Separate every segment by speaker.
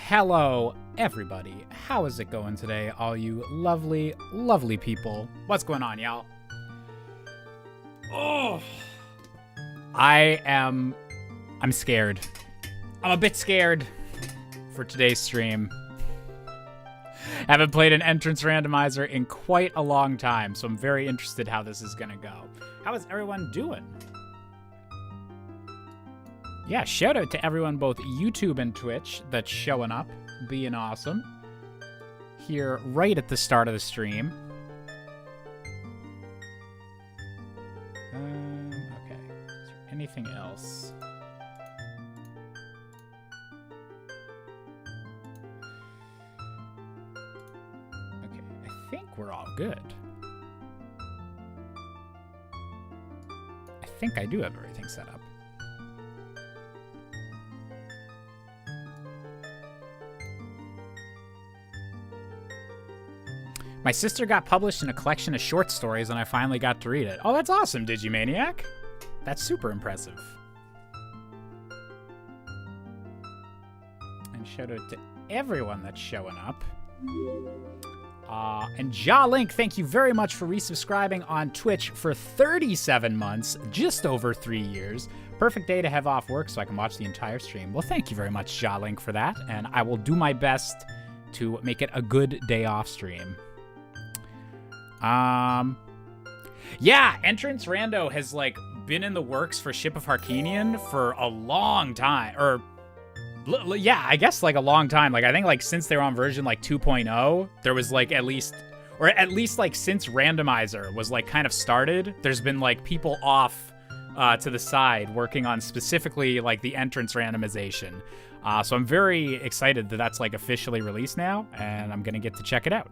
Speaker 1: hello, everybody. How is it going today, all you lovely, lovely people? What's going on, y'all? Oh, I'm scared. I'm a bit scared for today's stream. Haven't played an entrance randomizer in quite a long time, so I'm very interested how this is gonna go. How is everyone doing? Yeah, shout out to everyone, both YouTube and Twitch, that's showing up, being awesome. Here, right at the start of the stream. Okay. Is there anything else? Okay, I think we're all good. I think I do have everything set up. My sister got published in a collection of short stories and I finally got to read it. Oh, that's awesome, Digimaniac. That's super impressive. And shout out to everyone that's showing up. And Ja Link, thank you very much for resubscribing on Twitch for 37 months, just over 3 years. Perfect day to have off work so I can watch the entire stream. Well, thank you very much, Ja Link, for that. And I will do my best to make it a good day off stream. Yeah, Entrance Rando has, like, been in the works for Ship of Harkinian for a long time, or, yeah, I guess, like, a long time. Like, I think, like, since they were on version, like, 2.0, there was, like, at least, like, since Randomizer was, like, kind of started, there's been, like, people off, to the side working on specifically, like, the entrance randomization. So I'm very excited that that's, like, officially released now, and I'm gonna get to check it out.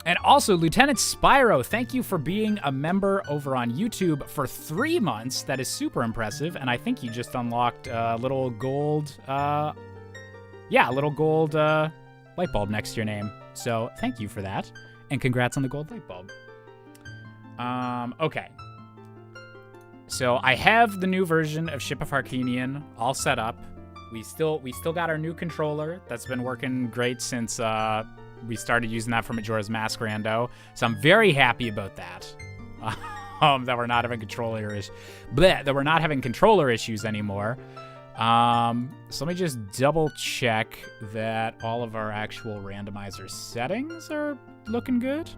Speaker 1: And also, Lieutenant Spyro, thank you for being a member over on YouTube for 3 months. That is super impressive, and I think you just unlocked a little gold, a little gold, light bulb next to your name. So, thank you for that, and congrats on the gold light bulb. Okay. So, I have the new version of Ship of Harkinian all set up. We still got our new controller that's been working great since, we started using that for Majora's Mask Rando, so I'm very happy about that. That we're not having controller issues anymore. So let me just double check that all of our actual randomizer settings are looking good.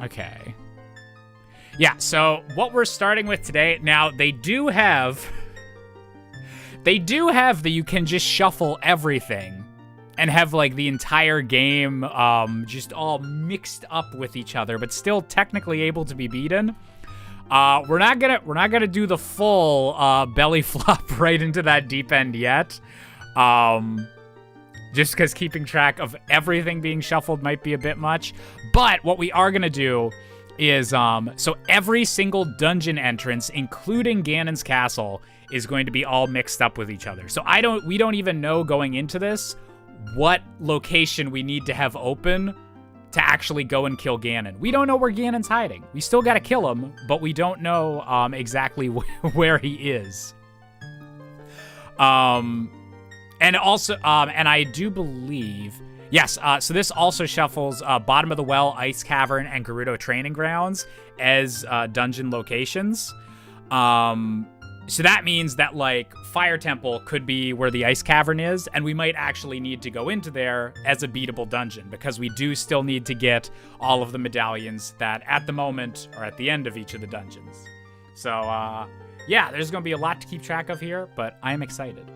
Speaker 1: Okay. Yeah, so what we're starting with today, now they do have that you can just shuffle everything and have like the entire game just all mixed up with each other, but still technically able to be beaten. We're not gonna do the full belly flop right into that deep end yet. Just because keeping track of everything being shuffled might be a bit much. But what we are gonna do is, so every single dungeon entrance, including Ganon's castle, is going to be all mixed up with each other. So we don't even know going into this what location we need to have open to actually go and kill Ganon. We don't know where Ganon's hiding. We still gotta kill him, but we don't know, exactly where he is. And also, and I do believe, yes, so this also shuffles Bottom of the Well, Ice Cavern, and Gerudo Training Grounds as dungeon locations. So that means that, like, Fire Temple could be where the Ice Cavern is, and we might actually need to go into there as a beatable dungeon, because we do still need to get all of the medallions that, at the moment, are at the end of each of the dungeons. So, yeah, there's going to be a lot to keep track of here, but I am excited.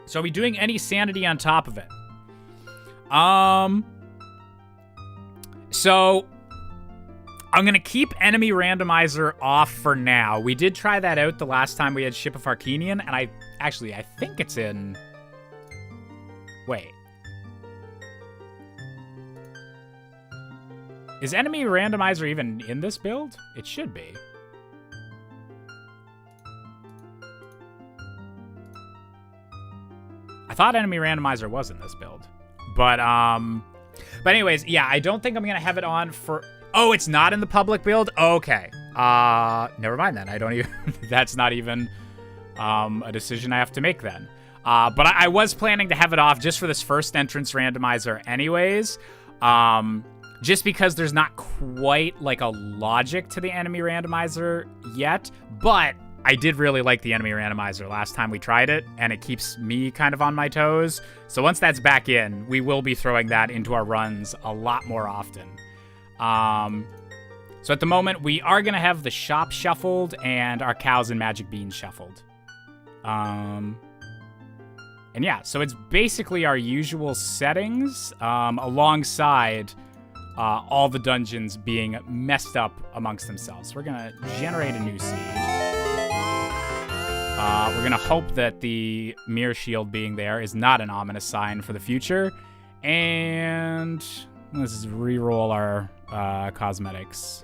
Speaker 1: So are we doing any sanity on top of it? So I'm going to keep enemy randomizer off for now. We did try that out the last time we had Ship of Harkinian, and I think it's in... Wait. Is enemy randomizer even in this build? It should be. I thought enemy randomizer was in this build, but But anyways, yeah, I don't think I'm going to have it on for... Oh, it's not in the public build? Okay. Never mind then. I don't even... That's not even a decision I have to make then. But I was planning to have it off just for this first entrance randomizer anyways. Just because there's not quite like a logic to the enemy randomizer yet. But I did really like the enemy randomizer last time we tried it, and it keeps me kind of on my toes. So once that's back in, we will be throwing that into our runs a lot more often. So at the moment, we are going to have the shop shuffled and our cows and magic beans shuffled. And yeah, so it's basically our usual settings, alongside all the dungeons being messed up amongst themselves. We're going to generate a new seed. We're going to hope that the mirror shield being there is not an ominous sign for the future. And let's just re-roll our cosmetics.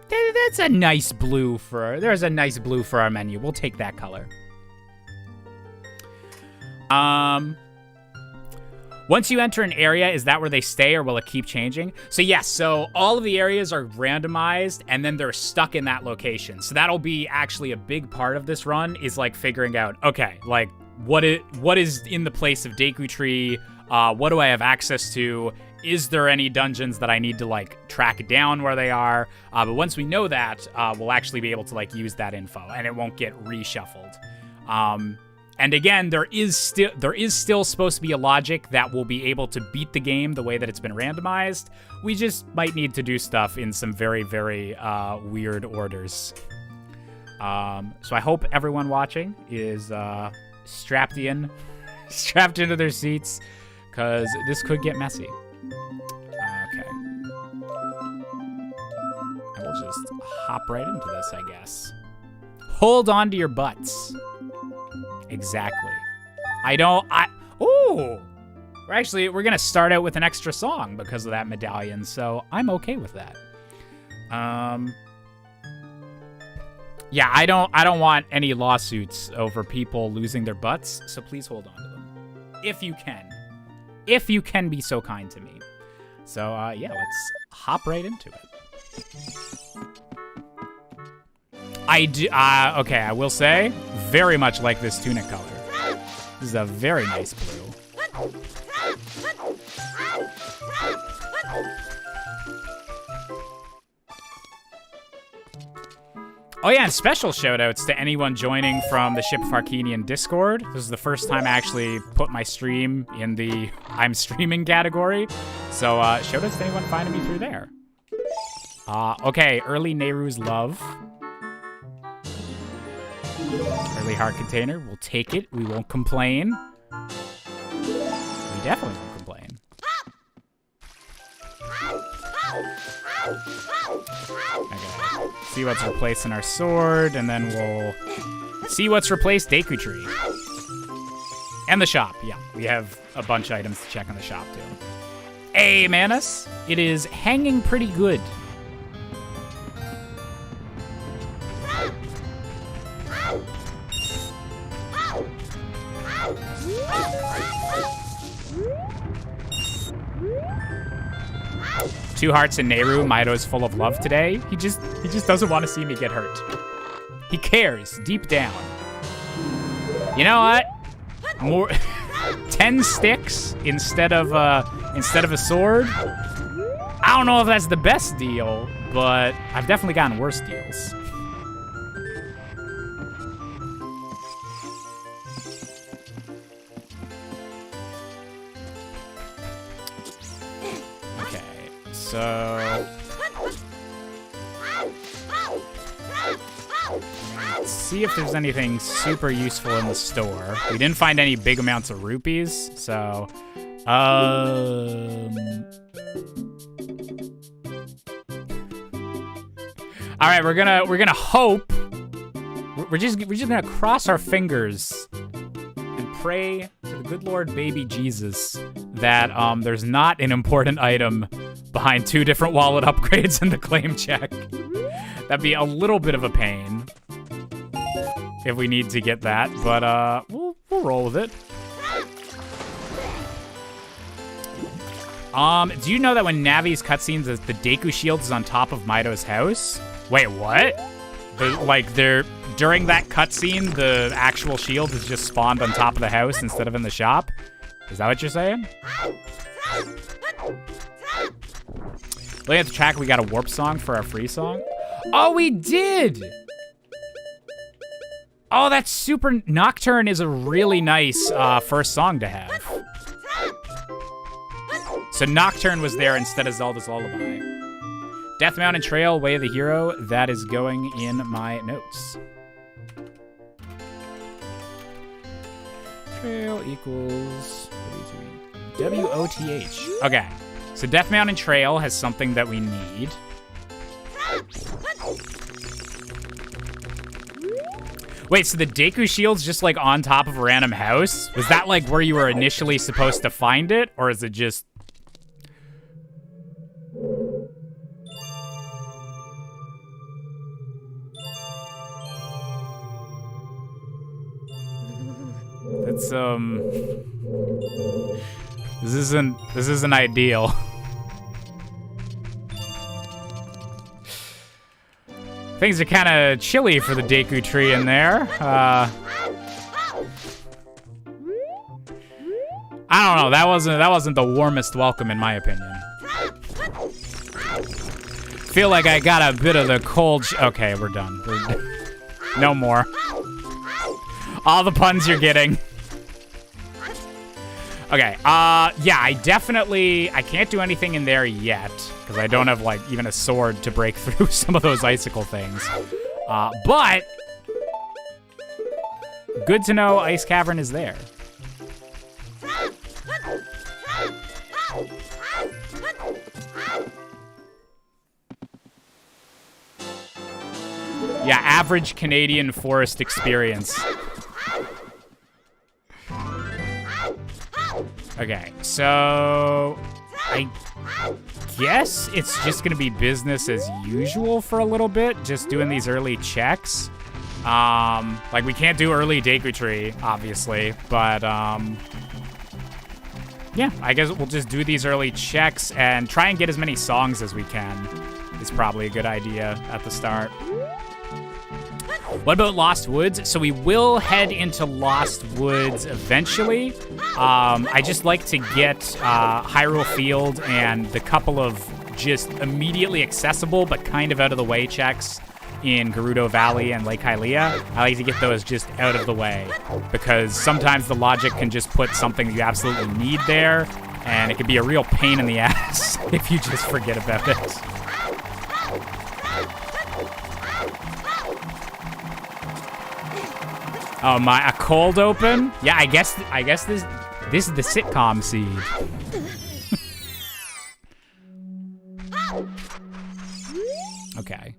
Speaker 1: That's a nice blue for... There's a nice blue for our menu. We'll take that color. Once you enter an area, is that where they stay or will it keep changing? So yes, so all of the areas are randomized and then they're stuck in that location. So that'll be actually a big part of this run is like figuring out, okay, like what is in the place of Deku Tree? What do I have access to? Is there any dungeons that I need to like track down where they are? But once we know that, we'll actually be able to like use that info and it won't get reshuffled. And again, there is still supposed to be a logic that will be able to beat the game the way that it's been randomized. We just might need to do stuff in some very, very weird orders. So I hope everyone watching is strapped into their seats, because this could get messy. Okay. And we'll just hop right into this, I guess. Hold on to your butts. Exactly. Ooh! We're gonna start out with an extra song because of that medallion, so I'm okay with that. Yeah, I don't want any lawsuits over people losing their butts, so please hold on to them. If you can. If you can be so kind to me. So, yeah, let's hop right into it. Okay, I will say, very much like this tunic color. This is a very nice blue. Oh yeah, and special shoutouts to anyone joining from the Ship of Harkinian Discord. This is the first time I actually put my stream in the I'm streaming category. So shoutouts to anyone finding me through there. Okay, early Nehru's Love. Early heart container, we'll take it. We won't complain. We definitely won't complain. Okay. See what's replacing our sword, and then we'll see what's replaced Deku Tree. And the shop, yeah. We have a bunch of items to check on the shop, too. Hey, Manus. It is hanging pretty good. Two hearts in Nehru. Maido's full of love today. He just doesn't want to see me get hurt. He cares deep down. You know what? More 10 sticks instead of a sword. I don't know if that's the best deal, but I've definitely gotten worse deals. So, let's see if there's anything super useful in the store. We didn't find any big amounts of rupees, so, all right, we're gonna hope. We're just gonna cross our fingers and pray to the good Lord baby Jesus that there's not an important item behind two different wallet upgrades in the claim check. That'd be a little bit of a pain if we need to get that, but we'll roll with it. Do you know that when Navi's cutscenes, the Deku shield is on top of Mido's house? Wait, what? During that cutscene, the actual shield is just spawned on top of the house instead of in the shop? Is that what you're saying? Looking at the track, we got a warp song for our free song. Oh, we did! Oh, that's super... Nocturne is a really nice first song to have. So Nocturne was there instead of Zelda's Lullaby. Death Mountain Trail, Way of the Hero, that is going in my notes. Trail equals WOTH. Okay, so Death Mountain Trail has something that we need. Wait, so the Deku shield's just like on top of a random house? Was that like where you were initially supposed to find it? Or is it just... It's, this isn't ideal. Things are kind of chilly for the Deku tree in there. I don't know. That wasn't the warmest welcome in my opinion. Feel like I got a bit of the cold. Okay, we're done. No more. All the puns you're getting. Okay, yeah, I can't do anything in there yet, because I don't have, like, even a sword to break through some of those icicle things. But, good to know Ice Cavern is there. Yeah, average Canadian forest experience. Okay, so I guess it's just gonna be business as usual for a little bit, just doing these early checks. Like we can't do early Deku Tree, obviously, but yeah, I guess we'll just do these early checks and try and get as many songs as we can. Is probably a good idea at the start. What about Lost Woods? So we will head into Lost Woods eventually. I just like to get Hyrule Field and the couple of just immediately accessible but kind of out of the way checks in Gerudo Valley and Lake Hylia. I like to get those just out of the way because sometimes the logic can just put something that you absolutely need there, and it can be a real pain in the ass if you just forget about it. Oh my, a cold open? Yeah, I guess this is the sitcom seed. Okay.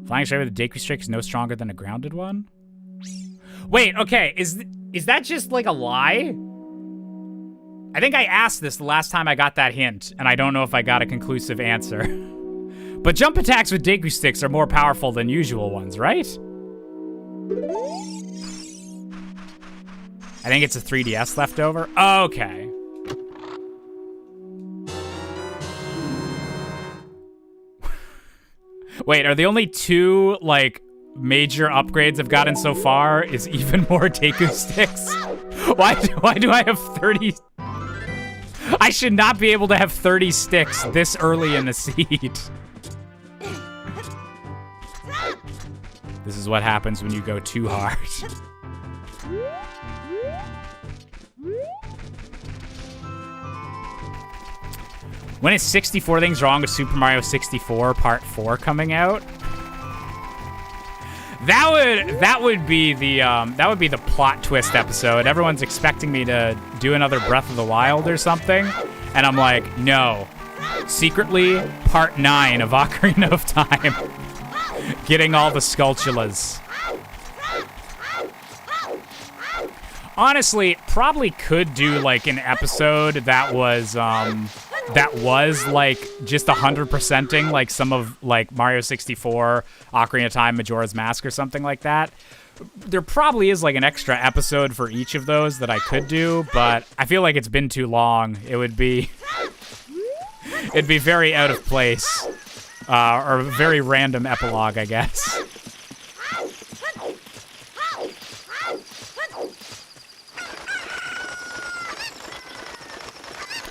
Speaker 1: Flying straight with a Deku Stick is no stronger than a grounded one? Wait, okay, is that just like a lie? I think I asked this the last time I got that hint, and I don't know if I got a conclusive answer. But jump attacks with Deku Sticks are more powerful than usual ones, right? I think it's a 3DS leftover. Okay. Wait, are the only two, like, major upgrades I've gotten so far is even more Deku Sticks? Why do I have 30? I should not be able to have 30 sticks this early in the seed. This is what happens when you go too hard. When is 64 Things Wrong with Super Mario 64 Part 4 coming out? That would be the plot twist episode. Everyone's expecting me to do another Breath of the Wild or something, and I'm like, no. Secretly, Part 9 of Ocarina of Time. Getting all the Skulltulas. Honestly, probably could do like an episode that was like just 100%ing like some of like Mario 64, Ocarina of Time, Majora's Mask or something like that. There probably is like an extra episode for each of those that I could do, but I feel like it's been too long. It would be It'd be very out of place. Or a very random epilogue, I guess.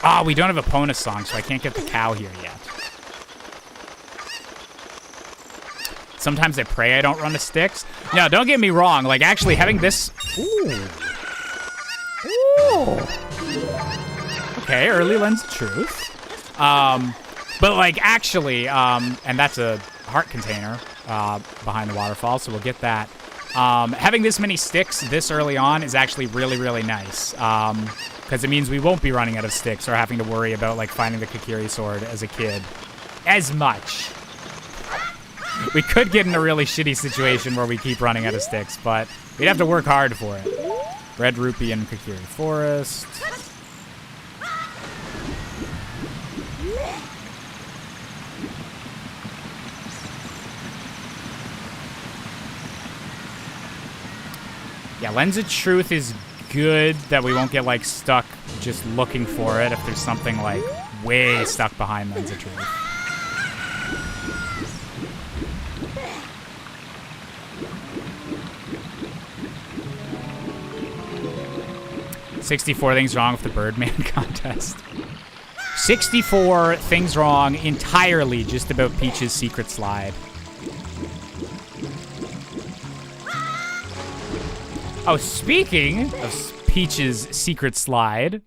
Speaker 1: Ah, we don't have a Pona song, so I can't get the cow here yet. Sometimes I pray I don't run to sticks. No, don't get me wrong. Like, actually, having this... Ooh. Ooh. Okay, early lens of truth. But, like, actually, and that's a heart container behind the waterfall, so we'll get that. Having this many sticks this early on is actually really, really nice. Because it means we won't be running out of sticks or having to worry about, like, finding the Kakiri sword as a kid as much. We could get in a really shitty situation where we keep running out of sticks, but we'd have to work hard for it. Red Rupee in Kakiri Forest. Yeah, Lens of Truth is good that we won't get, like, stuck just looking for it if there's something, like, way stuck behind Lens of Truth. "64 things wrong with the Birdman contest." 64 things wrong entirely just about Peach's secret slide. Oh, speaking of Peach's secret slide,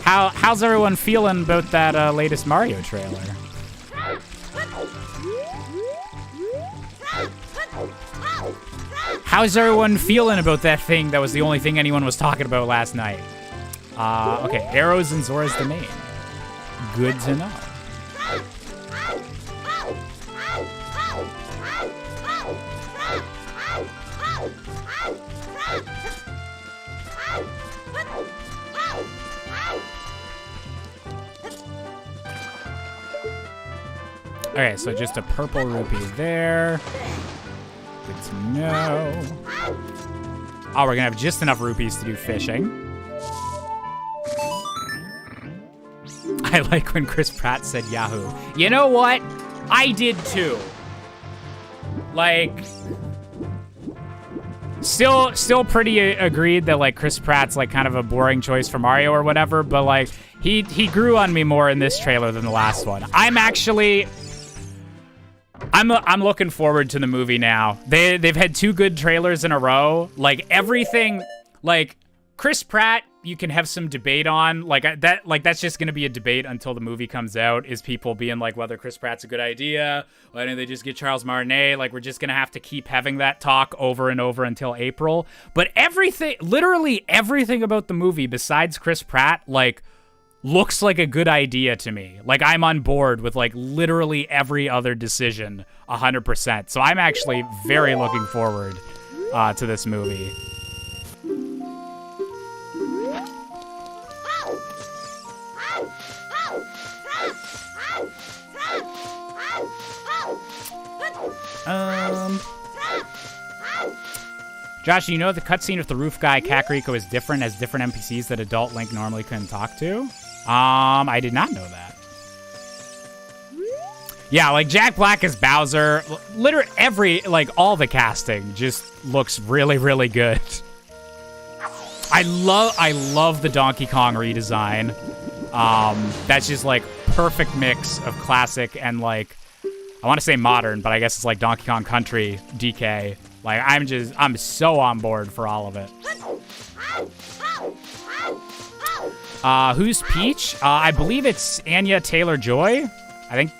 Speaker 1: how's everyone feeling about that latest Mario trailer? How's everyone feeling about that thing that was the only thing anyone was talking about last night? Okay, arrows in Zora's Domain. Good to know. Okay, so just a purple rupee there. Good to know. Oh, we're gonna have just enough rupees to do fishing. I like when Chris Pratt said Yahoo. You know what? I did too. Like, still pretty agreed that, like, Chris Pratt's, like, kind of a boring choice for Mario or whatever, but, like, he grew on me more in this trailer than the last one. I'm looking forward to the movie now. They've had 2 good trailers in a row. Like, everything, like, Chris Pratt, you can have some debate on. That's just gonna be a debate until the movie comes out, is people being like whether Chris Pratt's a good idea. Why don't they just get Charles Martinet? Like, we're just gonna have to keep having that talk over and over until April. But literally everything about the movie besides Chris Pratt, like, looks like a good idea to me. Like, I'm on board with, like, literally every other decision 100%. So I'm actually very looking forward to this movie. Josh, you know the cutscene with the roof guy Kakariko is different, as different NPCs that adult Link normally couldn't talk to? I did not know that. Yeah, like, Jack Black as Bowser, literally all the casting just looks really, really good. I love the Donkey Kong redesign. That's just, like, perfect mix of classic and, like, I want to say modern, but I guess it's like Donkey Kong Country DK. Like, I'm so on board for all of it. Who's Peach? I believe it's Anya Taylor-Joy. I think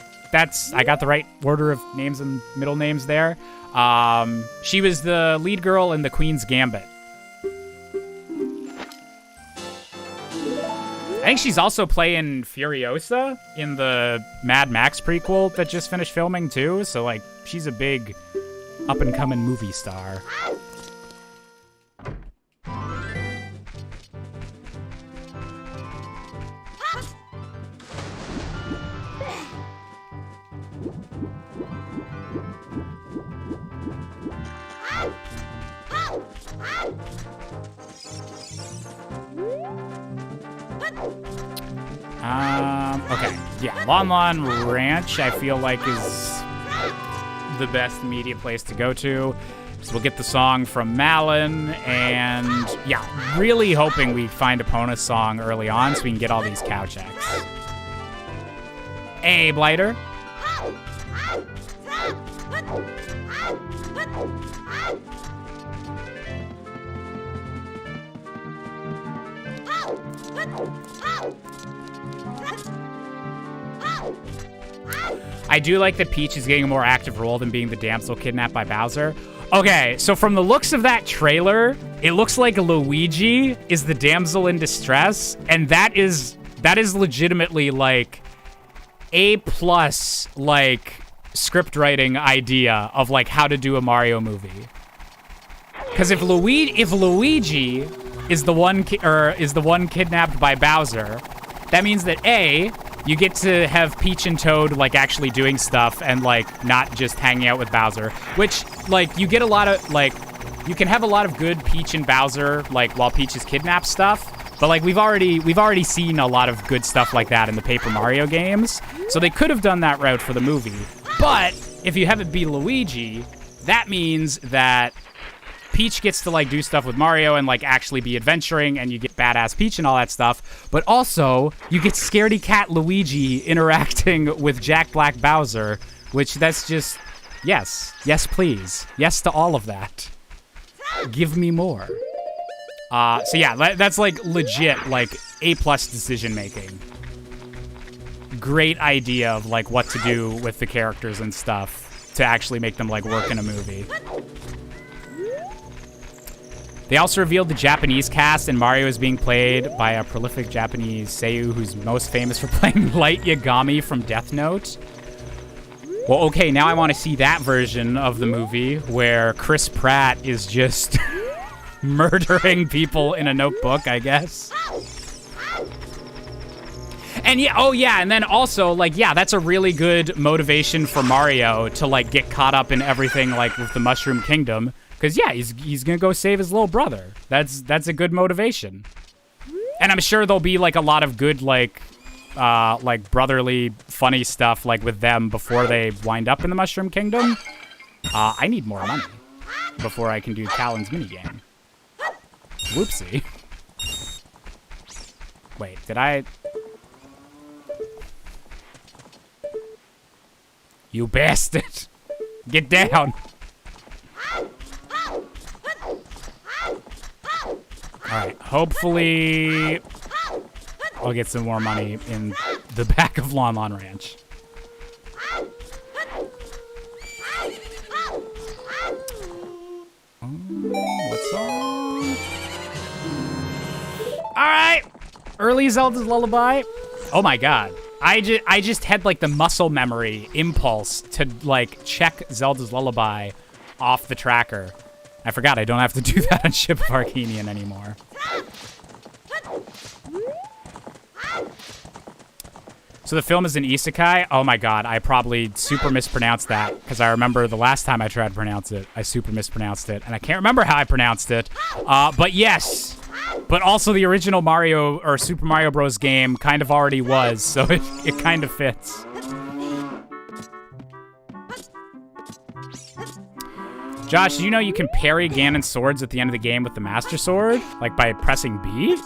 Speaker 1: I got the right order of names and middle names there. She was the lead girl in The Queen's Gambit. I think she's also playing Furiosa in the Mad Max prequel that just finished filming too. So, like, she's a big up-and-coming movie star. Okay. Yeah, Lon Lon Ranch, I feel like, is the best immediate place to go to. So we'll get the song from Malin, and yeah, really hoping we find a Epona song early on so we can get all these cow checks. Hey, Blighter. I do like that Peach is getting a more active role than being the damsel kidnapped by Bowser. Okay, so from the looks of that trailer, it looks like Luigi is the damsel in distress, and that is legitimately like A+, like script writing idea of like how to do a Mario movie. Because if Luigi is the one kidnapped by Bowser, that means that A, you get to have Peach and Toad, like, actually doing stuff and, like, not just hanging out with Bowser. Which, like, you get a lot of, like, you can have a lot of good Peach and Bowser, like, while Peach is kidnapped stuff. But, like, we've already seen a lot of good stuff like that in the Paper Mario games. So they could have done that route for the movie. But if you have it be Luigi, that means that Peach gets to, like, do stuff with Mario and, like, actually be adventuring, and you get badass Peach and all that stuff. But also, you get scaredy cat Luigi interacting with Jack Black Bowser, which that's just, yes. Yes, please. Yes to all of that. Give me more. So yeah, that's, like, legit, like, A+ decision-making. Great idea of, like, what to do with the characters and stuff to actually make them, like, work in a movie. They also revealed the Japanese cast, and Mario is being played by a prolific Japanese seiyuu who's most famous for playing Light Yagami from Death Note. Well, okay, now I want to see that version of the movie where Chris Pratt is just murdering people in a notebook, I guess. And yeah, oh yeah, and then also, like, yeah, that's a really good motivation for Mario to, like, get caught up in everything, like, with the Mushroom Kingdom. Because, yeah, he's going to go save his little brother. That's a good motivation. And I'm sure there'll be, like, a lot of good, like brotherly, funny stuff, like, with them before they wind up in the Mushroom Kingdom. I need more money before I can do Talon's minigame. Whoopsie. Wait, did I... You bastard! Get down! Alright, hopefully I'll get some more money in the back of Lon Lon Ranch. What's up? Alright! Early Zelda's Lullaby. Oh my god. I just had, like, the muscle memory impulse to, like, check Zelda's Lullaby off the tracker. I forgot I don't have to do that on Ship of Harkinian anymore. So the film is an isekai? Oh my god, I probably super mispronounced that, because I remember the last time I tried to pronounce it, I super mispronounced it, and I can't remember how I pronounced it. But yes, but also the original Mario, or Super Mario Bros. Game kind of already was, so it kind of fits. Josh, do you know you can parry Ganon's swords at the end of the game with the Master Sword? Like by pressing B?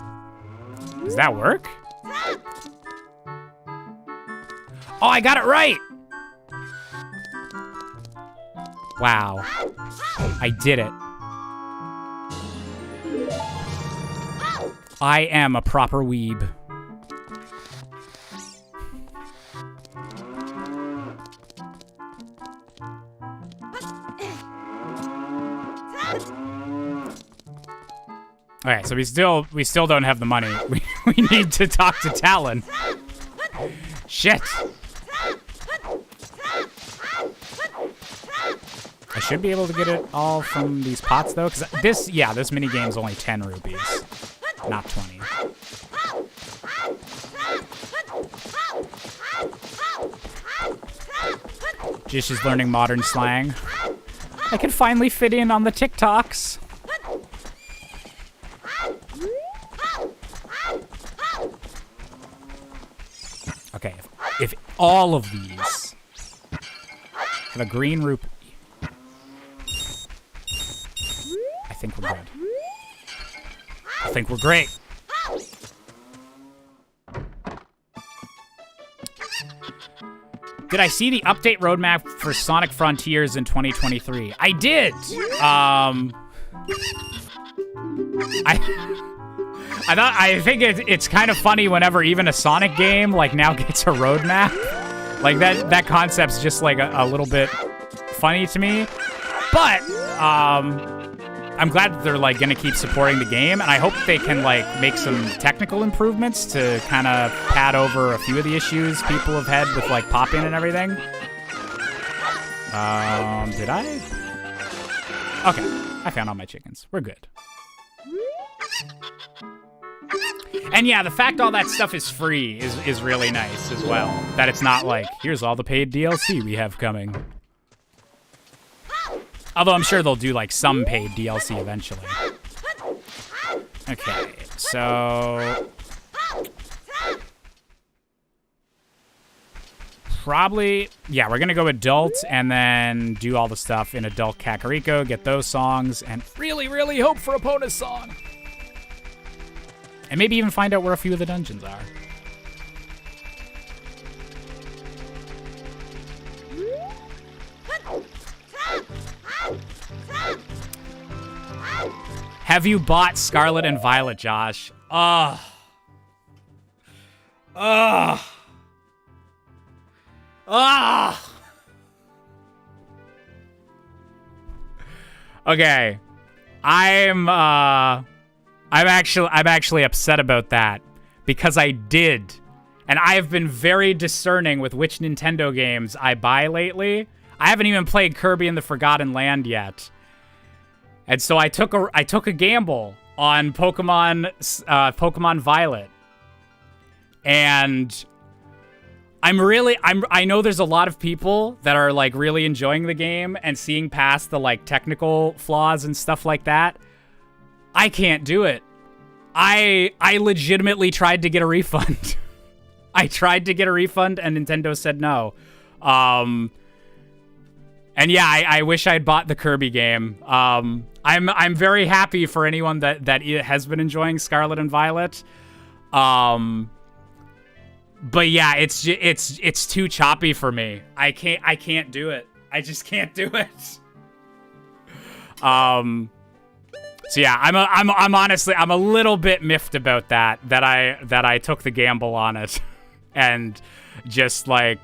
Speaker 1: Does that work? Oh, I got it right! Wow. I did it. I am a proper weeb. Okay, so we still don't have the money. We need to talk to Talon. Shit. I should be able to get it all from these pots though, because this minigame's only 10 rupees, not 20. Jish is learning modern slang. I can finally fit in on the TikToks. all of these. Have a green rupee. I think we're good. I think we're great. Did I see the update roadmap for Sonic Frontiers in 2023? I did. I think it's kind of funny whenever even a Sonic game like now gets a roadmap. Like that concept's just like a little bit funny to me. But I'm glad that they're like gonna keep supporting the game, and I hope they can like make some technical improvements to kind of pad over a few of the issues people have had with like pop-in and everything. Did I? Okay, I found all my chickens. We're good. And yeah, the fact all that stuff is free is really nice as well. That it's not like, here's all the paid DLC we have coming. Although I'm sure they'll do like some paid DLC eventually. Okay, so probably, yeah, we're gonna go adult and then do all the stuff in adult Kakariko, get those songs, and really, really hope for a bonus song. And maybe even find out where a few of the dungeons are. Have you bought Scarlet and Violet, Josh? Ugh. Ugh. Ugh. Okay. I'm actually upset about that because I did. And I have been very discerning with which Nintendo games I buy lately. I haven't even played Kirby and the Forgotten Land yet. And so I took a gamble on Pokemon Violet. And I know there's a lot of people that are like really enjoying the game and seeing past the like technical flaws and stuff like that. I can't do it. I legitimately tried to get a refund. I tried to get a refund and Nintendo said no. And yeah, I wish I'd bought the Kirby game. I'm very happy for anyone that has been enjoying Scarlet and Violet. But yeah, it's too choppy for me. I can't do it. I just can't do it. So yeah, I'm honestly a little bit miffed about that I took the gamble on it, and just like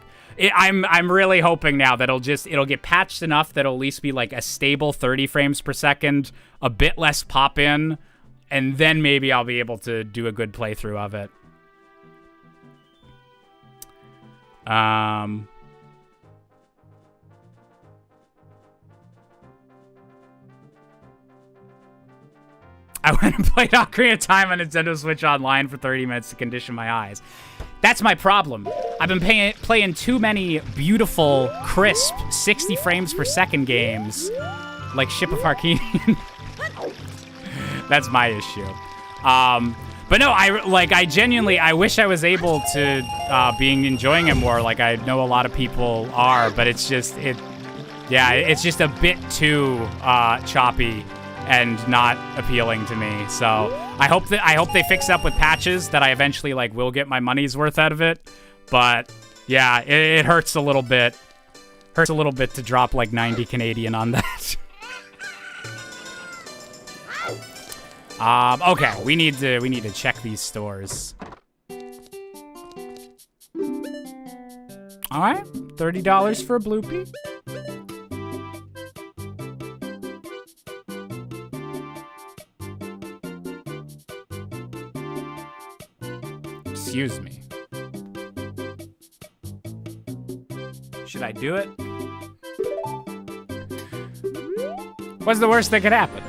Speaker 1: I'm really hoping now that it'll get patched enough that it'll at least be like a stable 30 frames per second, a bit less pop in, and then maybe I'll be able to do a good playthrough of it. I went and played Ocarina of Time on Nintendo Switch Online for 30 minutes to condition my eyes. That's my problem. I've been playing too many beautiful, crisp, 60 frames per second games, like Ship of Harkinian. That's my issue. But no, I genuinely, I wish I was able to enjoying it more, like I know a lot of people are, but it's just a bit too choppy and not appealing to me. So I hope they fix up with patches that I eventually like will get my money's worth out of it. But yeah, it hurts a little bit. Hurts a little bit to drop like 90 Canadian on that. Okay, we need to check these stores. All right, $30 for a Bloopy. Excuse me. Should I do it? What's the worst that could happen?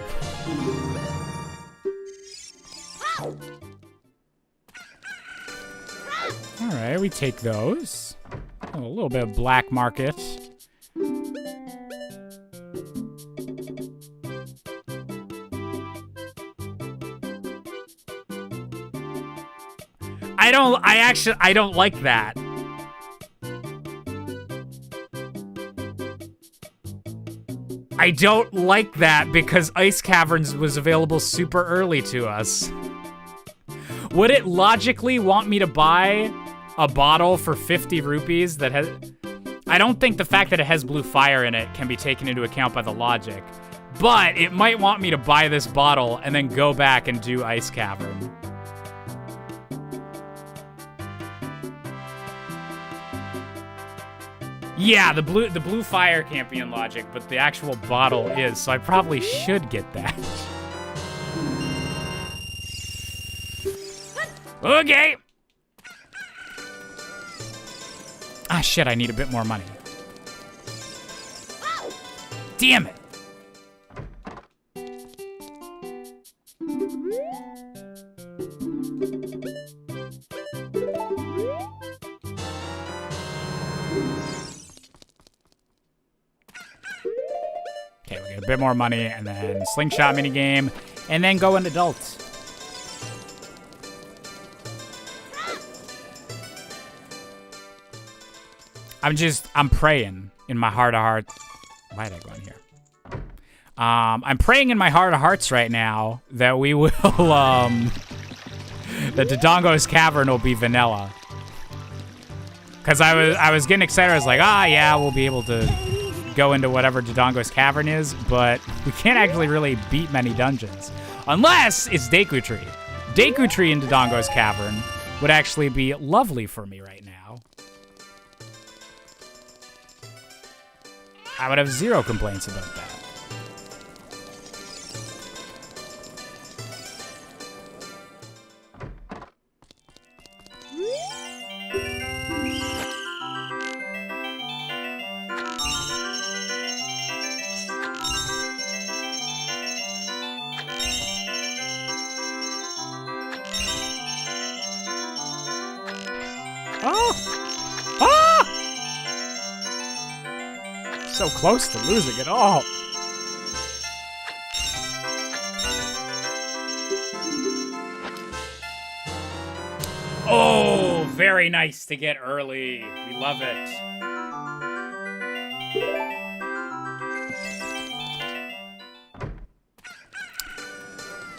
Speaker 1: All right, we take those. Oh, a little bit of black market. I don't like that. I don't like that because Ice Caverns was available super early to us. Would it logically want me to buy a bottle for 50 rupees that has... I don't think the fact that it has blue fire in it can be taken into account by the logic. But it might want me to buy this bottle and then go back and do Ice Cavern. Yeah, the blue fire can't be in logic, but the actual bottle is, so I probably should get that. Okay. Ah, shit, I need a bit more money. Damn it. Okay, we get a bit more money, and then slingshot minigame, and then go into adults. I'm praying in my heart of hearts. Why did I go in here? I'm praying in my heart of hearts right now that we will, that Dodongo's Cavern will be vanilla. Because I was getting excited. I was like, yeah, we'll be able to go into whatever Dodongo's Cavern is, but we can't actually really beat many dungeons. Unless it's Deku Tree. Deku Tree in Dodongo's Cavern would actually be lovely for me right now. I would have zero complaints about that. So close to losing it all. Oh, very nice to get early. We love it.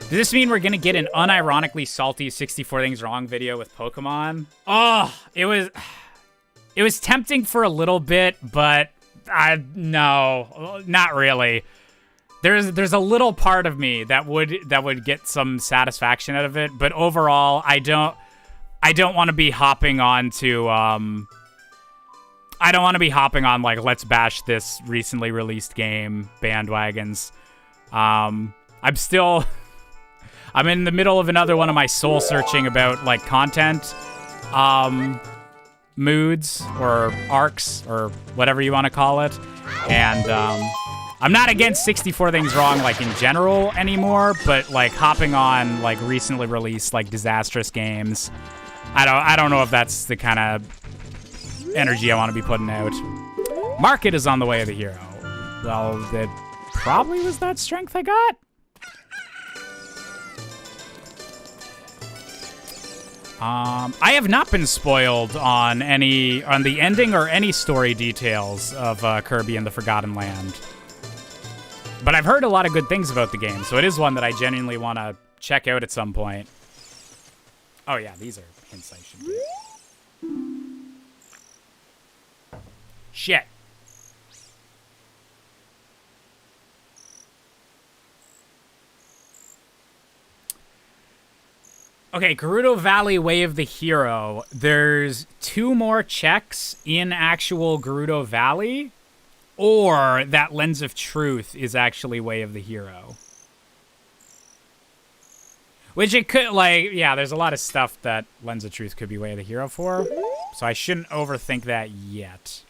Speaker 1: Does this mean we're gonna get an unironically salty 64 Things Wrong video with Pokemon? Oh, it was tempting for a little bit, but no, not really. There's a little part of me that would get some satisfaction out of it, but overall, I don't want to be hopping on to I don't want to be hopping on like let's bash this recently released game bandwagons. I'm in the middle of another one of my soul searching about like content moods or arcs or whatever you want to call it, and I'm not against 64 Things Wrong like in general anymore, but like hopping on like recently released like disastrous games, I don't know if that's the kind of energy I want to be putting out. Market is on the way of the hero. Well, that probably was that strength I got. I have not been spoiled on the ending or any story details of Kirby and the Forgotten Land. But I've heard a lot of good things about the game, so it is one that I genuinely want to check out at some point. Oh yeah, these are hints I should do. Shit. Okay, Gerudo Valley Way of the Hero. There's 2 more checks in actual Gerudo Valley, or that Lens of Truth is actually Way of the Hero. Which it could, like, yeah, there's a lot of stuff that Lens of Truth could be Way of the Hero for, so I shouldn't overthink that yet.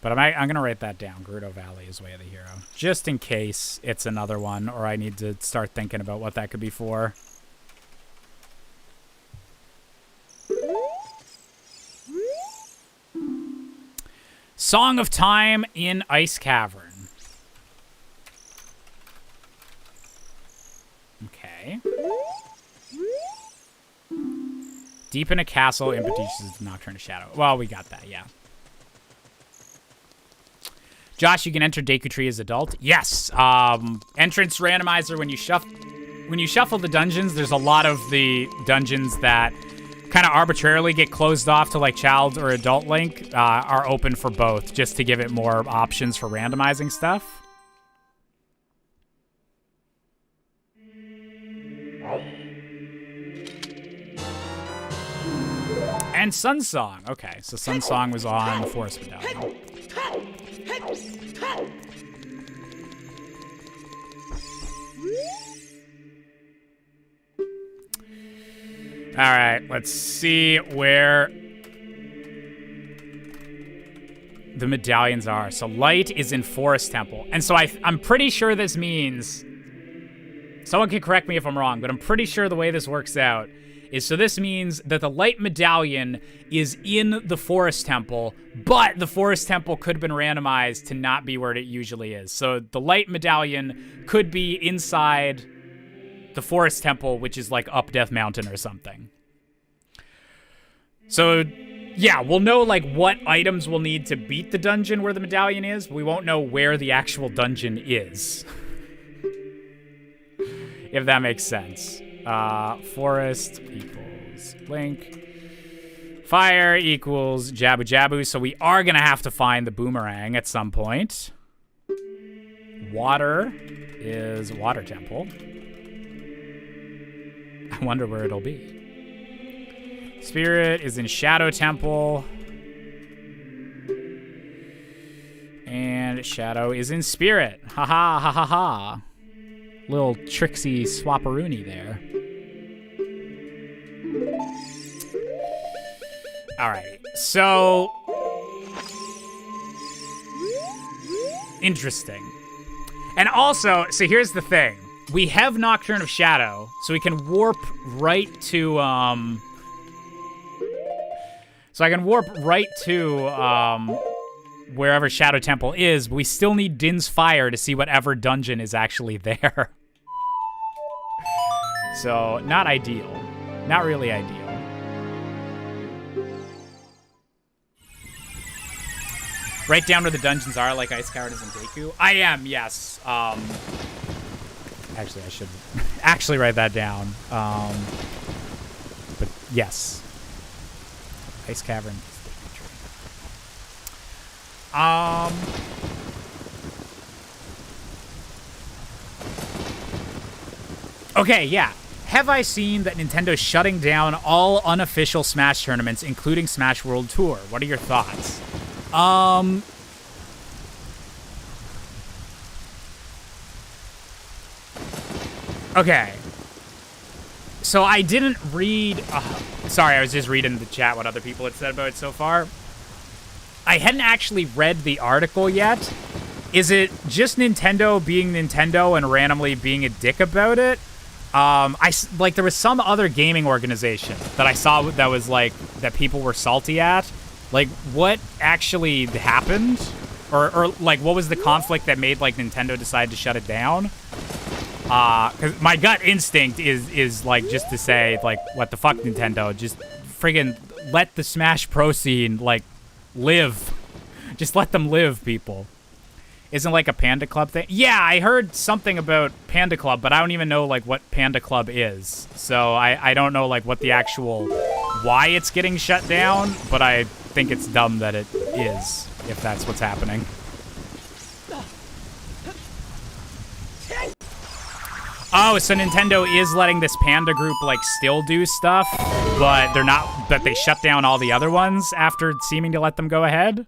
Speaker 1: But I'm going to write that down. Gerudo Valley is Way of the Hero. Just in case it's another one, or I need to start thinking about what that could be for. Song of Time in Ice Cavern. Okay. Deep in a castle, Imp teaches the Nocturne of Shadow. Well, we got that, yeah. Josh, you can enter Deku Tree as adult. Yes. Entrance randomizer, when you shuffle the dungeons, there's a lot of the dungeons that kind of arbitrarily get closed off to like child or adult Link are open for both, just to give it more options for randomizing stuff. And Sunsong. Okay, so Sunsong was on the Forest Medallion. All right, let's see where the medallions are. So Light is in Forest Temple. And so I'm pretty sure this means, someone can correct me if I'm wrong, but I'm pretty sure the way this works out is, so this means that the Light Medallion is in the Forest Temple, but the Forest Temple could have been randomized to not be where it usually is. So the Light Medallion could be inside the Forest Temple, which is like up Death Mountain or something. So yeah, we'll know like what items we'll need to beat the dungeon where the medallion is, but we won't know where the actual dungeon is. If that makes sense. Forest equals Link. Fire equals Jabu Jabu. So we are going to have to find the boomerang at some point. Water is Water Temple. I wonder where it'll be. Spirit is in Shadow Temple. And Shadow is in Spirit. Ha ha ha ha ha. Little tricksy swapperoonie there. Alright, so interesting. And also, so here's the thing. We have Nocturne of Shadow, so we can warp right to, so I can warp right to, wherever Shadow Temple is, but we still need Din's Fire to see whatever dungeon is actually there. So, not ideal. Not really ideal. Write down where the dungeons are, like Ice Coward is in Deku. I am, yes. Actually, I should actually write that down. But yes. Ice Cavern is Deku Tree. Okay, yeah. Have I seen that Nintendo's shutting down all unofficial Smash tournaments, including Smash World Tour? What are your thoughts? Okay. So I didn't read... sorry, I was just reading the chat what other people had said about it so far. I hadn't actually read the article yet. Is it just Nintendo being Nintendo and randomly being a dick about it? There was some other gaming organization that I saw that was like, that people were salty at. Like, what actually happened? Or like, what was the conflict that made, like, Nintendo decide to shut it down? Because my gut instinct is, like, just to say, like, what the fuck, Nintendo? Just friggin' let the Smash Pro scene, like, live. Just let them live, people. Isn't, like, a Panda Club thing? Yeah, I heard something about Panda Club, but I don't even know, like, what Panda Club is. So I don't know, like, what the actual... why it's getting shut down, but I think it's dumb that it is, if that's what's happening. Oh, so Nintendo is letting this Panda group, like, still do stuff, but they're not, but they shut down all the other ones after seeming to let them go ahead?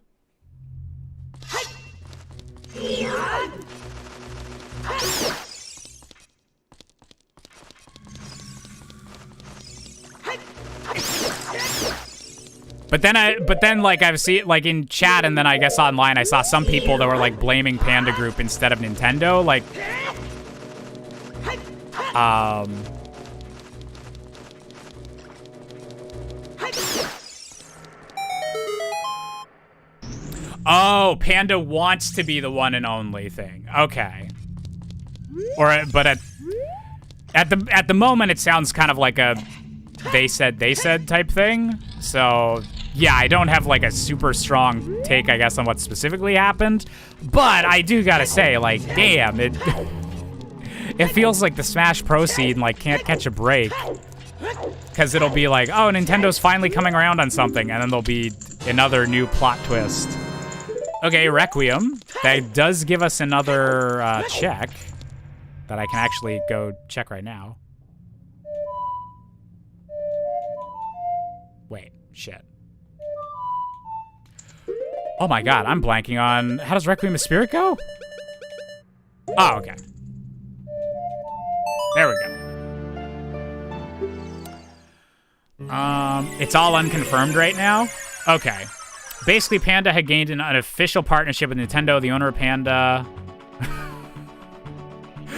Speaker 1: But then, like, I've seen, like, in chat and then I guess online, I saw some people that were, like, blaming Panda Group instead of Nintendo, like... Oh, Panda wants to be the one and only thing. Okay. But at the moment, it sounds kind of like a they said type thing. So yeah, I don't have like a super strong take, I guess, on what specifically happened. But I do gotta say, like, damn, it it feels like the Smash Pro scene like can't catch a break. Because it'll be like, oh, Nintendo's finally coming around on something, and then there'll be another new plot twist. Okay, Requiem. That does give us another check that I can actually go check right now. Wait, shit. Oh my god, I'm blanking on... How does Requiem of Spirit go? Oh, okay. There we go. It's all unconfirmed right now? Okay. Basically, Panda had gained an official partnership with Nintendo, the owner of Panda.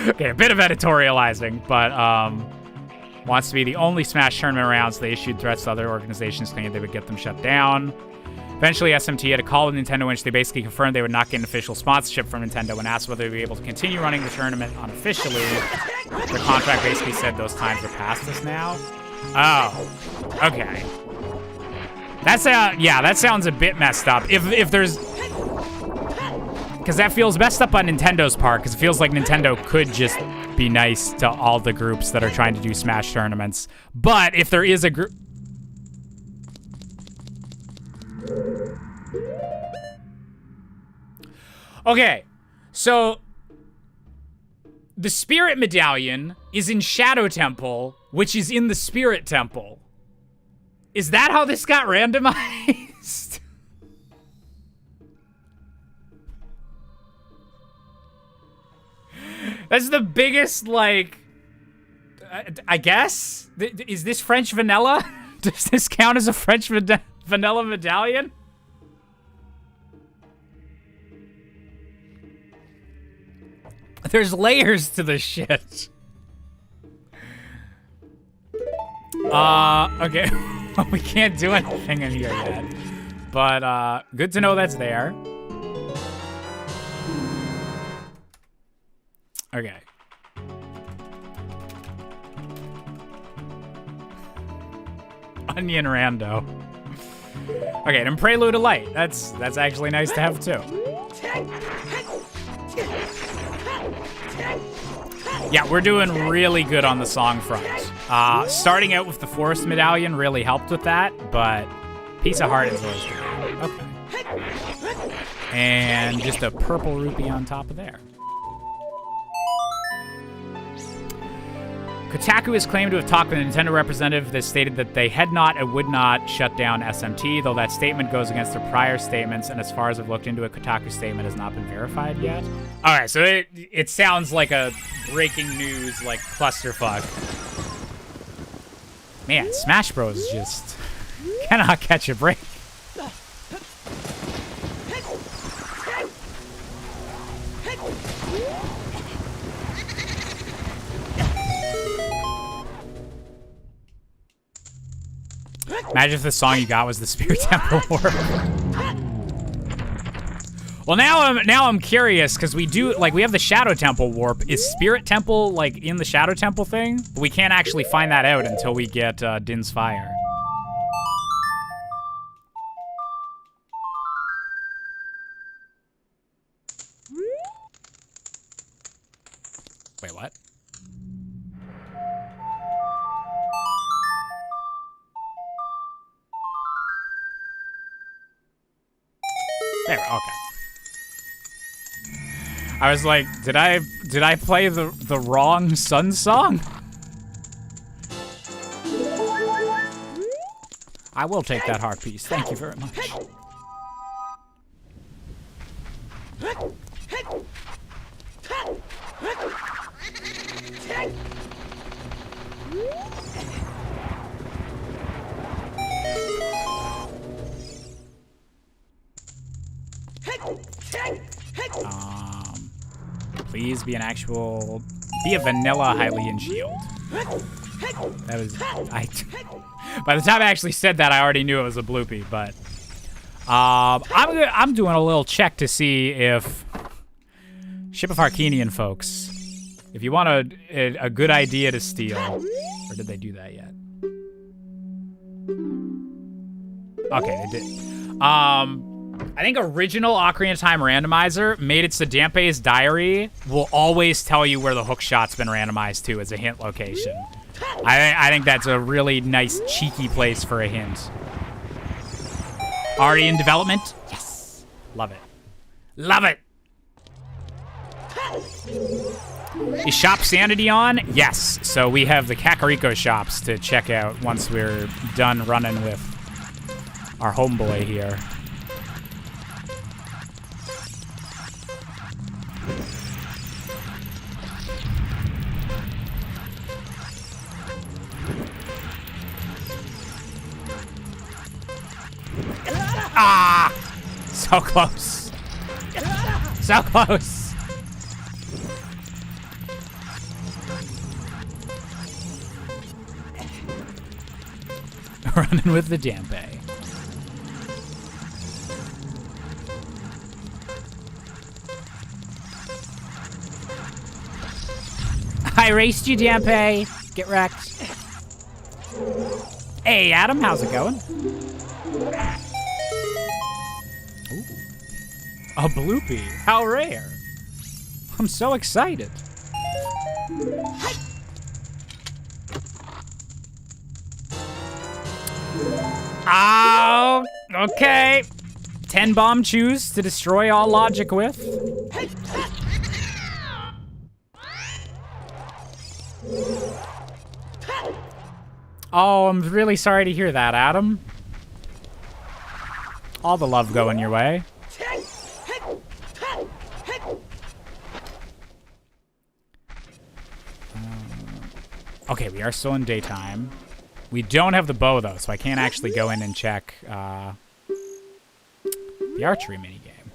Speaker 1: Okay, a bit of editorializing, but wants to be the only Smash tournament around, so they issued threats to other organizations claiming they would get them shut down. Eventually, SMT had a call with Nintendo in which they basically confirmed they would not get an official sponsorship from Nintendo and asked whether they'd be able to continue running the tournament unofficially. The contract basically said those times are past us now. Oh, okay. That's yeah, that sounds a bit messed up. If there's, because that feels messed up on Nintendo's part, because it feels like Nintendo could just be nice to all the groups that are trying to do Smash tournaments. But if there is a group, okay, so the Spirit Medallion is in Shadow Temple, which is in the Spirit Temple. Is that how this got randomized? That's the biggest, like, I guess? Is this French vanilla? Does this count as a French vanilla medallion? There's layers to this shit. Okay. We can't do anything in here yet. But, good to know that's there. Okay. Onion Rando. Okay, and Prelude of Light. That's actually nice to have, too. Yeah, we're doing really good on the song front. Starting out with the Forest Medallion really helped with that, but Piece of Heart is always good. Okay. And just a purple rupee on top of there. Kotaku has claimed to have talked with a Nintendo representative that stated that they had not and would not shut down SMT, though that statement goes against their prior statements, and as far as I've looked into it, Kotaku's statement has not been verified yet. Alright, so it sounds like a breaking news, like, clusterfuck. Man, Smash Bros. Just cannot catch a break. Imagine if the song you got was the Spirit Temple Warp. Well, now I'm curious, because we have the Shadow Temple Warp. Is Spirit Temple, like, in the Shadow Temple thing? But we can't actually find that out until we get Din's Fire. Wait, what? There, okay. I was like, did I play the wrong Sun song? I will take that heart piece. Thank you very much. Please be be a vanilla Hylian shield. That was, by the time I actually said that, I already knew it was a bloopy, but, I'm doing a little check to see if, Ship of Harkinian folks, if you want a good idea to steal, or did they do that yet? Okay, they did. I think original Ocarina of Time randomizer made it so Dampé's diary will always tell you where the hook shot's been randomized to as a hint location. I think that's a really nice, cheeky place for a hint. Already in development? Yes. Love it. Love it. Is Shop Sanity on? Yes. So we have the Kakariko shops to check out once we're done running with our homeboy here. Ah! So close. So close. Running with the Dampé. I raced you, Dampé. Get wrecked. Hey, Adam, how's it going? Ooh. A bloopy. How rare. I'm so excited. Oh, okay. 10 bomb chews to destroy all logic with. Oh, I'm really sorry to hear that, Adam. All the love going your way. Okay, we are still in daytime. We don't have the bow, though, so I can't actually go in and check the archery minigame.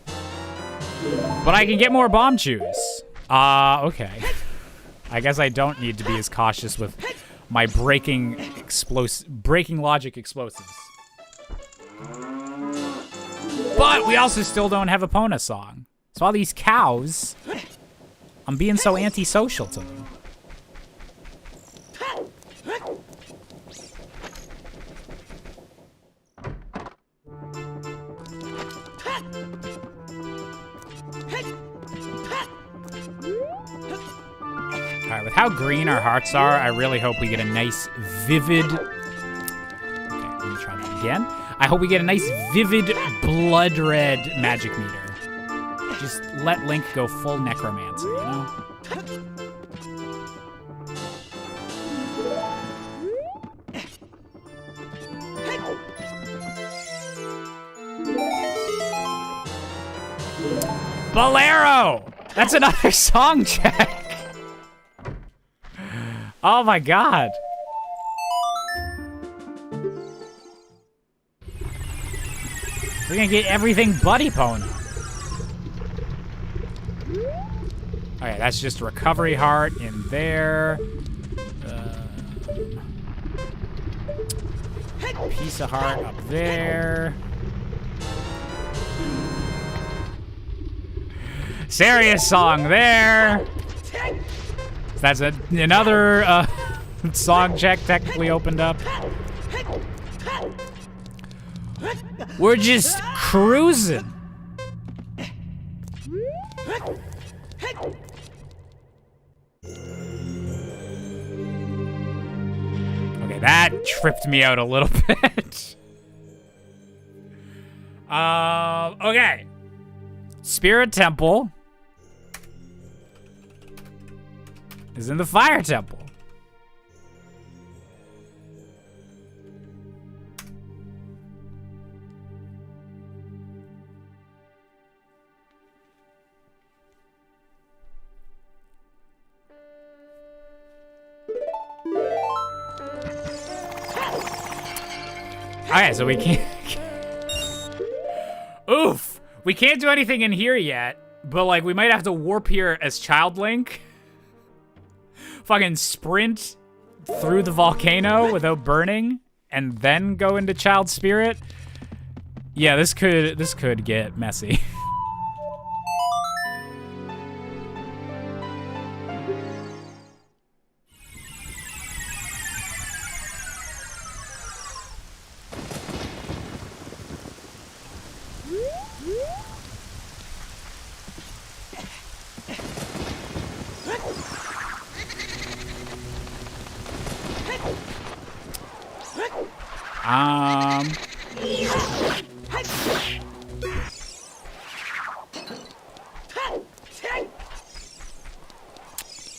Speaker 1: But I can get more bomb chews. Okay. I guess I don't need to be as cautious with my breaking logic explosives. But we also still don't have a Pona song. So all these cows, I'm being so antisocial to them. Alright, with how green our hearts are, I really hope we get a nice, vivid... Okay, let me try that again. I hope we get a nice, vivid, blood red magic meter. Just let Link go full necromancer, you know? Bolero! That's another song check! Oh my god. We're gonna get everything Buddy Pona. Okay, that's just a recovery heart in there. Piece of heart up there. Serious song there. That's another song check technically opened up. We're just cruising. Okay, that tripped me out a little bit. Okay. Spirit Temple is in the Fire Temple. Okay, so we can't... Oof! We can't do anything in here yet, but, like, we might have to warp here as Child Link. Fucking sprint through the volcano without burning, and then go into Child Spirit. Yeah, this could get messy.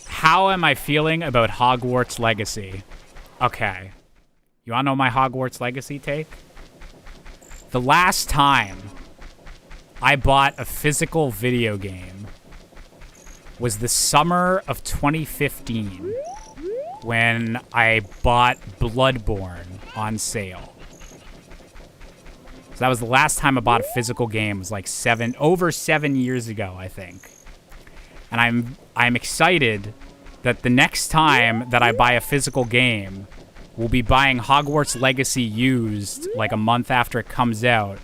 Speaker 1: How am I feeling about Hogwarts Legacy? Okay. You wanna know my Hogwarts Legacy take? The last time I bought a physical video game was the summer of 2015 when I bought Bloodborne on sale. So that was the last time I bought a physical game. It was like over 7 years ago, I think. And I'm excited that the next time that I buy a physical game, we'll be buying Hogwarts Legacy used like a month after it comes out,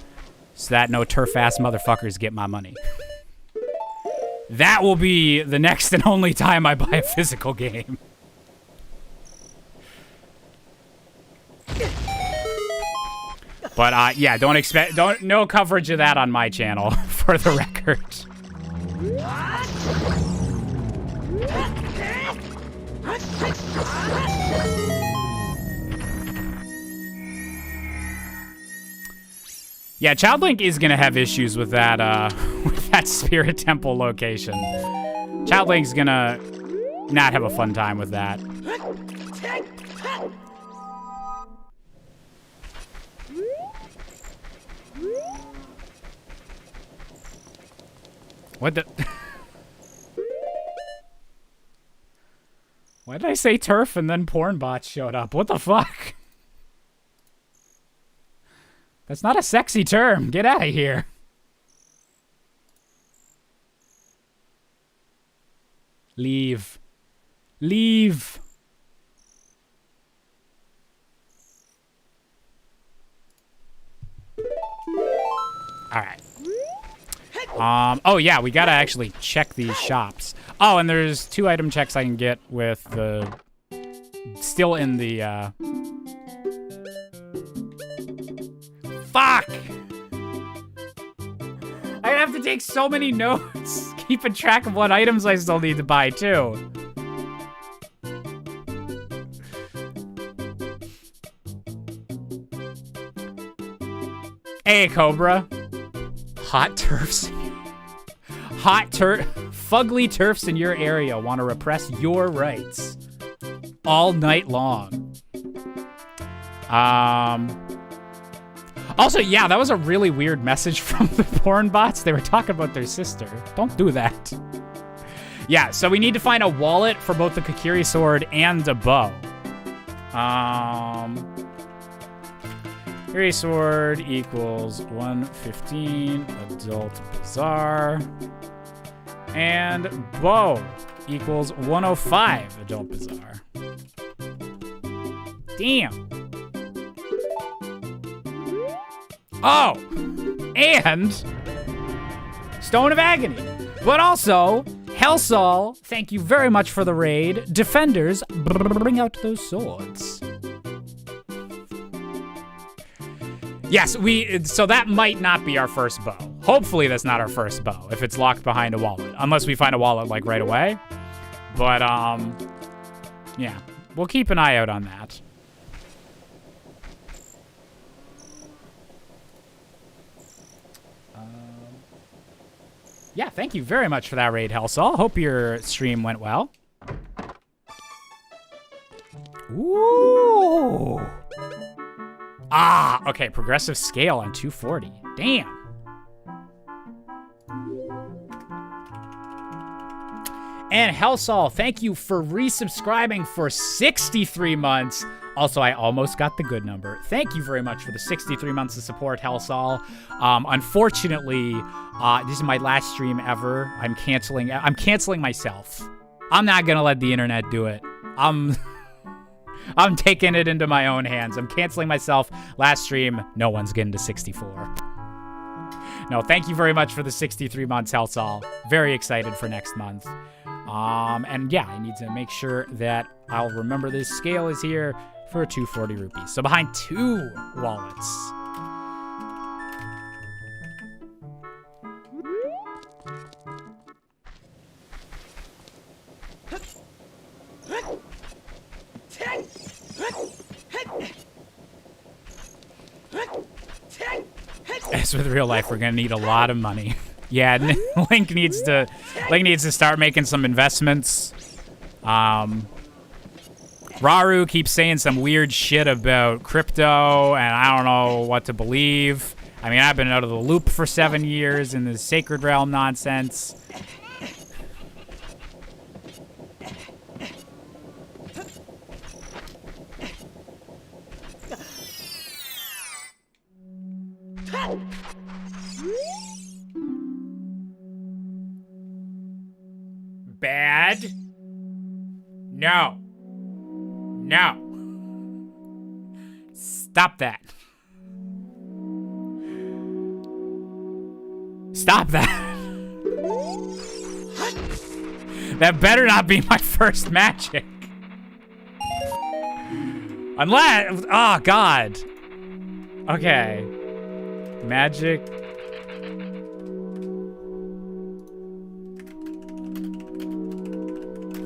Speaker 1: so that no turf-ass motherfuckers get my money. That will be the next and only time I buy a physical game. But yeah, no coverage of that on my channel, for the record. Yeah, Child Link is gonna have issues with that with that Spirit Temple location. Child Link's gonna not have a fun time with that. What the? Why did I say turf and then porn bots showed up? What the fuck? That's not a sexy term. Get out of here. Leave. Leave. All right. Oh yeah, we gotta actually check these shops. Oh, and there's 2 item checks I can get with the... Still in the, Fuck! I have to take so many notes, keeping track of what items I still need to buy, too. Hey, Cobra. Hot turfs. Fugly turfs in your area want to repress your rights all night long. Also, yeah, that was a really weird message from the porn bots. They were talking about their sister. Don't do that. Yeah, so we need to find a wallet for both the Kakiri sword and a bow. Kakiri sword equals 115 adult bazaar. And bow equals 105 adult bazaar. Damn. Oh, and Stone of Agony. But also, Hellsol, thank you very much for the raid. Defenders, bring out those swords. Yes, so that might not be our first bow. Hopefully that's not our first bow if it's locked behind a wallet. Unless we find a wallet like right away. But yeah, we'll keep an eye out on that. Yeah, thank you very much for that raid, Hellsol. Hope your stream went well. Ooh. Ah, okay, progressive scale on 240. Damn. And Hellsol, thank you for resubscribing for 63 months. Also, I almost got the good number. Thank you very much for the 63 months of support, Hellsol. Unfortunately, this is my last stream ever. I'm canceling myself. I'm not gonna let the internet do it. I'm taking it into my own hands. I'm canceling myself. Last stream, no one's getting to 64. No, thank you very much for the 63 months, Hellsol. Very excited for next month. And yeah, I need to make sure that I'll remember this scale is here for 240 rupees. So behind 2 wallets. as with real life, we're gonna need a lot of money. Yeah, Link needs to start making some investments. Raru keeps saying some weird shit about crypto, and I don't know what to believe. I mean, I've been out of the loop for 7 years in this Sacred Realm nonsense. Bad? No. No. Stop that. Stop that. That better not be my first magic. Unless, oh God. Okay. Magic.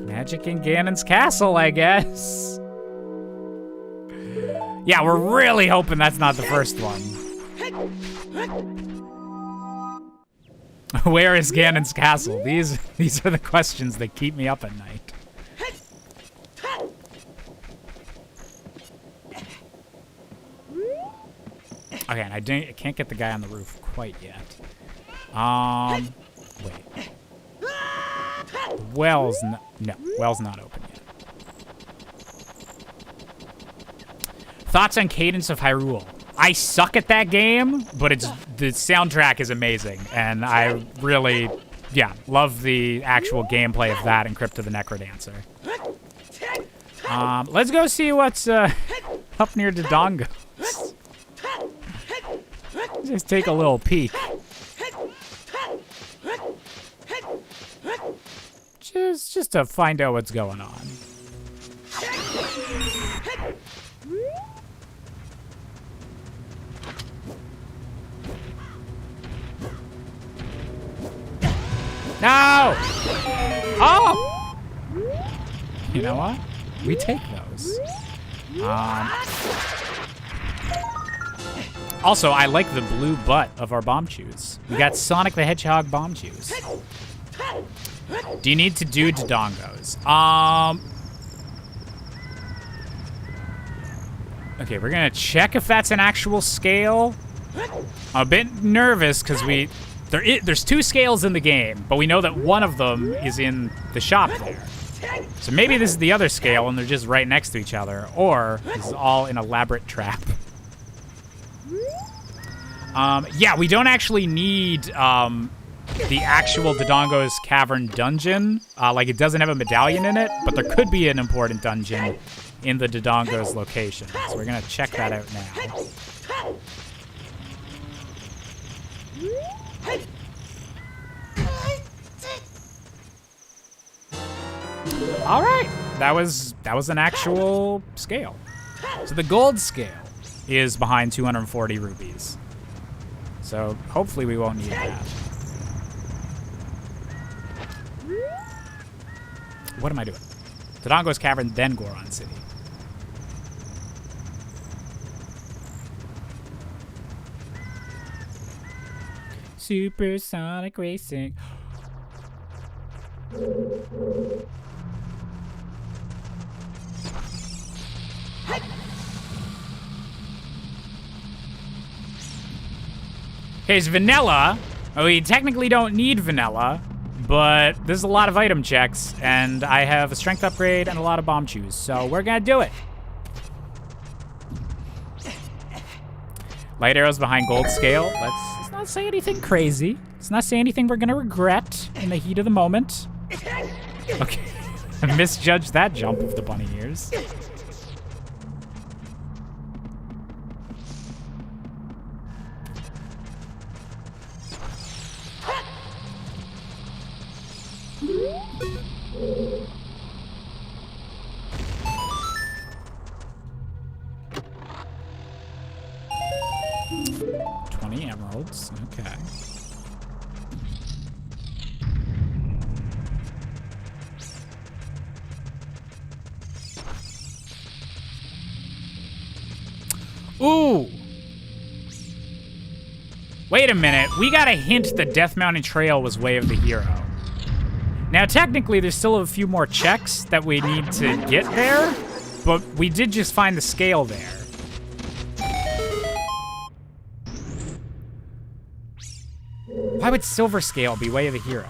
Speaker 1: Magic in Ganon's castle, I guess. Yeah, we're really hoping that's not the first one. Where is Ganon's castle? These are the questions that keep me up at night. Okay, and I can't get the guy on the roof quite yet. Wait. Well's not open yet. Thoughts on Cadence of Hyrule? I suck at that game, but the soundtrack is amazing, and I really, love the actual gameplay of that and Crypt of the Necrodancer. Let's go see what's up near Dodongo. Just take a little peek. Just to find out what's going on. No! Oh! You know what? We take those. Also, I like the blue butt of our bomb shoes. We got Sonic the Hedgehog bomb shoes. Do you need to do Dodongos? Okay, we're gonna check if that's an actual scale. I'm a bit nervous because there's 2 scales in the game, but we know that one of them is in the shop there. So maybe this is the other scale and they're just right next to each other, or this is all an elaborate trap. Yeah, we don't actually need the actual Dodongo's Cavern dungeon. Like, it doesn't have a medallion in it, but there could be an important dungeon in the Dodongo's location. So we're gonna check that out now. All right, that was an actual scale. So the gold scale is behind 240 rupees. So hopefully we won't need that. What am I doing? Dodongo's Cavern, then Goron City. Supersonic racing. Okay, it's vanilla. We technically don't need vanilla, but there's a lot of item checks, and I have a strength upgrade and a lot of bomb chews, so we're gonna do it. Light arrows behind gold scale. Let's not say anything crazy. Let's not say anything we're gonna regret in the heat of the moment. Okay, I misjudged that jump of the bunny ears. Emeralds, okay. Ooh! Wait a minute. We got a hint that Death Mountain Trail was Way of the Hero. Now, technically, there's still a few more checks that we need to get there, but we did just find the scale there. Why would Silver Scale be Way of the Hero?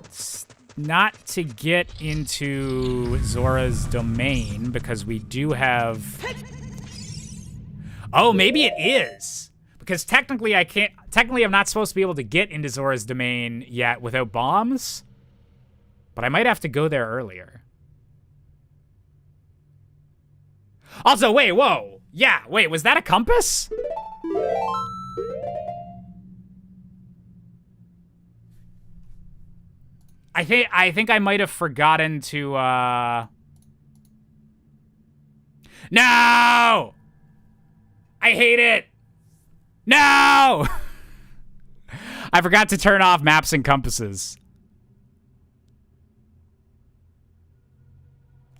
Speaker 1: It's not to get into Zora's domain, because we do have... Oh, maybe it is. Because technically I can't... Technically I'm not supposed to be able to get into Zora's domain yet without bombs. But I might have to go there earlier. Also, wait, whoa. Yeah, wait, was that a compass? I think I might have forgotten to, No! I hate it! No! I forgot to turn off maps and compasses.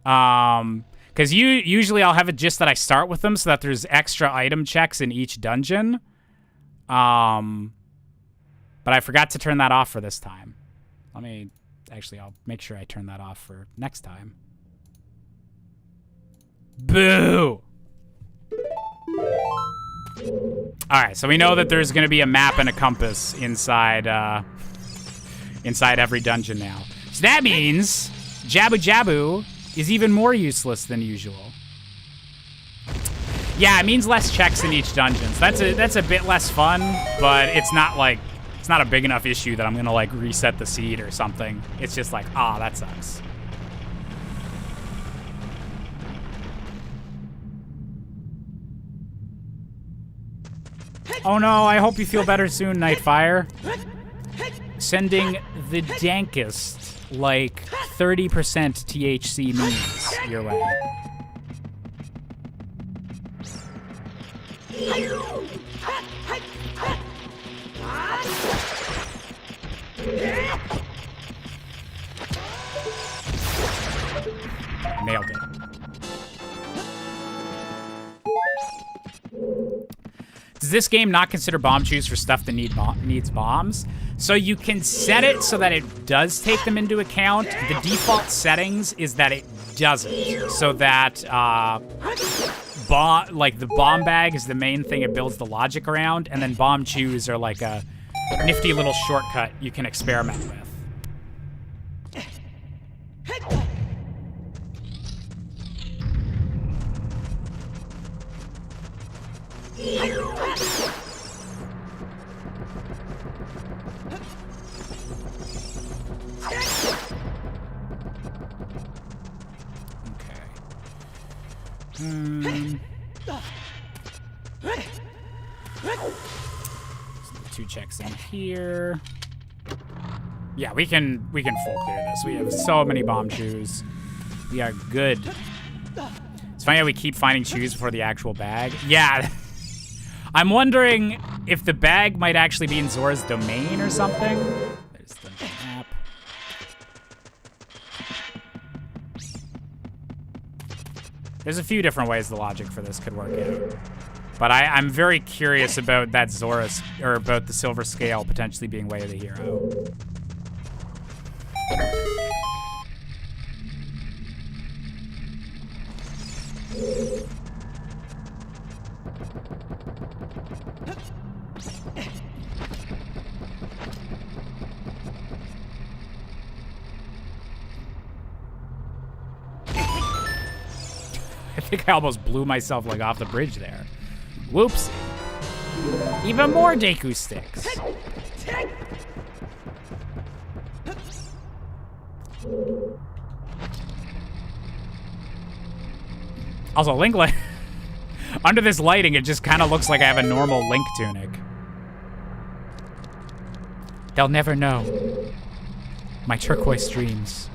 Speaker 1: Because usually I'll have it just that I start with them so that there's extra item checks in each dungeon. But I forgot to turn that off for this time. Let me... Actually, I'll make sure I turn that off for next time. Boo! Alright, so we know that there's going to be a map and a compass inside every dungeon now. So that means Jabu Jabu is even more useless than usual. Yeah, it means less checks in each dungeon. So that's a bit less fun, but it's not like... It's not a big enough issue that I'm going to, like, reset the seed or something. It's just like, ah, that sucks. Oh no, I hope you feel better soon, Nightfire. Sending the dankest, like, 30% THC memes your way. Nailed it. Does this game not consider bomb chews for stuff that needs bombs? So you can set it so that it does take them into account. The default settings is that it doesn't. So that the bomb bag is the main thing it builds the logic around, and then bomb chews are like a nifty little shortcut you can experiment with. Two checks in here. Yeah, we can full clear this. We have so many bomb chews. We are good. It's funny how we keep finding chews before the actual bag. Yeah. I'm wondering if the bag might actually be in Zora's domain or something. There's the map. There's a few different ways the logic for this could work out. But I'm very curious about that about the Silver Scale potentially being Way of the Hero. I think I almost blew myself like off the bridge there. Whoopsie. Even more Deku sticks. Also, Link, under this lighting, it just kind of looks like I have a normal Link tunic. They'll never know. My turquoise dreams.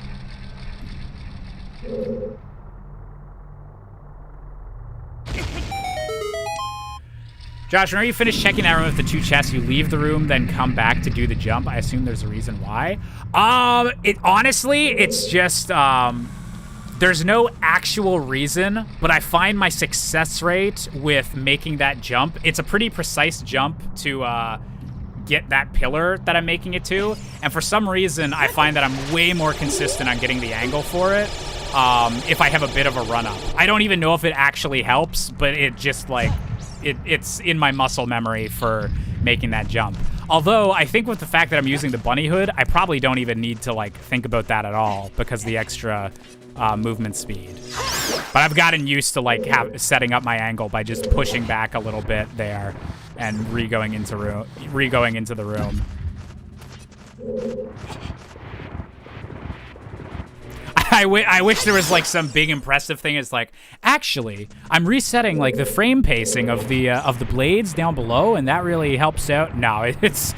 Speaker 1: Josh, whenever you finish checking that room with the two chests, you leave the room, then come back to do the jump. I assume there's a reason why. Honestly, it's just, there's no actual reason, but I find my success rate with making that jump, it's a pretty precise jump to get that pillar that I'm making it to. And for some reason, I find that I'm way more consistent on getting the angle for it if I have a bit of a run up. I don't even know if it actually helps, but it just like, it's in my muscle memory for making that jump. Although I think with the fact that I'm using the bunny hood, I probably don't even need to like think about that at all because of the extra movement speed. But I've gotten used to like setting up my angle by just pushing back a little bit there and re-going into the room. I wish there was like some big impressive thing. It's like, actually, I'm resetting like the frame pacing of the blades down below, and that really helps out. No, it's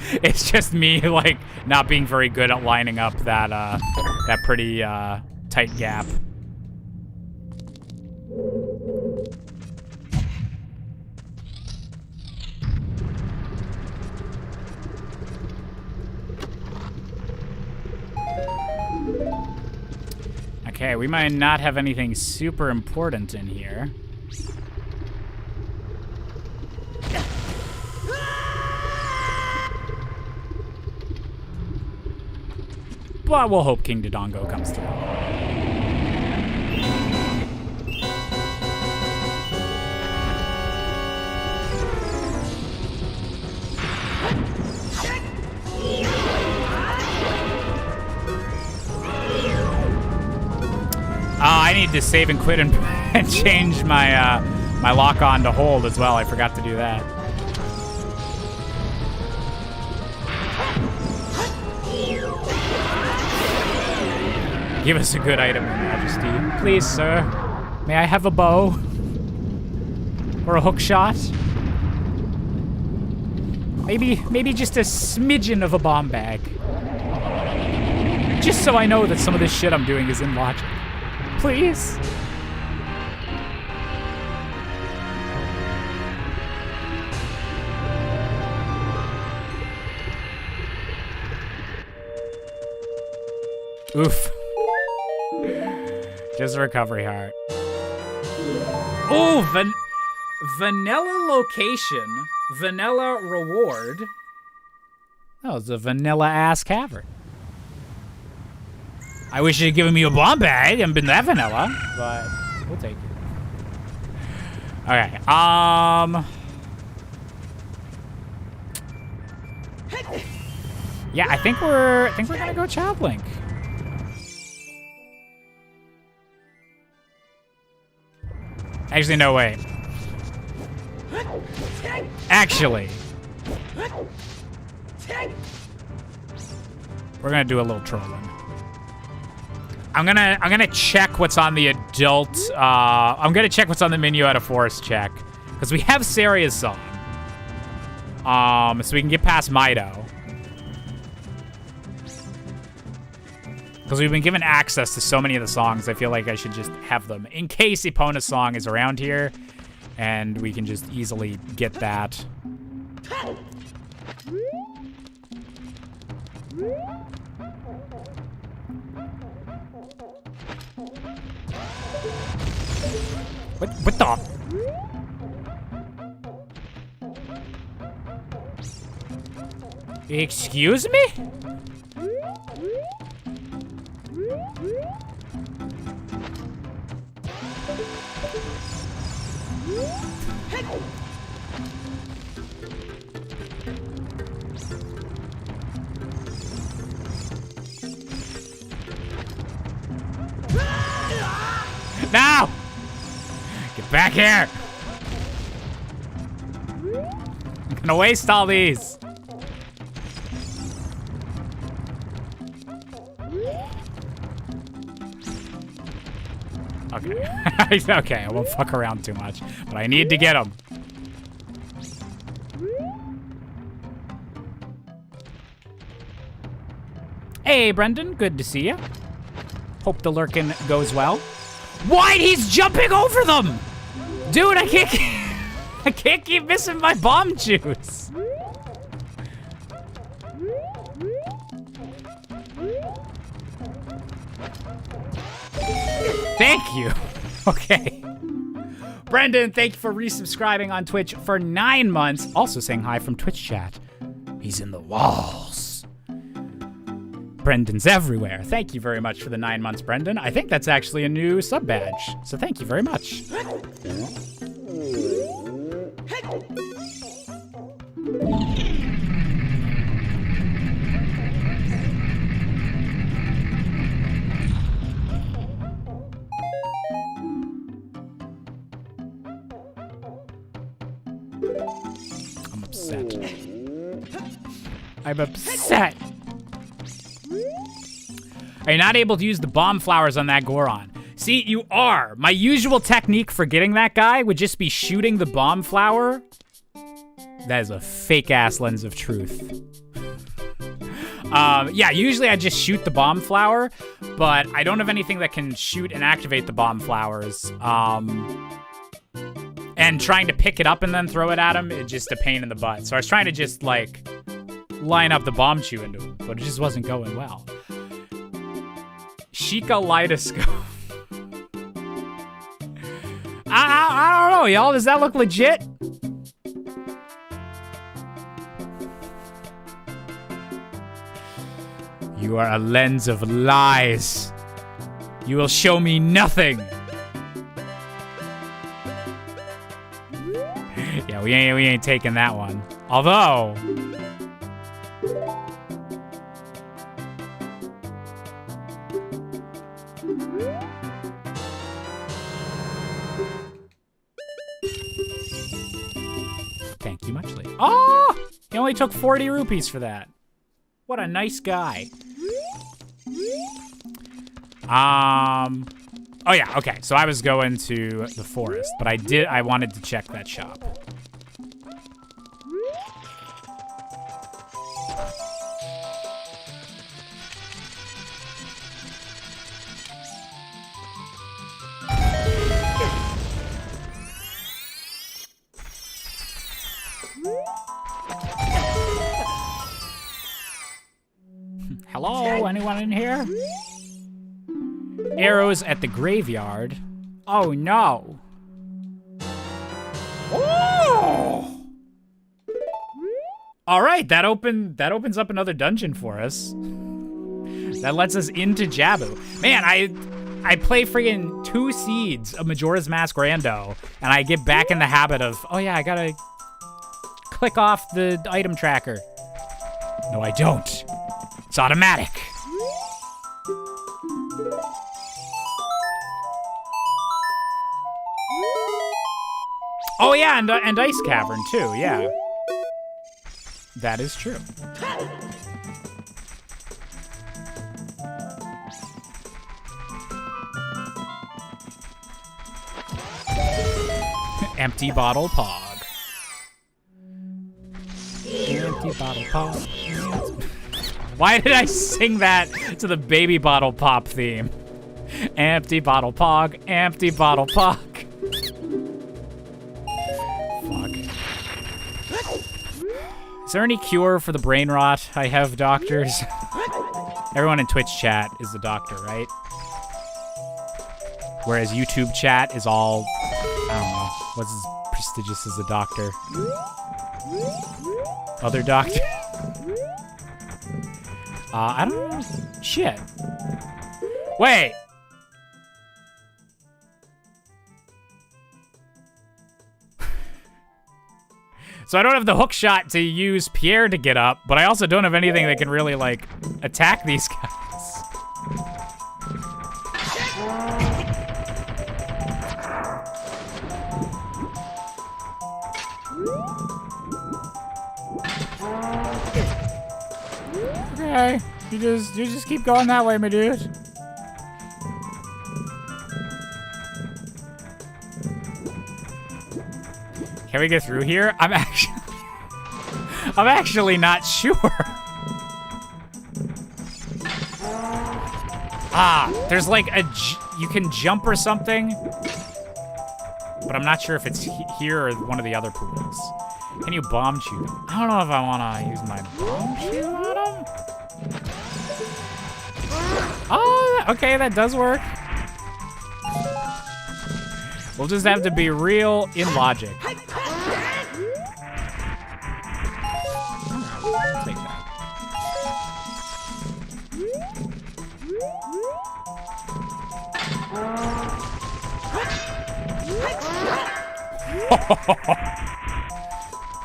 Speaker 1: just me like not being very good at lining up that pretty tight gap. Okay, we might not have anything super important in here. But we'll hope King Dodongo comes through. I need to save and quit and change my my lock on to hold as well. I forgot to do that. Give us a good item, Your Majesty. Please, sir. May I have a bow? Or a hook shot? Maybe just a smidgen of a bomb bag. Just so I know that some of this shit I'm doing is in logic. Please. Oof. Just a recovery heart. Oh, vanilla location, vanilla reward. Oh, it's a vanilla-ass cavern. I wish you'd given me a bomb bag and been that vanilla, but we'll take it. Okay, yeah, I think we're gonna go Child Link. Actually, no, wait. Actually, we're gonna do a little trolling. I'm gonna check what's on the adult. I'm gonna check what's on the menu at a forest check, because we have Saria's song. So we can get past Mido. Because we've been given access to so many of the songs, I feel like I should just have them in case Epona's song is around here, and we can just easily get that. What the? Excuse me? No! Get back here! I'm gonna waste all these. Okay. Okay, I won't fuck around too much, but I need to get them. Hey, Brendan, good to see you. Hope the lurkin goes well. What? He's jumping over them! Dude, I can't keep missing my bomb juice. Thank you. Okay. Brendan, thank you for resubscribing on Twitch for 9 months. Also saying hi from Twitch chat. He's in the walls. Brendan's everywhere. Thank you very much for the 9 months, Brendan. I think that's actually a new sub badge. So thank you very much. I'm upset. I'm upset. Are you not able to use the bomb flowers on that Goron? See, you are. My usual technique for getting that guy would just be shooting the bomb flower. That is a fake-ass lens of truth. Yeah, usually I just shoot the bomb flower, but I don't have anything that can shoot and activate the bomb flowers. And trying to pick it up and then throw it at him, it's just a pain in the butt. So I was trying to just, like, line up the bomb chew into him, but it just wasn't going well. Sheikah Lidoscope. I don't know, y'all. Does that look legit? You are a lens of lies. You will show me nothing. Yeah, we ain't taking that one. Although, thank you muchly. Oh, he only took 40 rupees for that. What a nice guy. Oh yeah, okay. So I was going to the forest, but I wanted to check that shop. Hello, anyone in here? Arrows at the graveyard. Oh no. Oh! All right, that opens up another dungeon for us. That lets us into Jabu. Man, I play friggin' 2 seeds of Majora's Mask Rando, and I get back in the habit of, oh yeah, I gotta click off the item tracker. No, I don't. It's automatic. Oh yeah, and Ice Cavern too, yeah. That is true. Empty bottle pog. Empty bottle pog. Why did I sing that to the Baby Bottle Pop theme? Empty bottle pog, empty bottle pog. Is there any cure for the brain rot? I have doctors. Everyone in Twitch chat is a doctor, right? Whereas YouTube chat is all, I don't know, what's as prestigious as a doctor? Other doctor? I don't know. Shit. Wait. So I don't have the hook shot to use Pierre to get up, but I also don't have anything that can really, like, attack these guys. Okay, you just keep going that way, my dude. Can we get through here? I'm actually not sure. There's like you can jump or something, but I'm not sure if it's here or one of the other pools. Can you bomb shoot them? I don't know if I want to use my bomb shoot on them. Oh, okay, that does work. We'll just have to be real in logic. I'll take that.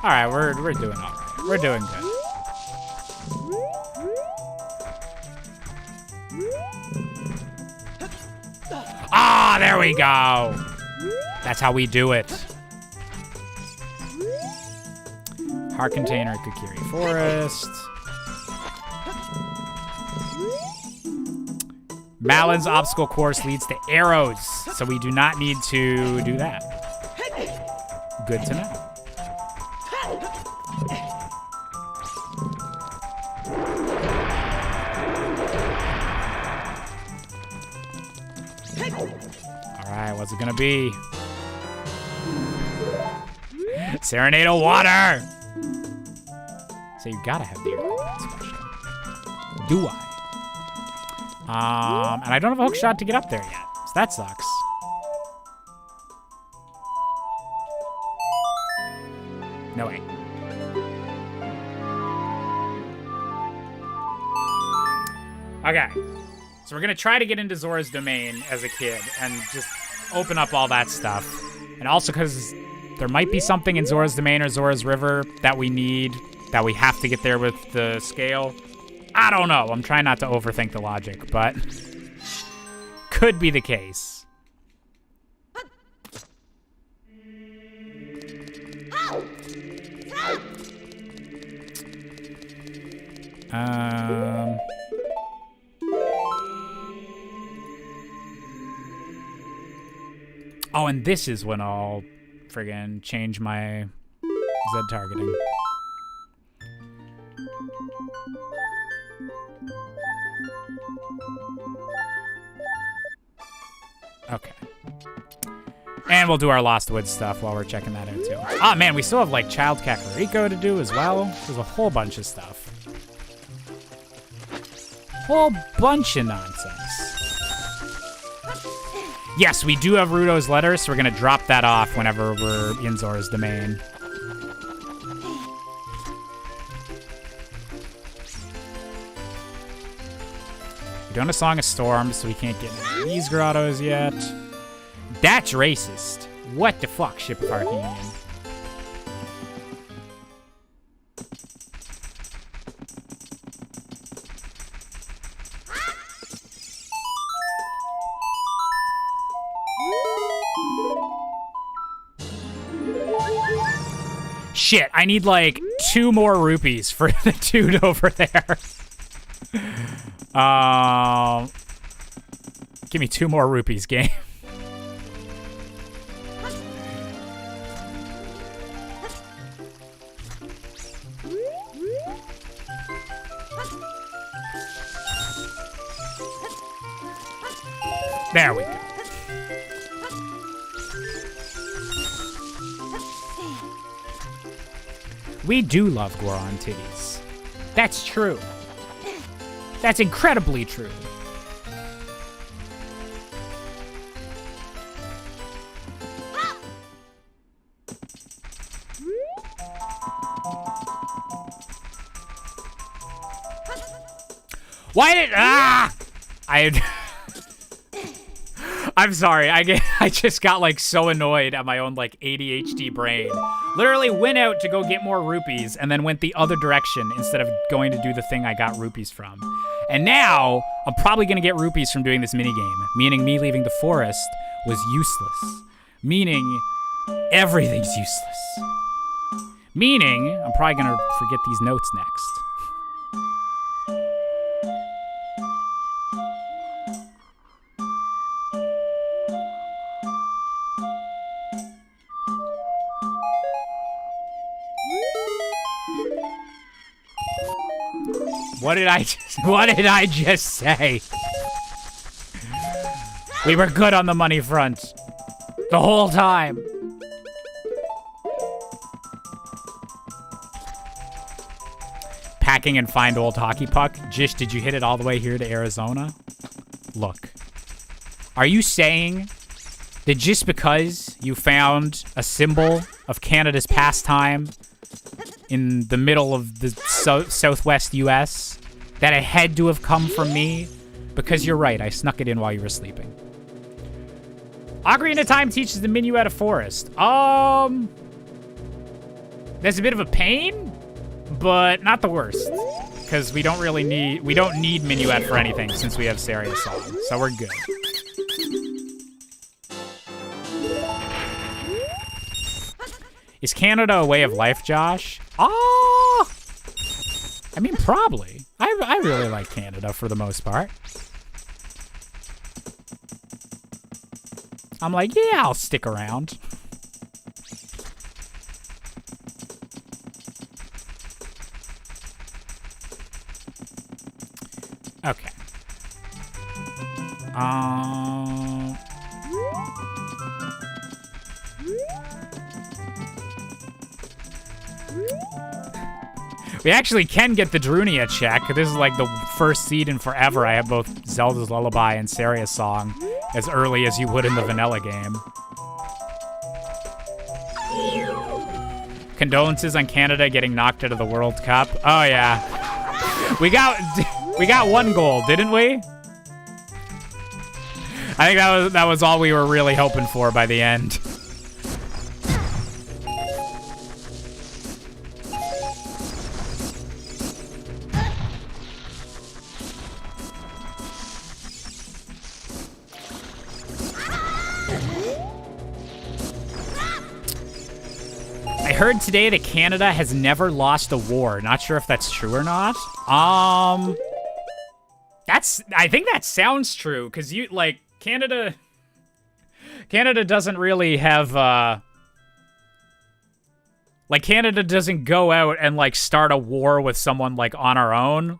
Speaker 1: All right, we're doing all right. We're doing good. Ah, there we go. That's how we do it. Heart container, Kokiri Forest. Malin's obstacle course leads to arrows, so we do not need to do that. Good to know. All right, what's it gonna be? Serenade of water! So you gotta have the airport special. Do I? And I don't have a hook shot to get up there yet, so that sucks. No way. Okay. So we're gonna try to get into Zora's Domain as a kid and just open up all that stuff. And also because there might be something in Zora's Domain or Zora's River that we need, that we have to get there with the scale. I don't know. I'm trying not to overthink the logic, but could be the case. Oh, and this is when I'll friggin' change my Z targeting. Okay. And we'll do our Lost Woods stuff while we're checking that out too. Oh man, we still have like Child Kakariko to do as well. There's a whole bunch of stuff. Whole bunch of nonsense. Yes, we do have Ruto's letter, so we're gonna drop that off whenever we're in Zora's Domain. We're doing a Song of Storms, so we can't get into these grottos yet. That's racist. What the fuck, Ship of Harkinian? Shit, I need like 2 more rupees for the dude over there. Give me 2 more rupees, game. There we go. We do love Goron titties. That's true. That's incredibly true. Why did I'm sorry. I just got like so annoyed at my own like ADHD brain. Literally went out to go get more rupees and then went the other direction instead of going to do the thing I got rupees from. And now I'm probably gonna get rupees from doing this minigame, meaning me leaving the forest was useless. Meaning everything's useless. Meaning I'm probably gonna forget these notes next. What did I just say? We were good on the money front. The whole time. Packing and find old hockey puck. Jish, did you hit it all the way here to Arizona? Look. Are you saying that just because you found a symbol of Canada's pastime in the middle of the southwest U.S., that it had to have come from me? Because you're right, I snuck it in while you were sleeping. Ocarina of Time teaches the Minuet of Forest. That's a bit of a pain, but not the worst. Because we don't need Minuet for anything since we have Serious Song, so we're good. Is Canada a way of life, Josh? Oh! I mean, probably. I really like Canada for the most part. I'm like, yeah, I'll stick around. Okay. We actually can get the Drunia check. This is like the first seed in forever. I have both Zelda's Lullaby and Serious Song as early as you would in the vanilla game. Condolences on Canada getting knocked out of the World Cup. Oh yeah. We got one goal, didn't we? I think that was all we were really hoping for by the end. I heard today that Canada has never lost a war. Not sure if that's true or not. I think that sounds true, because Canada doesn't really have, Canada doesn't go out and, start a war with someone, on our own.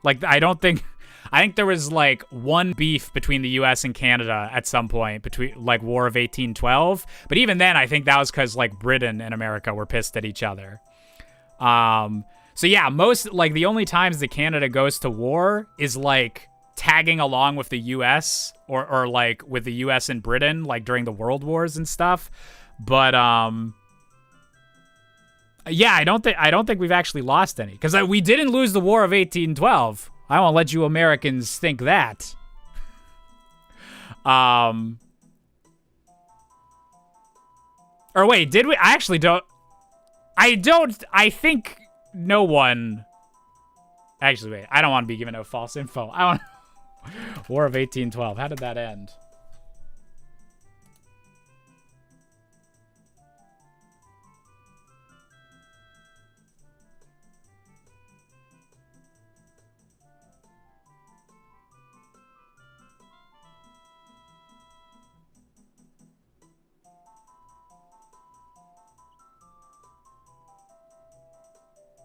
Speaker 1: I think there was, one beef between the U.S. and Canada at some point, between, War of 1812. But even then, I think that was because, Britain and America were pissed at each other. So, yeah, the only times that Canada goes to war is, tagging along with the U.S. or with the U.S. and Britain, during the World Wars and stuff. But, yeah, I don't think we've actually lost any. Because we didn't lose the War of 1812. I won't let you Americans think that. Or wait, did we? I actually don't. I think no one. Actually, wait. I don't want to be giving out false info. War of 1812. How did that end?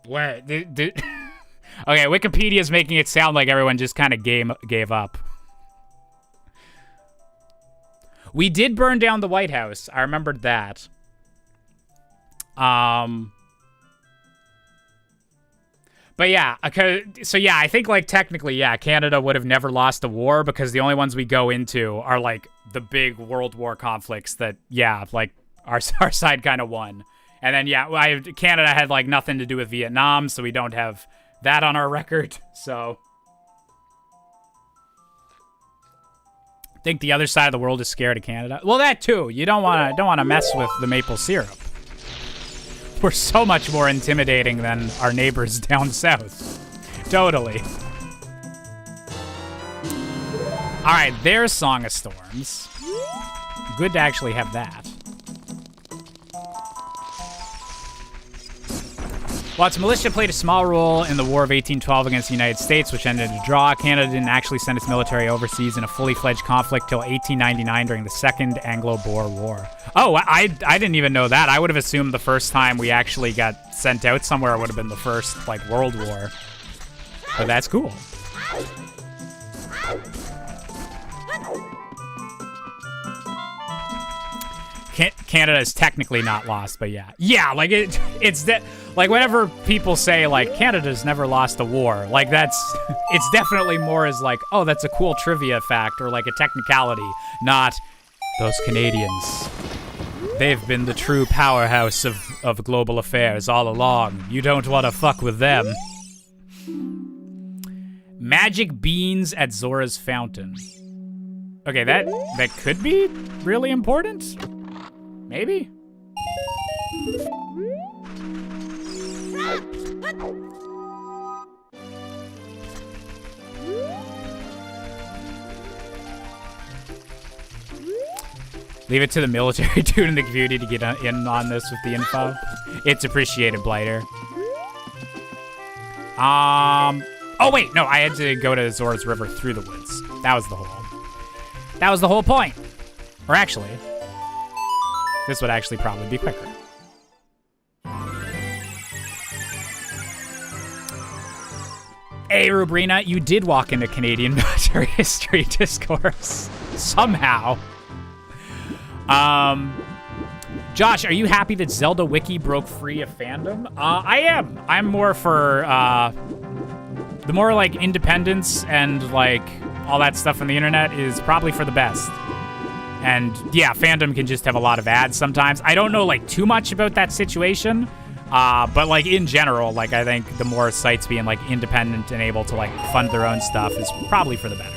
Speaker 1: Wait, okay, Wikipedia's making it sound like everyone just kind of gave up. We did burn down the White House. I remembered that. But yeah, so yeah, I think technically, yeah, Canada would have never lost a war because the only ones we go into are the big World War conflicts that, yeah, our side kind of won. And then, yeah, Canada had, nothing to do with Vietnam, so we don't have that on our record, so. I think the other side of the world is scared of Canada. Well, that too. You don't want to mess with the maple syrup. We're so much more intimidating than our neighbors down south. Totally. All right, there's Song of Storms. Good to actually have that. While its militia played a small role in the War of 1812 against the United States, which ended in a draw, Canada didn't actually send its military overseas in a fully fledged conflict till 1899 during the Second Anglo-Boer War. Oh, I didn't even know that. I would have assumed the first time we actually got sent out somewhere would have been the first, World War. But that's cool. Canada is technically not lost, but yeah. Yeah, it's that, whenever people say, Canada's never lost a war, it's definitely more as, oh, that's a cool trivia fact or, a technicality, not, Those Canadians. They've been the true powerhouse of global affairs all along. You don't want to fuck with them. Magic beans at Zora's fountain. Okay, that could be really important. Maybe. Leave it to the military dude in the community to get in on this with the info. It's appreciated, Blighter. Oh wait, no, I had to go to Zora's River through the woods. That was the whole point. Or actually, this would actually probably be quicker. Hey, Rubrina, you did walk into Canadian military history discourse. Somehow. Josh, are you happy that Zelda Wiki broke free of fandom? I am. I'm more for, the more, like, independence and, like, all that stuff on the internet is probably for the best. And, yeah, fandom can just have a lot of ads sometimes. I don't know, like, too much about that situation, but, like, in general, like, I think the more sites being, like, independent and able to, like, fund their own stuff is probably for the better.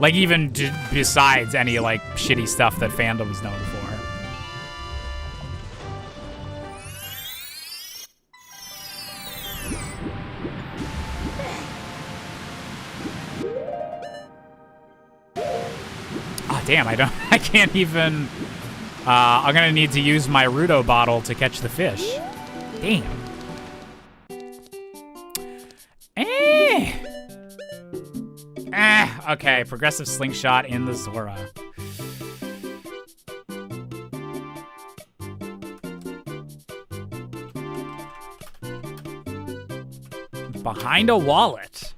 Speaker 1: Like, even besides any, like, shitty stuff that fandom is known for. Oh, damn, I can't even... I'm gonna need to use my Rudo bottle to catch the fish. Damn. Okay, progressive slingshot in the Zora. Behind a wallet.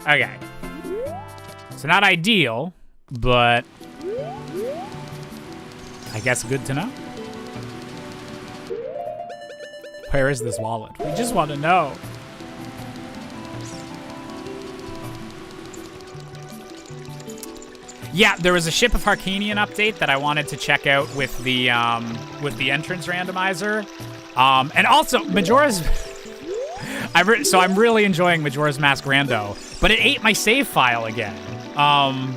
Speaker 1: Okay. So not ideal, but I guess good to know. Where is this wallet? We just want to know. Yeah, there was a Ship of Harkinian update that I wanted to check out with the entrance randomizer. And also Majora's so I'm really enjoying Majora's Mask Rando, but it ate my save file again. And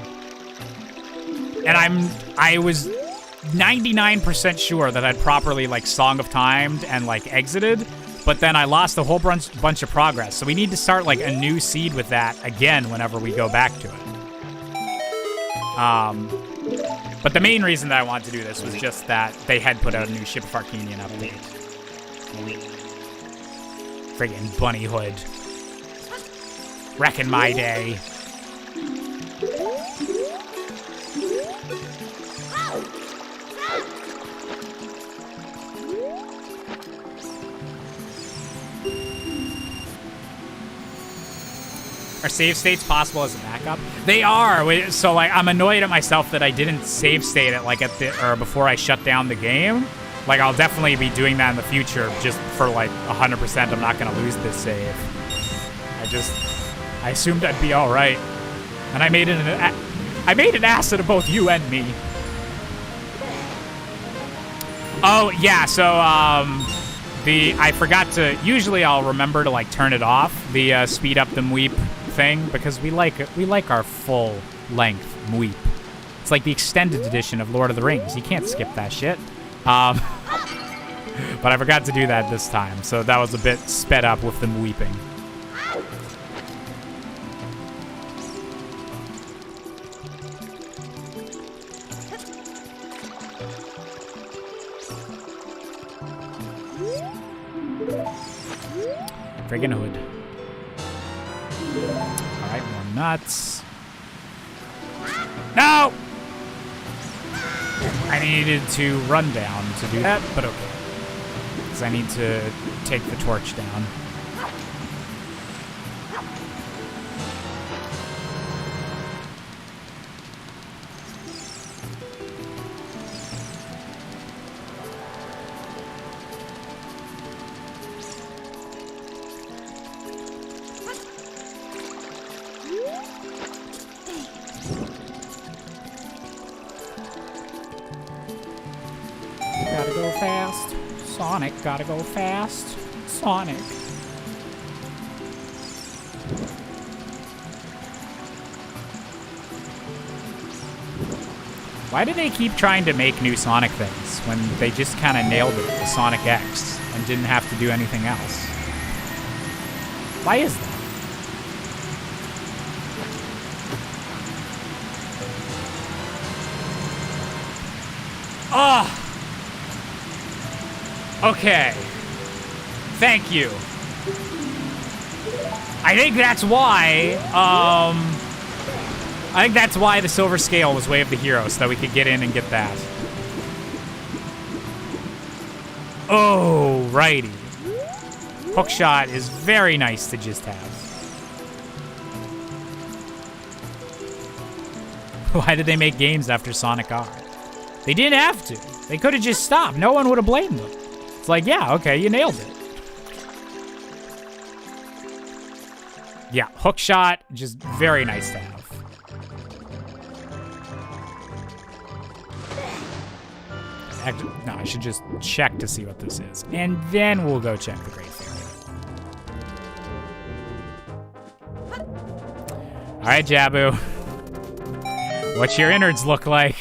Speaker 1: I was 99% sure that I'd properly, like, Song of Timed and, like, exited, but then I lost a whole bunch of progress. So we need to start, like, a new seed with that again whenever we go back to it. But the main reason that I wanted to do this was just that they had put out a new Ship of Harkinian update. Friggin' Bunny Hood. Wrecking my day. Are save states possible as a backup? They are. So, like, I'm annoyed at myself that I didn't save state it, like, before I shut down the game. Like, I'll definitely be doing that in the future just for, like, 100% I'm not gonna lose this save. I assumed I'd be all right. And I made an ass out of both you and me. Oh, yeah, so, I forgot to, usually I'll remember to, like, turn it off, the, speed up the Mweep thing, because we like our full length Mweep. It's like the extended edition of Lord of the Rings. You can't skip that shit. But I forgot to do that this time, so that was a bit sped up with them weeping. Friggin' Hood. Alright, more nuts. No! I needed to run down to do that, but okay. Because I need to take the torch down. Sonic, gotta go fast. Sonic. Why do they keep trying to make new Sonic things when they just kind of nailed it with Sonic X and didn't have to do anything else? Why is that? Oh! Okay. Thank you. I think that's why, I think that's why the silver scale was Way of the Hero, so that we could get in and get that. Oh, righty. Hookshot is very nice to just have. Why did they make games after Sonic R? They didn't have to. They could have just stopped. No one would have blamed them. It's like, yeah, okay, you nailed it. Yeah, Hookshot, just very nice to have. No, I should just check to see what this is. And then we'll go check the Great Fairy. All right, Jabu. What's your innards look like?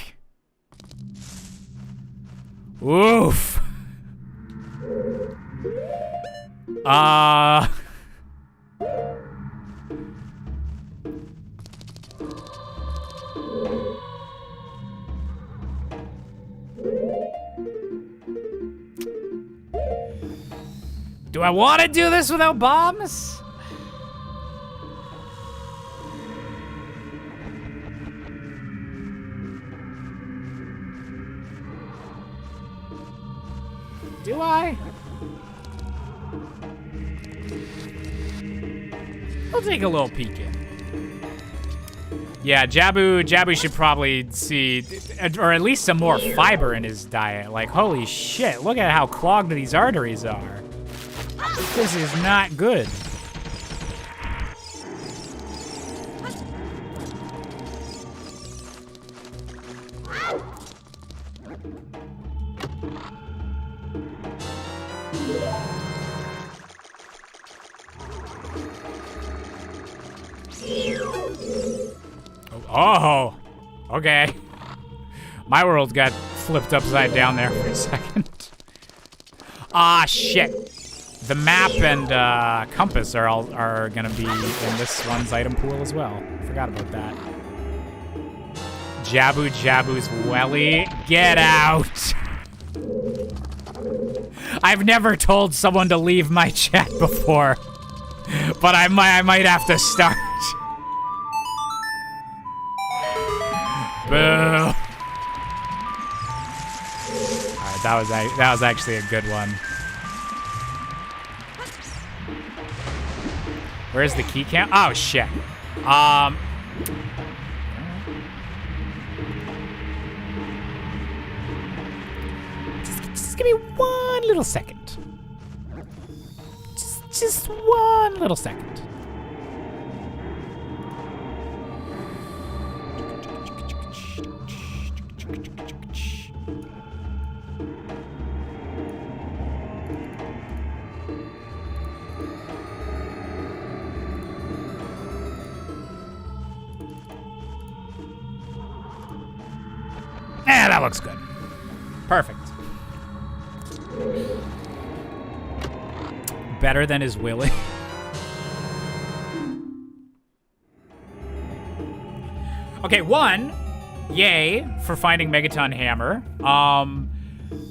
Speaker 1: Oof. Do I want to do this without bombs? Do I? I'll take a little peek in. Yeah, Jabu should probably see, or at least some more fiber in his diet. Like, holy shit, look at how clogged these arteries are. This is not good. Oh, okay. My world got flipped upside down there for a second. Ah, shit. The map and compass are gonna be in this one's item pool as well. Forgot about that. Jabu's welly. Get out. I've never told someone to leave my chat before, but I might have to start. Boo. Alright, that was actually a good one. Where's the key cam? Oh shit. Just give me one little second. Just one little second. Yeah, that looks good. Perfect. Better than his Willy. Okay, one, yay for finding Megaton Hammer.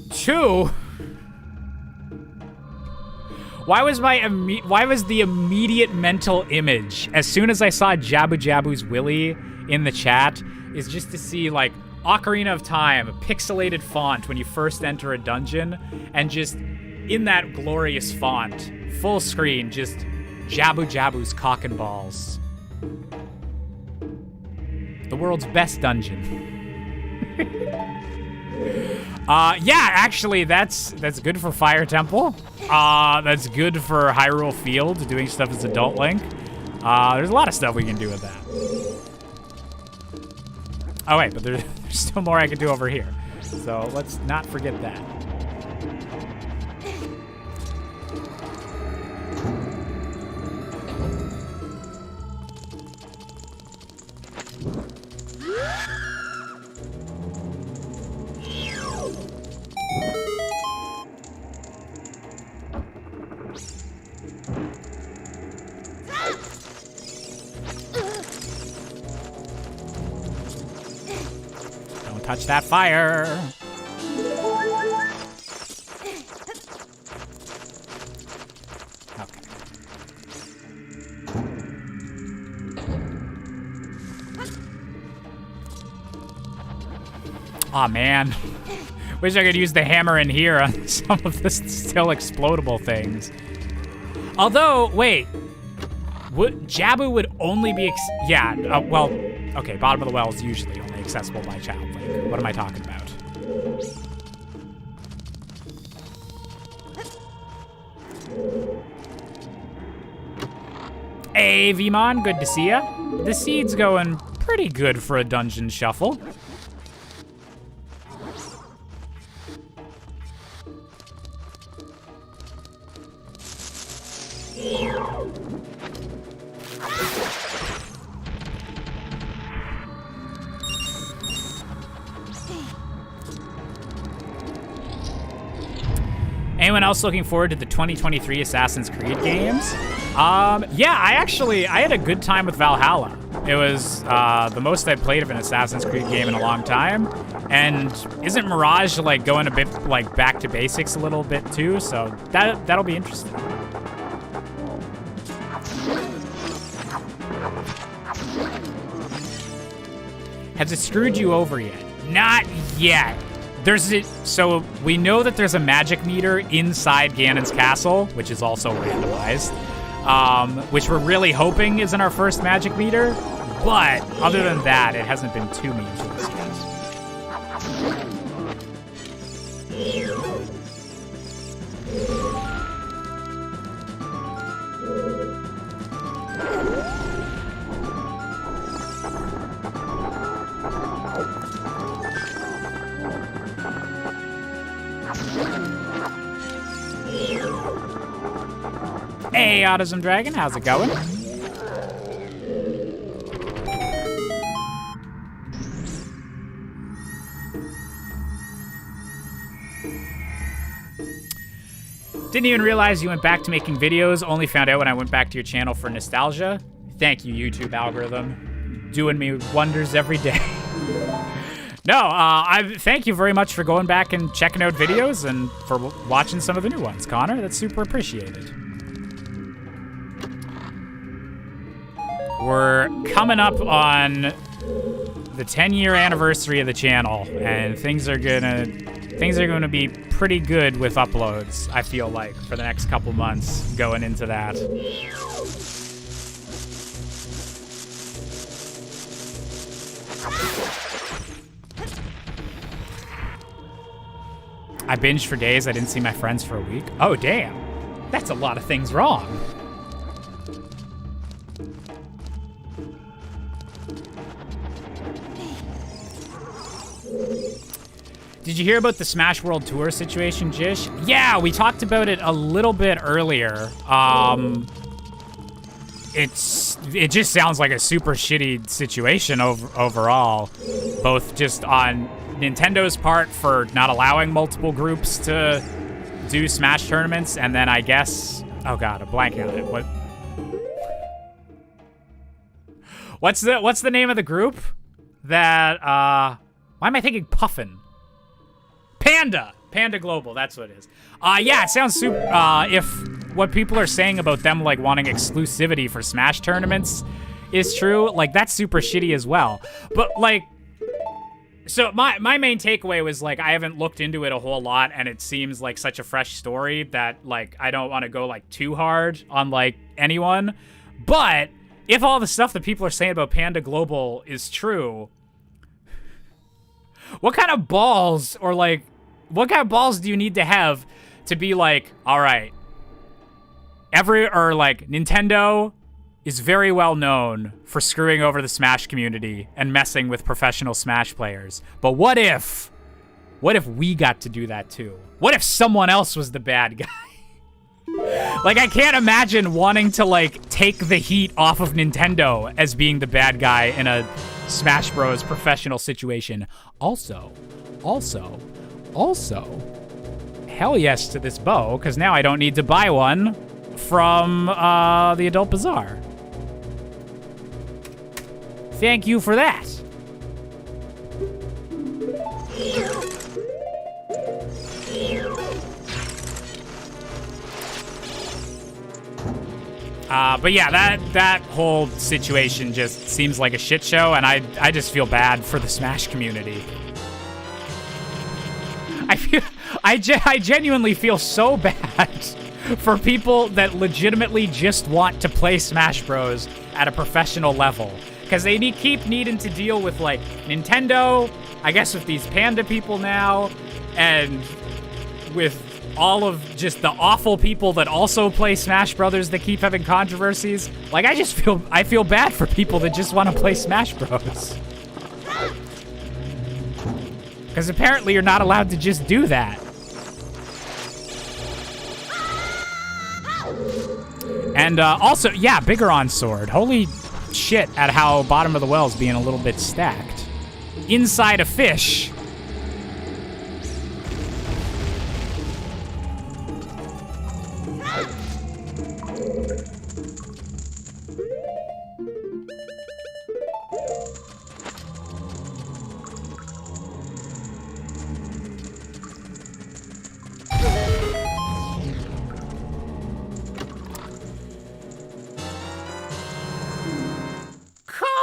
Speaker 1: Two, why was the immediate mental image as soon as I saw Jabu's Willy in the chat is just to see like Ocarina of Time, a pixelated font when you first enter a dungeon, and just in that glorious font, full screen, just Jabu's cock and balls. The world's best dungeon. Yeah, actually, that's good for Fire Temple. That's good for Hyrule Field, doing stuff as Adult Link. There's a lot of stuff we can do with that. Oh wait, but there's still more I can do over here. So let's not forget that. touch that fire. Okay. Aw, man. Wish I could use the hammer in here on some of the still explodable things. Although, wait. Jabu would only be, well, okay, bottom of the well is usually only accessible by child link. What am I talking about? Hey, Vmon, good to see ya. The seed's going pretty good for a dungeon shuffle. Anyone else looking forward to the 2023 Assassin's Creed games? Yeah, I had a good time with Valhalla. It was the most I'd played of an Assassin's Creed game in a long time. And isn't Mirage like going a bit like back to basics a little bit too? So that'll be interesting. Has it screwed you over yet? Not yet. So we know that there's a magic meter inside Ganon's castle, which is also randomized, which we're really hoping isn't our first magic meter. But other than that, it hasn't been too mean to us yet. Hey, Autism Dragon, how's it going? Didn't even realize you went back to making videos, only found out when I went back to your channel for nostalgia. Thank you, YouTube algorithm. Doing me wonders every day. No, I thank you very much for going back and checking out videos and for watching some of the new ones, Connor. That's super appreciated. We're coming up on the 10-year anniversary of the channel, and things are gonna be pretty good with uploads, I feel like, for the next couple months going into that. I binged for days. I didn't see my friends for a week. Oh, damn. That's a lot of things wrong. Did you hear about the Smash World Tour situation, Jish? Yeah, we talked about it a little bit earlier. It just sounds like a super shitty situation overall, both just on Nintendo's part for not allowing multiple groups to do Smash tournaments, and then I guess, oh god, I'm blanking on it. What's the name of the group that why am I thinking Puffin? Panda Global, that's what it is. Yeah, it sounds super, if what people are saying about them, like, wanting exclusivity for Smash tournaments is true, like, that's super shitty as well. But, like, so my main takeaway was, like, I haven't looked into it a whole lot, and it seems like such a fresh story that, like, I don't want to go, like, too hard on, like, anyone. But if all the stuff that people are saying about Panda Global is true, what kind of balls, or, like, what kind of balls do you need to have to be like, all right, Nintendo is very well known for screwing over the Smash community and messing with professional Smash players. But what if we got to do that too? What if someone else was the bad guy? Like, I can't imagine wanting to, like, take the heat off of Nintendo as being the bad guy in a Smash Bros. Professional situation. Also, hell yes to this bow, because now I don't need to buy one from the Adult Bazaar. Thank you for that. But yeah, that whole situation just seems like a shit show, and I just feel bad for the Smash community. I genuinely feel so bad for people that legitimately just want to play Smash Bros. At a professional level. Because they keep needing to deal with, like, Nintendo, I guess with these Panda people now, and with all of just the awful people that also play Smash Brothers that keep having controversies. Like, I feel bad for people that just want to play Smash Bros. Because apparently you're not allowed to just do that. And also, yeah, Bigoron Sword. Holy shit at how bottom of the well's being a little bit stacked. Inside a fish.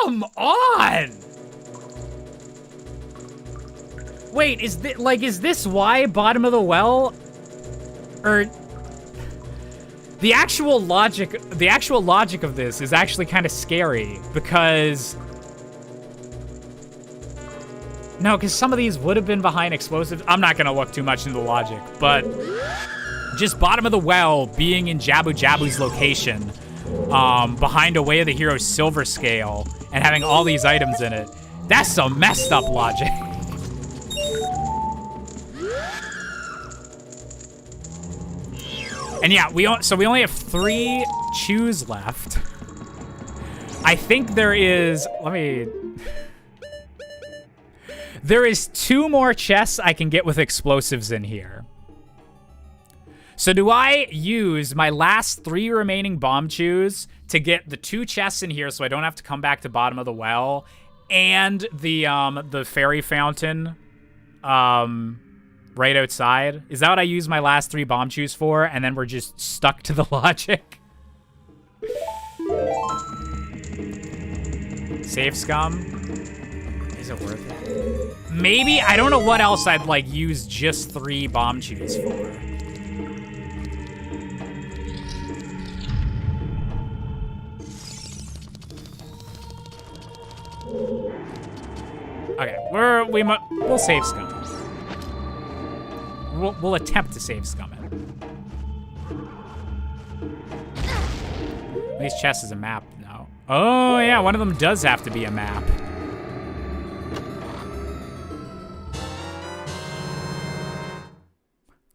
Speaker 1: Come on! Wait, is this why bottom of the well? Or the actual logic of this is actually kind of scary because because some of these would have been behind explosives. I'm not gonna look too much into the logic, but just bottom of the well being in Jabu Jabu's location, behind a Way of the Heroes silver scale and having all these items in it. That's some messed up logic. And yeah, we only have 3 chews left. I think there is, there is 2 more chests I can get with explosives in here. So do I use my last 3 remaining bomb chews to get the 2 chests in here so I don't have to come back to bottom of the well and the fairy fountain right outside? Is that what I use my last 3 bomb chews for, and then we're just stuck to the logic? Save scum? Is it worth it? Maybe? I don't know what else I'd like use just 3 bomb chews for. Okay, we'll save scum. We'll attempt to save scum it. These chests is a map now. Oh yeah, one of them does have to be a map.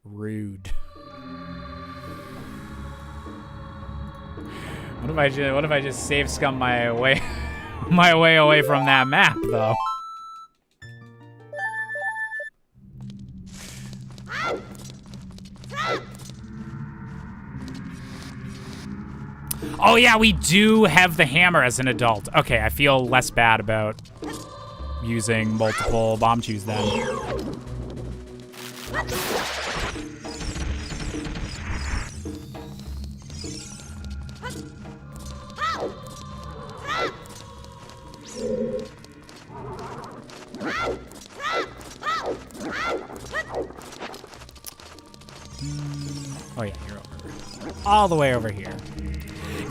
Speaker 1: Rude. What if I just save scum my way away from that map though? Oh yeah, we do have the hammer as an adult. Okay, I feel less bad about using multiple bomb chews then. Oh yeah, you're over. All the way over here.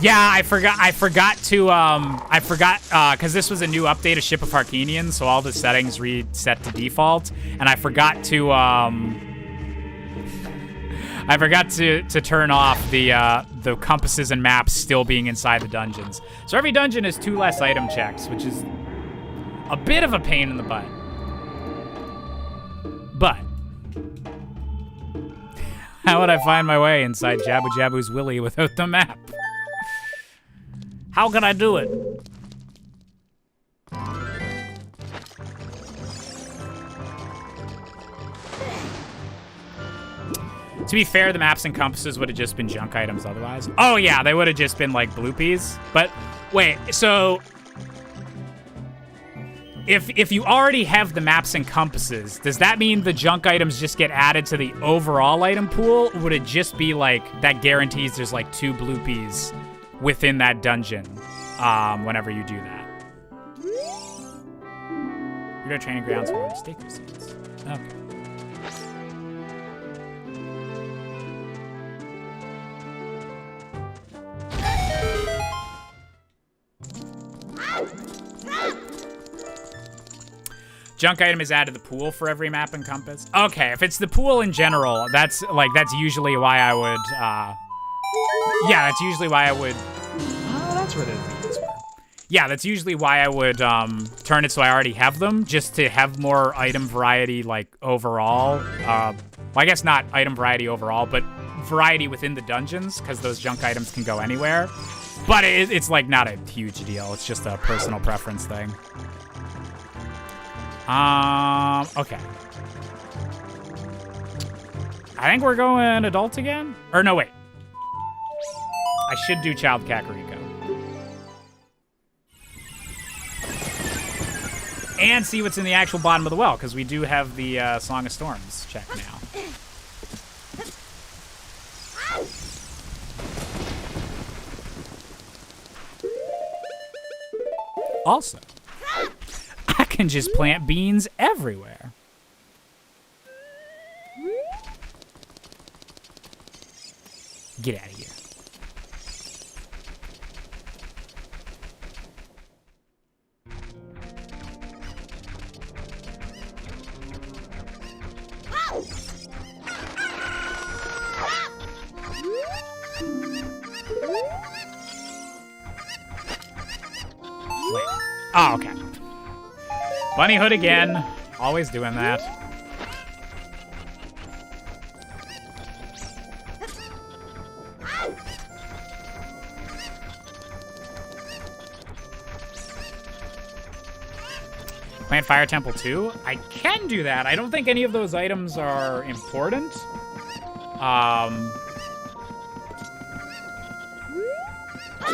Speaker 1: Yeah, I forgot to, because this was a new update of Ship of Harkinian, so all the settings reset to default, and I forgot to turn off the compasses and maps still being inside the dungeons. So every dungeon has 2 less item checks, which is a bit of a pain in the butt. But how would I find my way inside Jabu Jabu's Willy without the map? How can I do it? To be fair, the maps and compasses would have just been junk items otherwise. Oh yeah, they would have just been like bloopies. But wait, so if you already have the maps and compasses, does that mean the junk items just get added to the overall item pool? Or would it just be like that guarantees there's like 2 bloopies within that dungeon whenever you do that. You go to training grounds for stake receipts. Okay. Junk item is added to the pool for every map and compass. Okay, if it's the pool in general, that's usually why I would, yeah, that's usually why I would, oh, that's where the beans were. Yeah, that's usually why I would, turn it so I already have them, just to have more item variety, like, overall. Well, I guess not item variety overall, but variety within the dungeons, because those junk items can go anywhere. But it's, like, not a huge deal. It's just a personal preference thing. Okay. I think we're going adult again? Or no, wait. I should do Child Kakariko. And see what's in the actual bottom of the well, because we do have the Song of Storms check now. Also, I can just plant beans everywhere. Get out of here. Wait. Oh, okay. Bunny Hood again. Always doing that. Plant Fire Temple 2? I can do that. I don't think any of those items are important.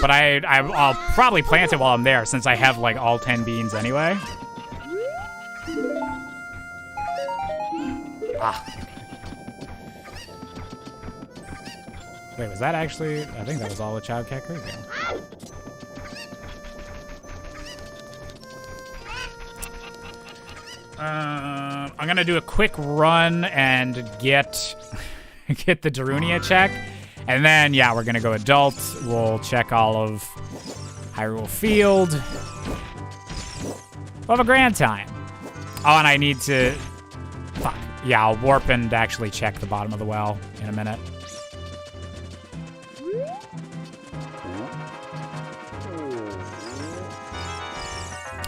Speaker 1: But I'll probably plant it while I'm there, since I have, like, all 10 beans anyway. Ah, okay. Wait, was that actually... I think that was all the Child Kakariko. I'm gonna do a quick run and get the Darunia check. And then, yeah, we're gonna go adult. We'll check all of Hyrule Field. We'll have a grand time. Oh, and I need to... Fuck. Yeah, I'll warp and actually check the bottom of the well in a minute.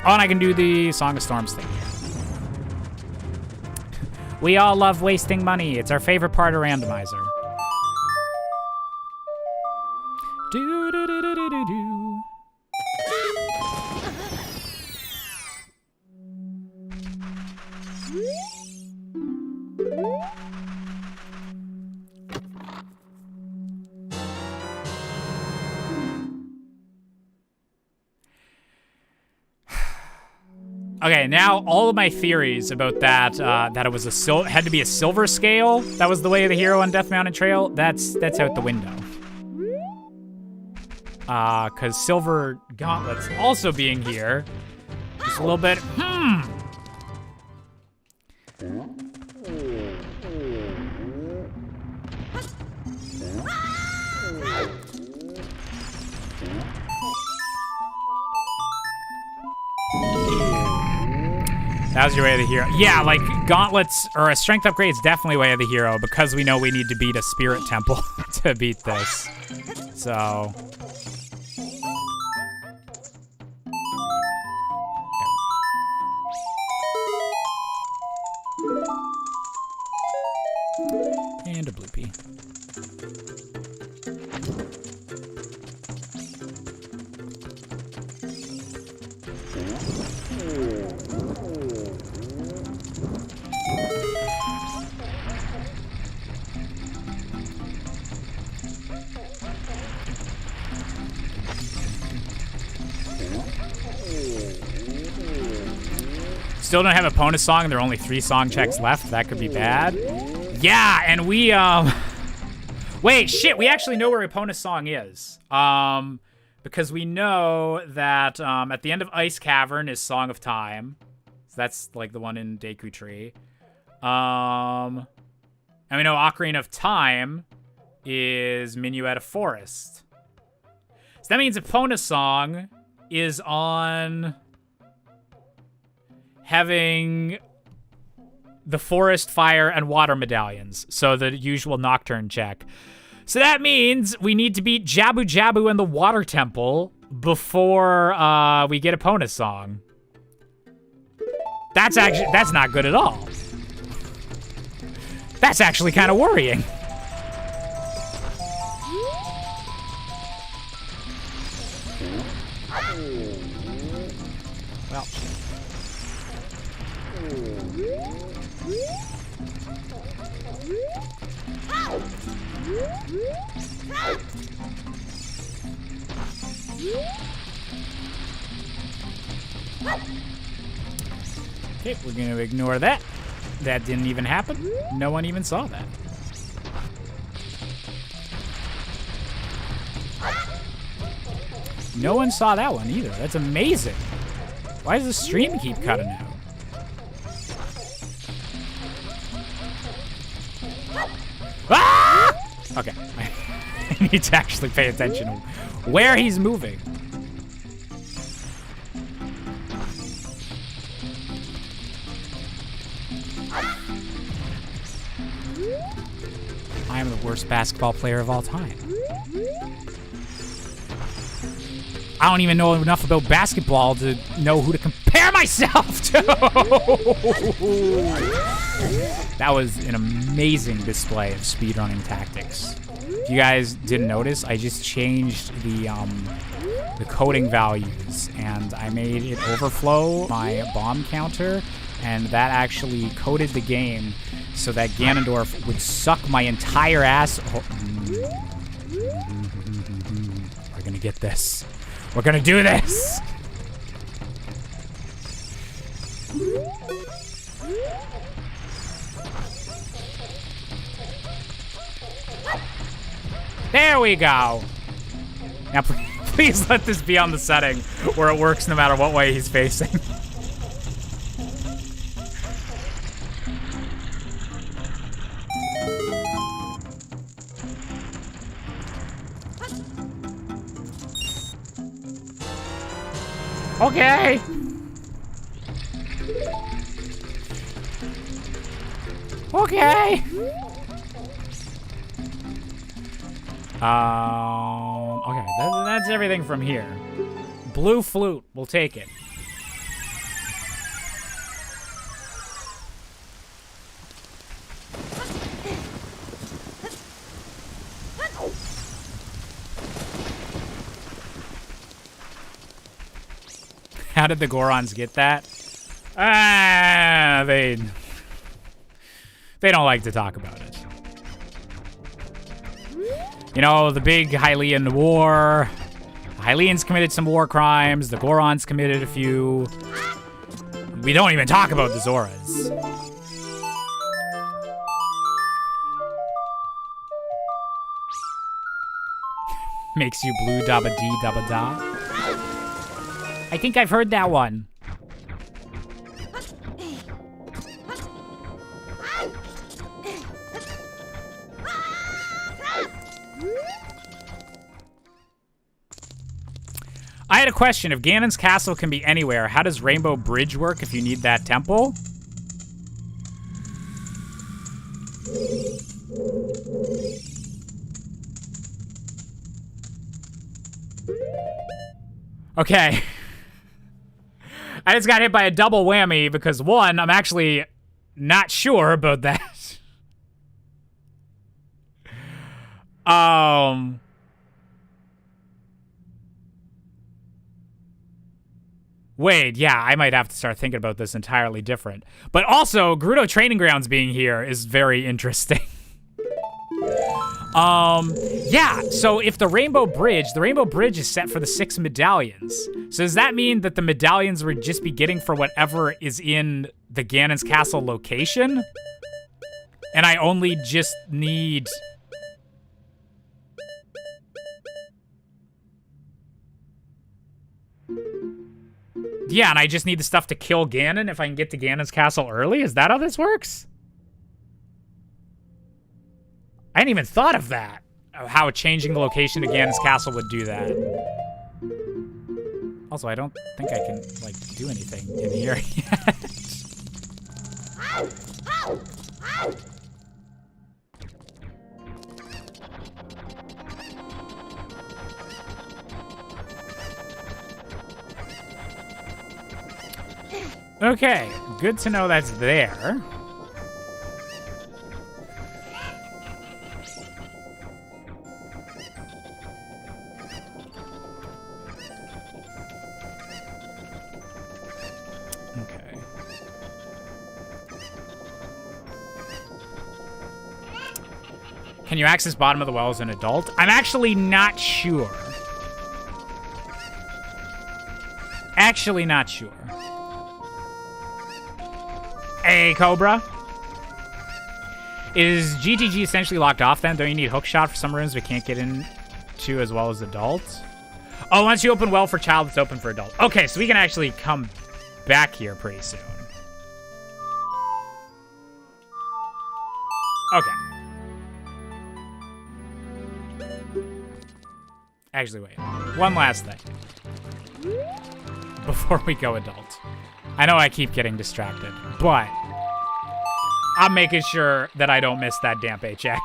Speaker 1: Oh, and I can do the Song of Storms thing here. We all love wasting money. It's our favorite part of Randomizer. Do-do-do-do-do-do. Okay, now all of my theories about that, that it was had to be a silver scale, that was the way of the hero on Death Mountain Trail, that's out the window. Cause silver gauntlets also being here, just a little bit, That was your way of the hero. Yeah, like, gauntlets, or a strength upgrade is definitely way of the hero, because we know we need to beat a spirit temple to beat this. So... and a bloopy. Still don't have a bonus song, and there are only 3 song checks left. That could be bad. Yeah, and we, wait, shit, we actually know where Epona's song is. Because we know that at the end of Ice Cavern is Song of Time. So that's like the one in Deku Tree. And we know Ocarina of Time is Minuet of Forest. So that means Epona Song is on having the forest, fire, and water medallions. So the usual Nocturne check. So that means we need to beat Jabu Jabu and the Water Temple before we get Epona Song. That's not good at all. That's actually kind of worrying. Well. Okay, we're gonna ignore that. That didn't even happen. No one even saw that. No one saw that one either. That's amazing. Why does the stream keep cutting out? Ah! Okay. I need to actually pay attention to where he's moving. I am the worst basketball player of all time. I don't even know enough about basketball to know who to compare myself to. That was an amazing display of speedrunning tactics. If you guys didn't notice, I just changed the coding values, and I made it overflow my bomb counter, and that actually coded the game so that Ganondorf would suck my entire ass. We're gonna get this. We're gonna do this! There we go! Now please let this be on the setting where it works no matter what way he's facing. Okay. Okay. Okay, that's everything from here. Blue flute, we'll take it. How did the Gorons get that? They don't like to talk about it. You know, the big Hylian war. The Hylians committed some war crimes. The Gorons committed a few. We don't even talk about the Zoras. Makes you blue dabba dee dabba da. I think I've heard that one. I had a question. If Ganon's castle can be anywhere, how does Rainbow Bridge work if you need that temple? Okay. I just got hit by a double whammy because, one, I'm actually not sure about that. Wait, yeah, I might have to start thinking about this entirely different. But also, Gerudo Training Grounds being here is very interesting. Yeah, so if the Rainbow Bridge is set for the 6 medallions. So does that mean that the medallions would just be getting for whatever is in the Ganon's Castle location? And I only just need... Yeah, and I just need the stuff to kill Ganon if I can get to Ganon's castle early? Is that how this works? I hadn't even thought of that. Of how changing the location to Ganon's castle would do that. Also, I don't think I can, like, do anything in here yet. Okay, good to know that's there. Okay. Can you access bottom of the well as an adult? I'm actually not sure. Actually not sure. Hey, Cobra. Is GTG essentially locked off then? Don't you need hookshot for some rooms we can't get into as well as adults? Oh, once you open well for child, it's open for adult. Okay, so we can actually come back here pretty soon. Okay. Actually, wait. One last thing. Before we go adult. I know I keep getting distracted, but I'm making sure that I don't miss that damn paycheck.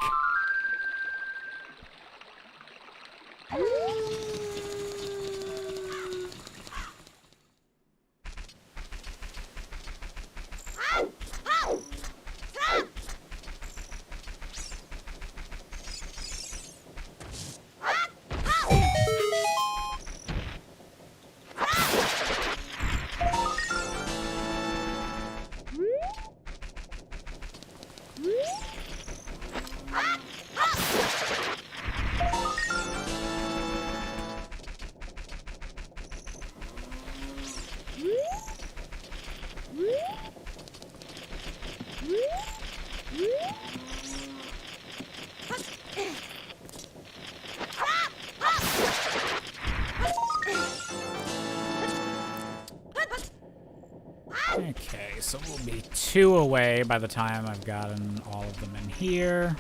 Speaker 1: Okay, so we'll be 2 away by the time I've gotten all of them in here.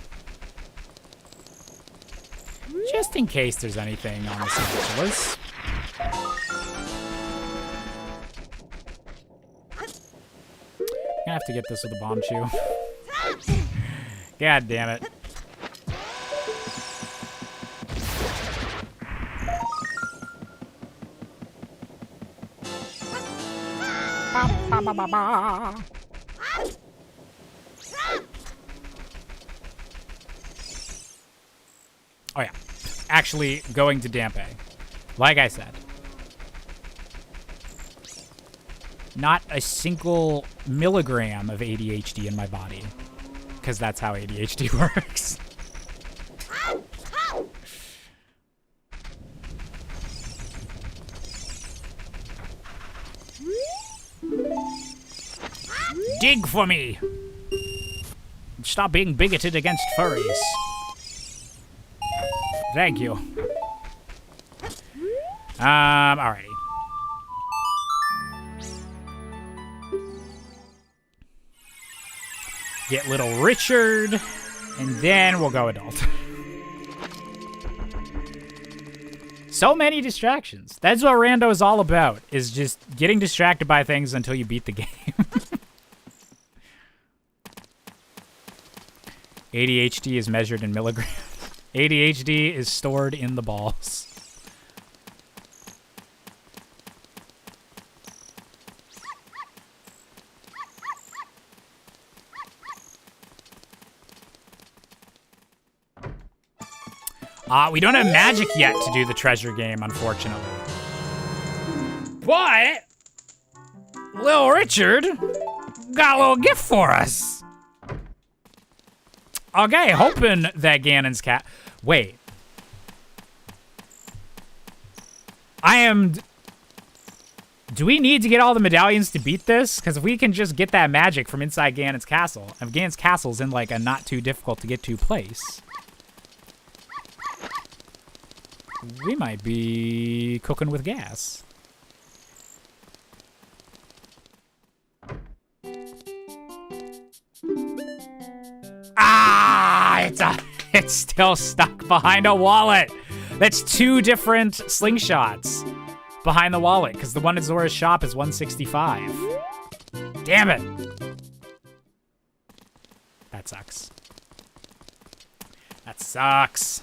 Speaker 1: Just in case there's anything on the spatulas. Gonna have to get this with a bomb chew. God damn it. Oh yeah, actually going to Dampe. Like I said, not a single milligram of ADHD in my body, because that's how ADHD works. Dig for me! Stop being bigoted against furries. Thank you. Alrighty. Get little Richard, and then we'll go adult. So many distractions. That's what Rando is all about, is just getting distracted by things until you beat the game. ADHD is measured in milligrams. ADHD is stored in the balls. We don't have magic yet to do the treasure game, unfortunately. But Little Richard got a little gift for us. Okay, hoping that Ganon's cat... Wait. Do we need to get all the medallions to beat this? Because if we can just get that magic from inside Ganon's castle, if Ganon's castle's in like a not too difficult to get to place, we might be cooking with gas. It's still stuck behind a wallet. That's 2 different slingshots behind the wallet, because the one at Zora's shop is 165. Damn it. That sucks. That sucks.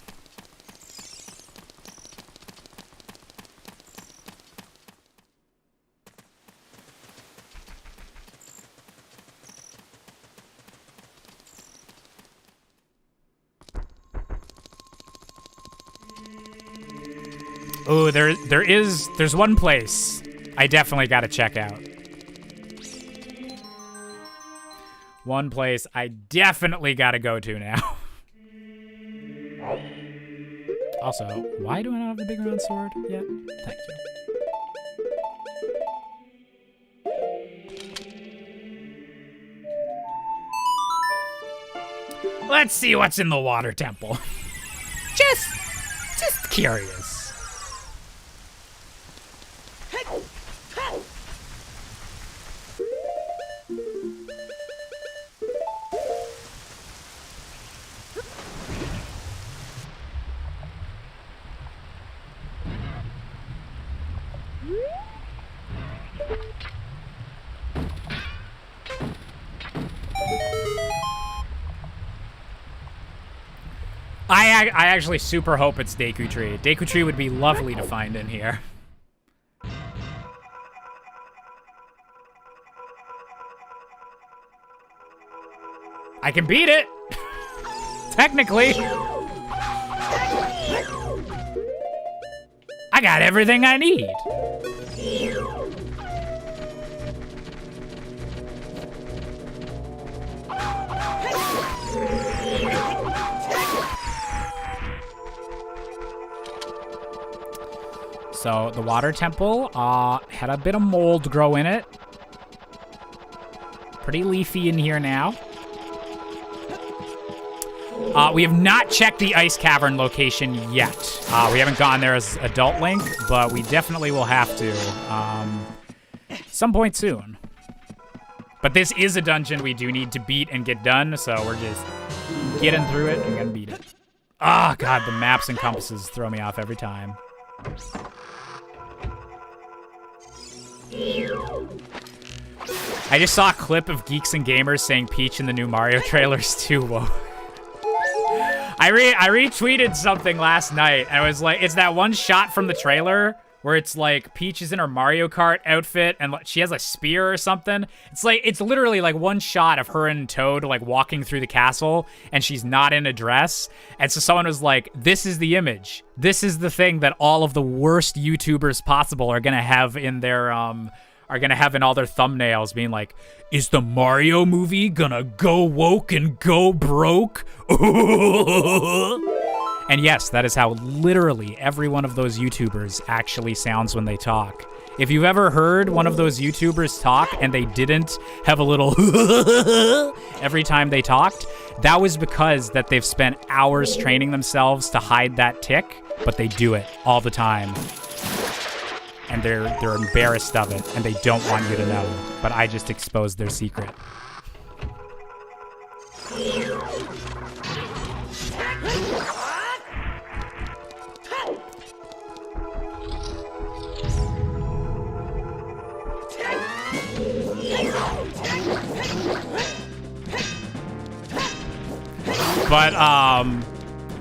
Speaker 1: Ooh, there's one place I definitely gotta check out. One place I definitely gotta go to now. Also, why do I not have the big round sword yet? Thank you. Let's see what's in the water temple. Just curious. I actually super hope it's Deku Tree. Deku Tree would be lovely to find in here. I can beat it! Technically. I got everything I need. So the water temple had a bit of mold grow in it. Pretty leafy in here now. We have not checked the ice cavern location yet. We haven't gone there as adult Link, but we definitely will have to some point soon. But this is a dungeon we do need to beat and get done, so we're just getting through it and gonna beat it. Oh god, the maps and compasses throw me off every time. I just saw a clip of Geeks and Gamers saying Peach in the new Mario trailers too. Whoa. I retweeted something last night, and I was like, it's that one shot from the trailer where it's like Peach is in her Mario Kart outfit and she has a spear or something. It's literally like one shot of her and Toad like walking through the castle, and she's not in a dress. And so someone was like, this is the image. This is the thing that all of the worst YouTubers possible are gonna have in their in all their thumbnails, being like, is the Mario movie gonna go woke and go broke? And yes, that is how literally every one of those YouTubers actually sounds when they talk. If you've ever heard one of those YouTubers talk and they didn't have a little every time they talked, that was because that they've spent hours training themselves to hide that tick, but they do it all the time. And they're embarrassed of it, and they don't want you to know. But I just exposed their secret.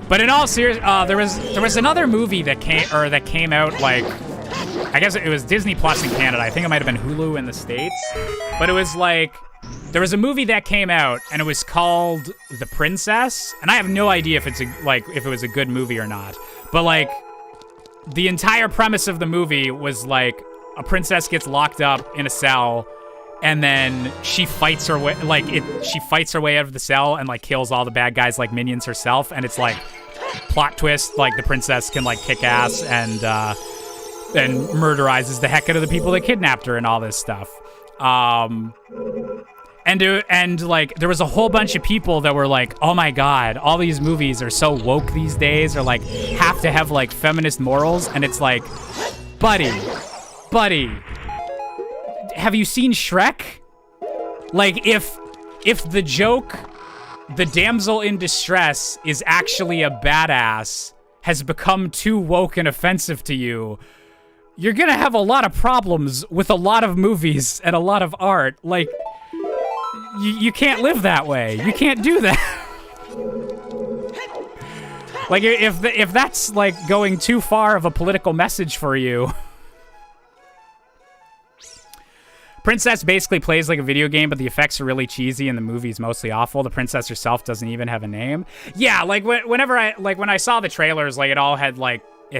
Speaker 1: But in all seriousness, there was another movie that came out like, I guess it was Disney Plus in Canada. I think it might have been Hulu in the States. But it was like, there was a movie that came out and it was called The Princess. And I have no idea if it was a good movie or not. But like, the entire premise of the movie was like, a princess gets locked up in a cell, and then she fights her way, she fights her way out of the cell and like kills all the bad guys like minions herself. And it's like, plot twist, like the princess can like kick ass and murderizes the heck out of the people that kidnapped her and all this stuff. And like, there was a whole bunch of people that were like, oh my god, all these movies are so woke these days, or like have to have like feminist morals. And it's like, buddy, have you seen Shrek? Like, if the joke the damsel in distress is actually a badass has become too woke and offensive to you, you're gonna have a lot of problems with a lot of movies and a lot of art. Like, you can't live that way. You can't do that. Like, if that's, like, going too far of a political message for you. Princess basically plays like a video game, but the effects are really cheesy and the movie's mostly awful. The princess herself doesn't even have a name. Yeah, like, when I saw the trailers, like, it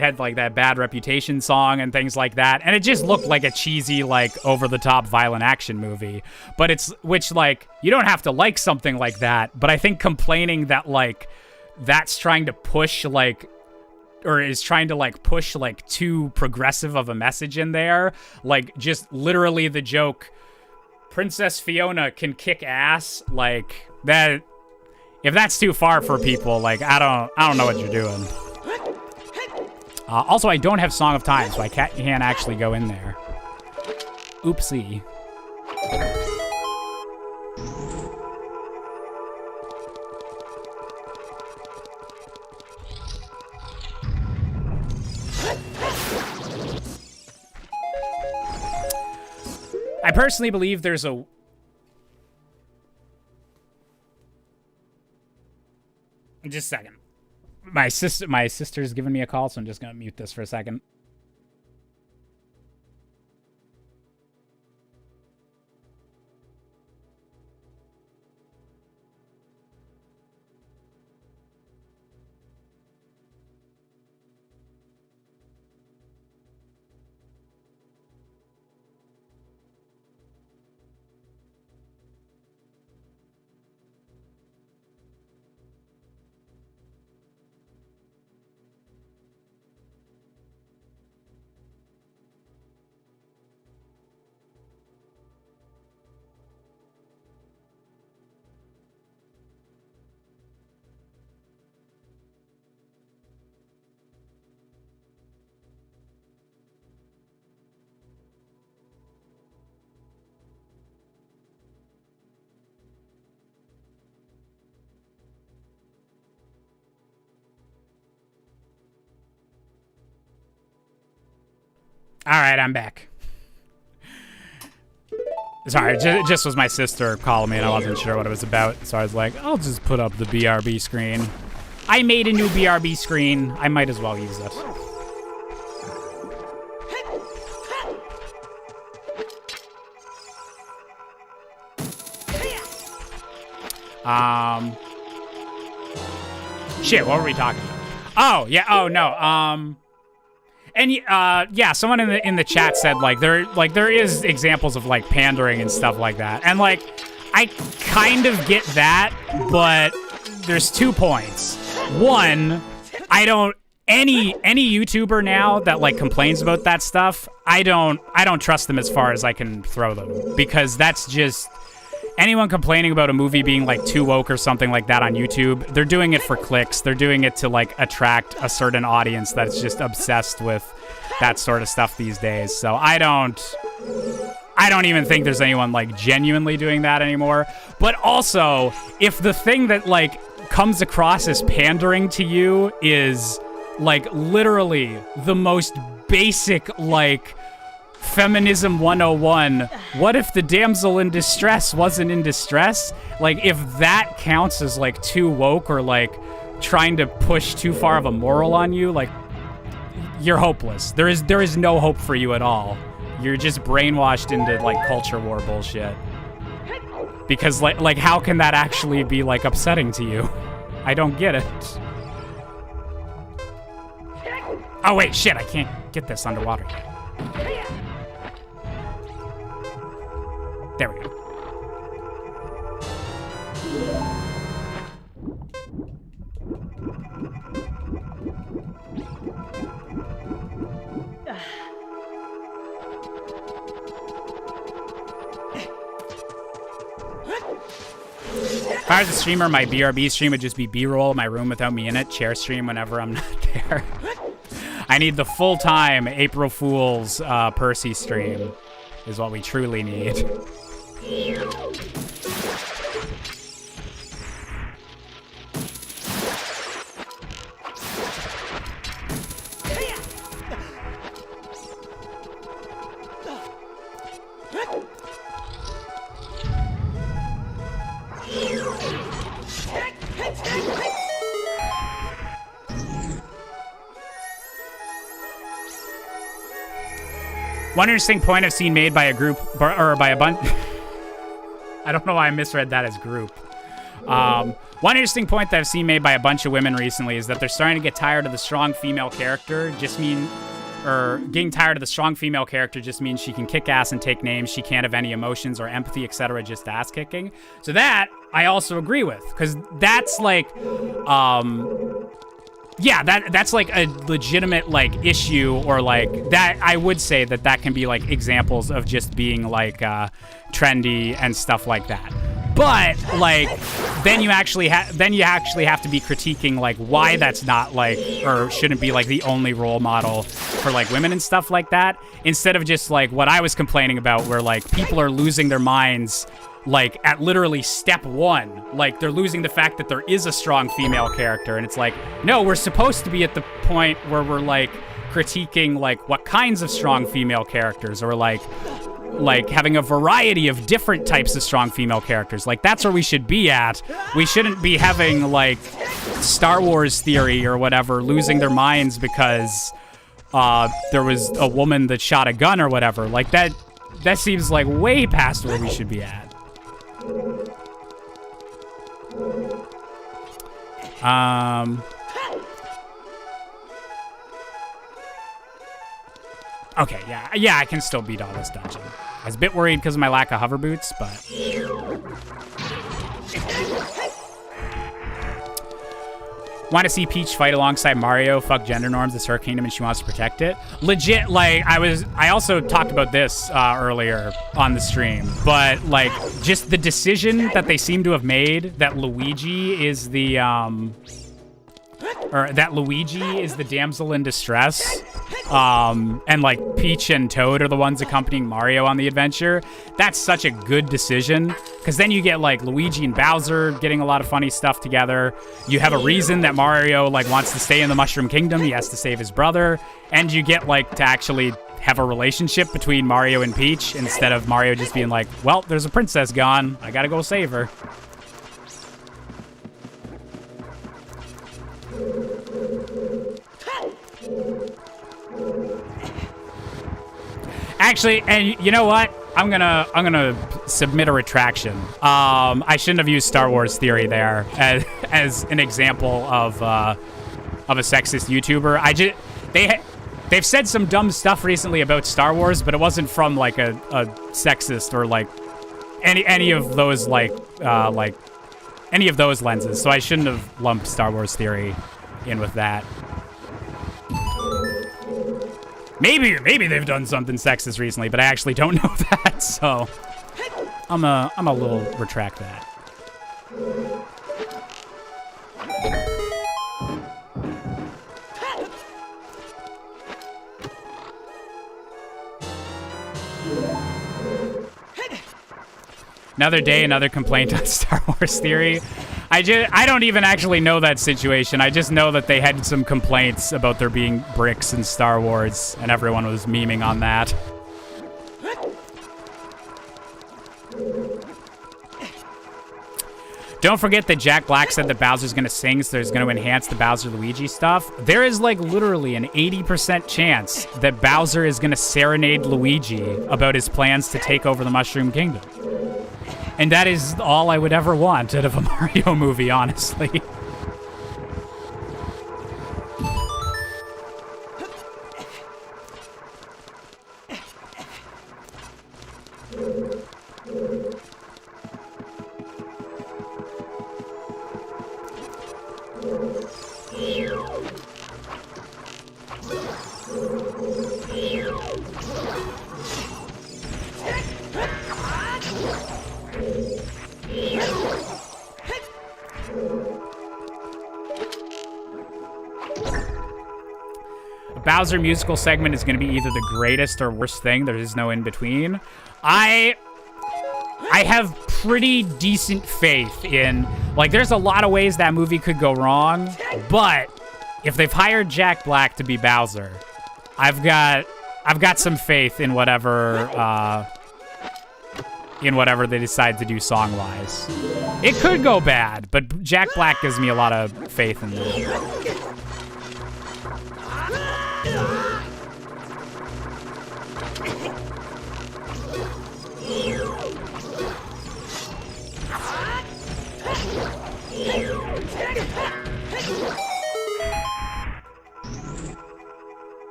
Speaker 1: had that Bad Reputation song and things like that, and it just looked like a cheesy, like, over-the-top violent action movie. But which, like, you don't have to like something like that, but I think complaining that, like, that's trying to push, like, or is trying to, like, push, like, too progressive of a message in there, like, just literally the joke, Princess Fiona can kick ass, like, that, if that's too far for people, like, I don't know what you're doing. Also, I don't have Song of Time, so I can't actually go in there. Oopsie. I personally believe there's a... Just a second. My sister's giving me a call, so I'm just gonna mute this for a second. All right, I'm back. Sorry, it just was my sister calling me and I wasn't sure what it was about. So I was like, I'll just put up the BRB screen. I made a new BRB screen. I might as well use it. Shit, what were we talking about? Oh, yeah, oh, no, and yeah, someone in the chat said like there is examples of like pandering and stuff like that, and like I kind of get that, but there's 2 points. One, I don't any YouTuber now that like complains about that stuff, I don't trust them as far as I can throw them, because that's just anyone complaining about a movie being like too woke or something like that on YouTube, they're doing it for clicks. They're doing it to like attract a certain audience that's just obsessed with that sort of stuff these days. So I don't even think there's anyone like genuinely doing that anymore. But also, if the thing that like comes across as pandering to you is like literally the most basic like Feminism 101, what if the damsel in distress wasn't in distress? Like, if that counts as, like, too woke or, like, trying to push too far of a moral on you, like, you're hopeless. There is no hope for you at all. You're just brainwashed into, like, culture war bullshit. Because, like how can that actually be, like, upsetting to you? I don't get it. Oh, wait, shit, I can't get this underwater. There we go. If I was a streamer, my BRB stream would just be B-roll in my room without me in it, chair stream whenever I'm not there. I need the full-time April Fool's Percy stream is what we truly need. One interesting point I've seen made by a group, or by a bunch... I don't know why I misread that as group. One interesting point that I've seen made by a bunch of women recently is that they're starting to get tired of the strong female character. Getting tired of the strong female character just means she can kick ass and take names. She can't have any emotions or empathy, etc. Just ass kicking. So that I also agree with, because that's like, yeah, that's like a legitimate like issue, or like that. I would say that can be like examples of just being like trendy and stuff like that. But like, then you actually have to be critiquing like why that's not like, or shouldn't be like the only role model for like women and stuff like that, instead of just like what I was complaining about, where like people are losing their minds like at literally step one. Like they're losing the fact that there is a strong female character, and it's like, no, we're supposed to be at the point where we're like critiquing like what kinds of strong female characters, or like having a variety of different types of strong female characters. Like that's where we should be at. We shouldn't be having like Star Wars theory or whatever losing their minds because there was a woman that shot a gun or whatever. Like that seems like way past where we should be at. Okay, yeah, I can still beat all this dungeon. I was a bit worried because of my lack of hover boots, but... Want to see Peach fight alongside Mario, fuck gender norms, it's her kingdom and she wants to protect it. Legit, like, I also talked about this earlier on the stream, but, like, just the decision that they seem to have made that Luigi is the, damsel in distress, and like Peach and Toad are the ones accompanying Mario on the adventure. That's such a good decision, because then you get like Luigi and Bowser getting a lot of funny stuff together. You have a reason that Mario like wants to stay in the Mushroom Kingdom. He has to save his brother, and you get like to actually have a relationship between Mario and Peach, instead of Mario just being like, well, there's a princess gone, I gotta go save her. Actually, and you know what? I'm gonna submit a retraction. I shouldn't have used Star Wars theory there as an example of a sexist YouTuber. They've said some dumb stuff recently about Star Wars, but it wasn't from like a sexist or like any of those like any of those lenses. So I shouldn't have lumped Star Wars theory in with that. Maybe they've done something sexist recently, but I actually don't know that, so I'm a little retract that. Another day, another complaint on Star Wars theory. I don't even actually know that situation. I just know that they had some complaints about there being bricks in Star Wars, and everyone was memeing on that. Don't forget that Jack Black said that Bowser's gonna sing, so there's gonna enhance the Bowser Luigi stuff. There is like literally an 80% chance that Bowser is gonna serenade Luigi about his plans to take over the Mushroom Kingdom. And that is all I would ever want out of a Mario movie, honestly. Bowser musical segment is going to be either the greatest or worst thing. There is no in between. I have pretty decent faith in, like, there's a lot of ways that movie could go wrong, but if they've hired Jack Black to be Bowser, I've got some faith in whatever in whatever they decide to do song-wise. It could go bad, but Jack Black gives me a lot of faith in that.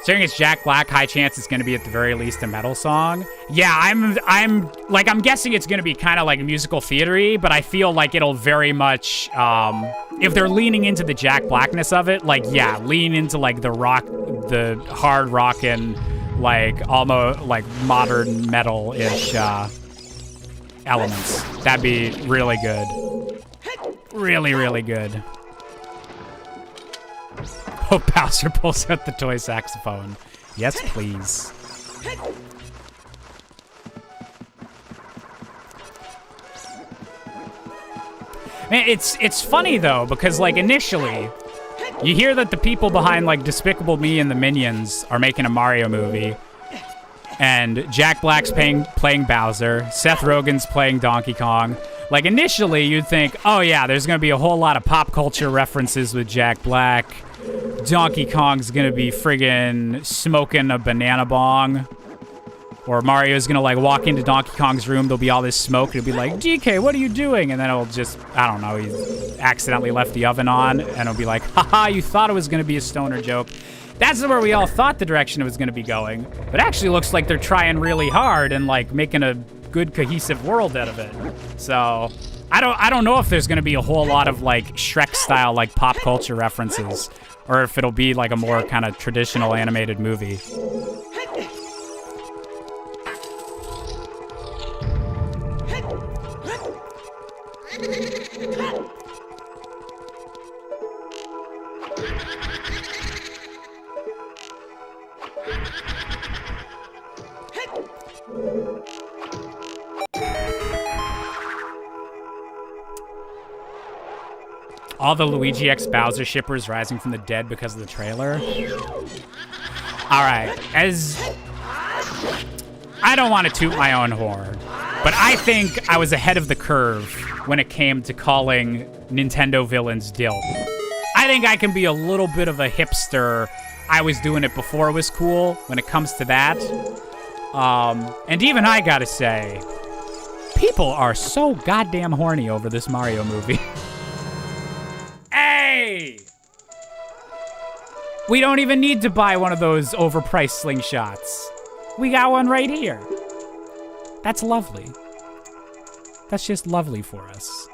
Speaker 1: Considering it's Jack Black, high chance it's going to be at the very least a metal song. Yeah, I'm guessing it's going to be kind of like musical theater-y, but I feel like it'll very much, if they're leaning into the Jack Blackness of it, like, yeah, lean into like the hard rockin', like almost like modern metal-ish elements. That'd be really good. Really, really good. Hope Bowser pulls out the toy saxophone. Yes, please. Man, it's funny though, because like initially, you hear that the people behind like Despicable Me and the Minions are making a Mario movie, and Jack Black's playing Bowser, Seth Rogen's playing Donkey Kong. Like initially, you'd think, oh yeah, there's gonna be a whole lot of pop culture references with Jack Black. Donkey Kong's gonna be friggin' smoking a banana bong. Or Mario's gonna like walk into Donkey Kong's room, there'll be all this smoke, it'll be like, DK, what are you doing? And then it'll just, I don't know, he accidentally left the oven on, and it'll be like, haha, you thought it was gonna be a stoner joke. That's where we all thought the direction it was gonna be going. But actually looks like they're trying really hard and like making a good cohesive world out of it. So I don't know if there's gonna be a whole lot of like Shrek style like pop culture references, or if it'll be like a more kind of traditional animated movie. All the Luigi X Bowser shippers rising from the dead because of the trailer. All right, I don't want to toot my own horn, but I think I was ahead of the curve when it came to calling Nintendo villains DILF. I think I can be a little bit of a hipster. I was doing it before it was cool when it comes to that. And even I gotta say, people are so goddamn horny over this Mario movie. Hey! We don't even need to buy one of those overpriced slingshots. We got one right here. That's lovely. That's just lovely for us.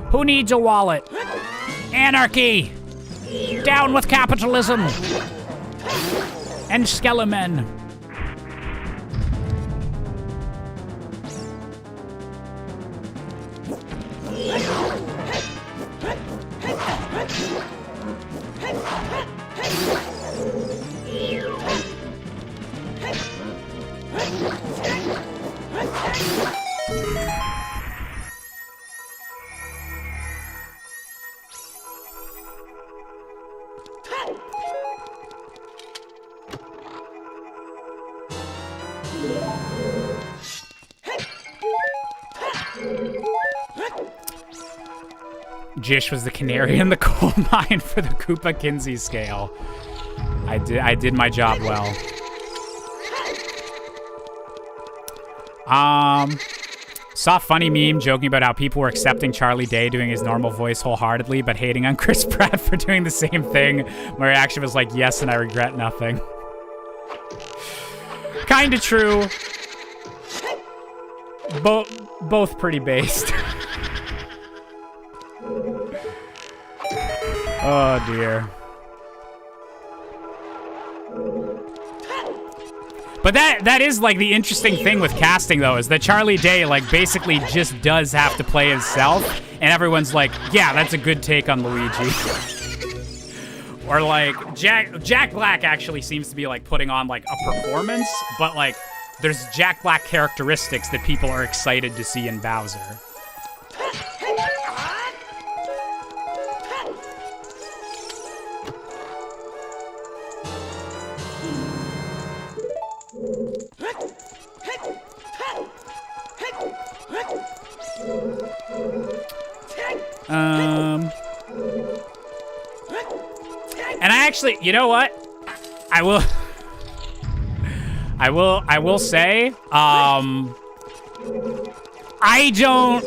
Speaker 1: Who needs a wallet? Anarchy! Down with capitalism! And Skelemen. Jish was the canary in the coal mine for the Koopa Kinsey scale. I did my job well. Saw a funny meme joking about how people were accepting Charlie Day doing his normal voice wholeheartedly, but hating on Chris Pratt for doing the same thing. My reaction was like, yes, and I regret nothing. Kinda true. both pretty based. Oh dear. But that is like the interesting thing with casting though, is that Charlie Day like basically just does have to play himself, and everyone's like, yeah, that's a good take on Luigi. Or like Jack Black actually seems to be like putting on like a performance, but like there's Jack Black characteristics that people are excited to see in Bowser. And I actually, you know what? I will say, I don't...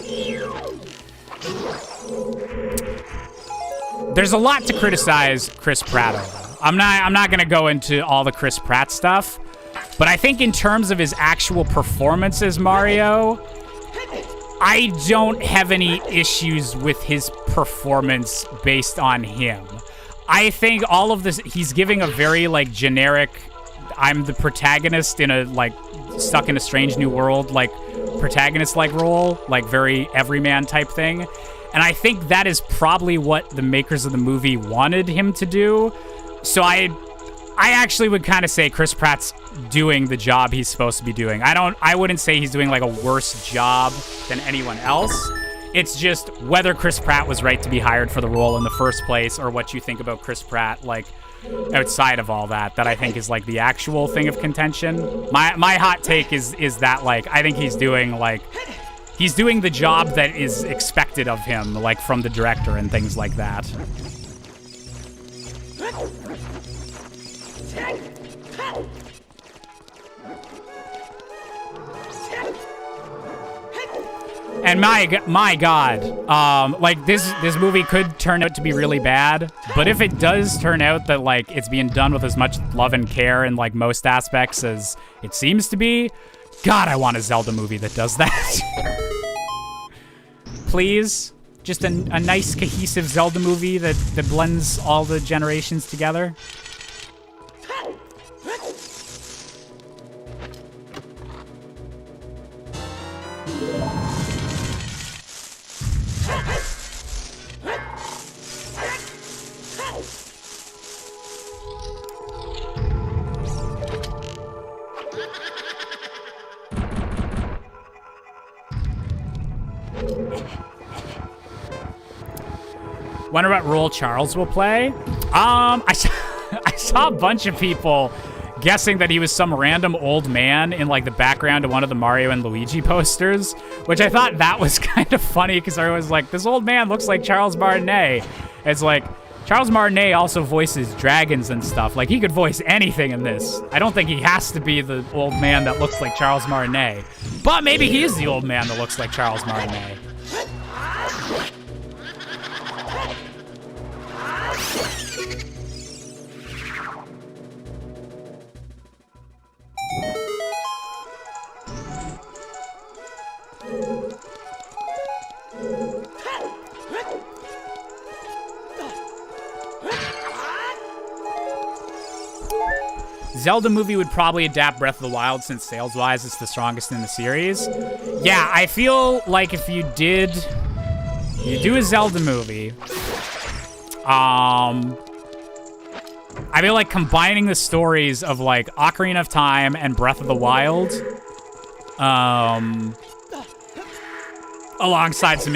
Speaker 1: There's a lot to criticize Chris Pratt over. I'm not gonna go into all the Chris Pratt stuff, but I think in terms of his actual performance as Mario, I don't have any issues with his performance based on him. I think all of this, he's giving a very like generic, I'm the protagonist in a like stuck in a strange new world, like protagonist-like role, like very everyman type thing. And I think that is probably what the makers of the movie wanted him to do. So I actually would kind of say Chris Pratt's doing the job he's supposed to be doing. I wouldn't say he's doing like a worse job than anyone else. It's just whether Chris Pratt was right to be hired for the role in the first place, or what you think about Chris Pratt, like, outside of all that I think is, like, the actual thing of contention. My hot take is that, like, I think he's doing the job that is expected of him, like, from the director and things like that. And my God, like this movie could turn out to be really bad, but if it does turn out that like it's being done with as much love and care in like most aspects as it seems to be, God, I want a Zelda movie that does that. Please, just a nice cohesive Zelda movie that blends all the generations together. Wonder what role Charles will play. I saw a bunch of people guessing that he was some random old man in like the background of one of the Mario and Luigi posters, which I thought that was kind of funny because I was like, this old man looks like Charles Martinet. It's like, Charles Martinet also voices dragons and stuff. Like, he could voice anything in this. I don't think he has to be the old man that looks like Charles Martinet. But maybe he is the old man that looks like Charles Martinet. Zelda movie would probably adapt Breath of the Wild since sales-wise it's the strongest in the series. Yeah, I feel like if you do a Zelda movie, I feel like combining the stories of like Ocarina of Time and Breath of the Wild, alongside some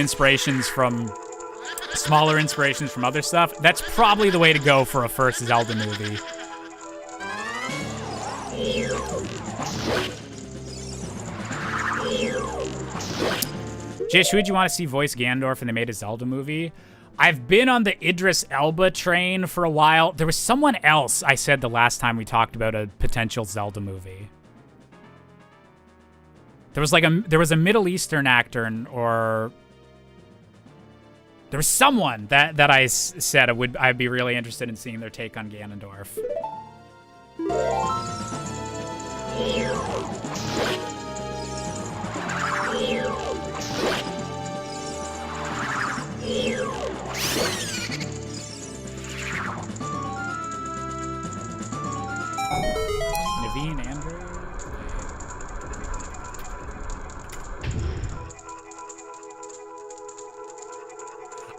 Speaker 1: smaller inspirations from other stuff, that's probably the way to go for a first Zelda movie. Jish, who would you want to see voice Ganondorf and they made a Zelda movie? I've been on the Idris Elba train for a while. There was someone else I said the last time we talked about a potential Zelda movie. There was a Middle Eastern actor, or there was someone that I said I'd be really interested in seeing their take on Ganondorf.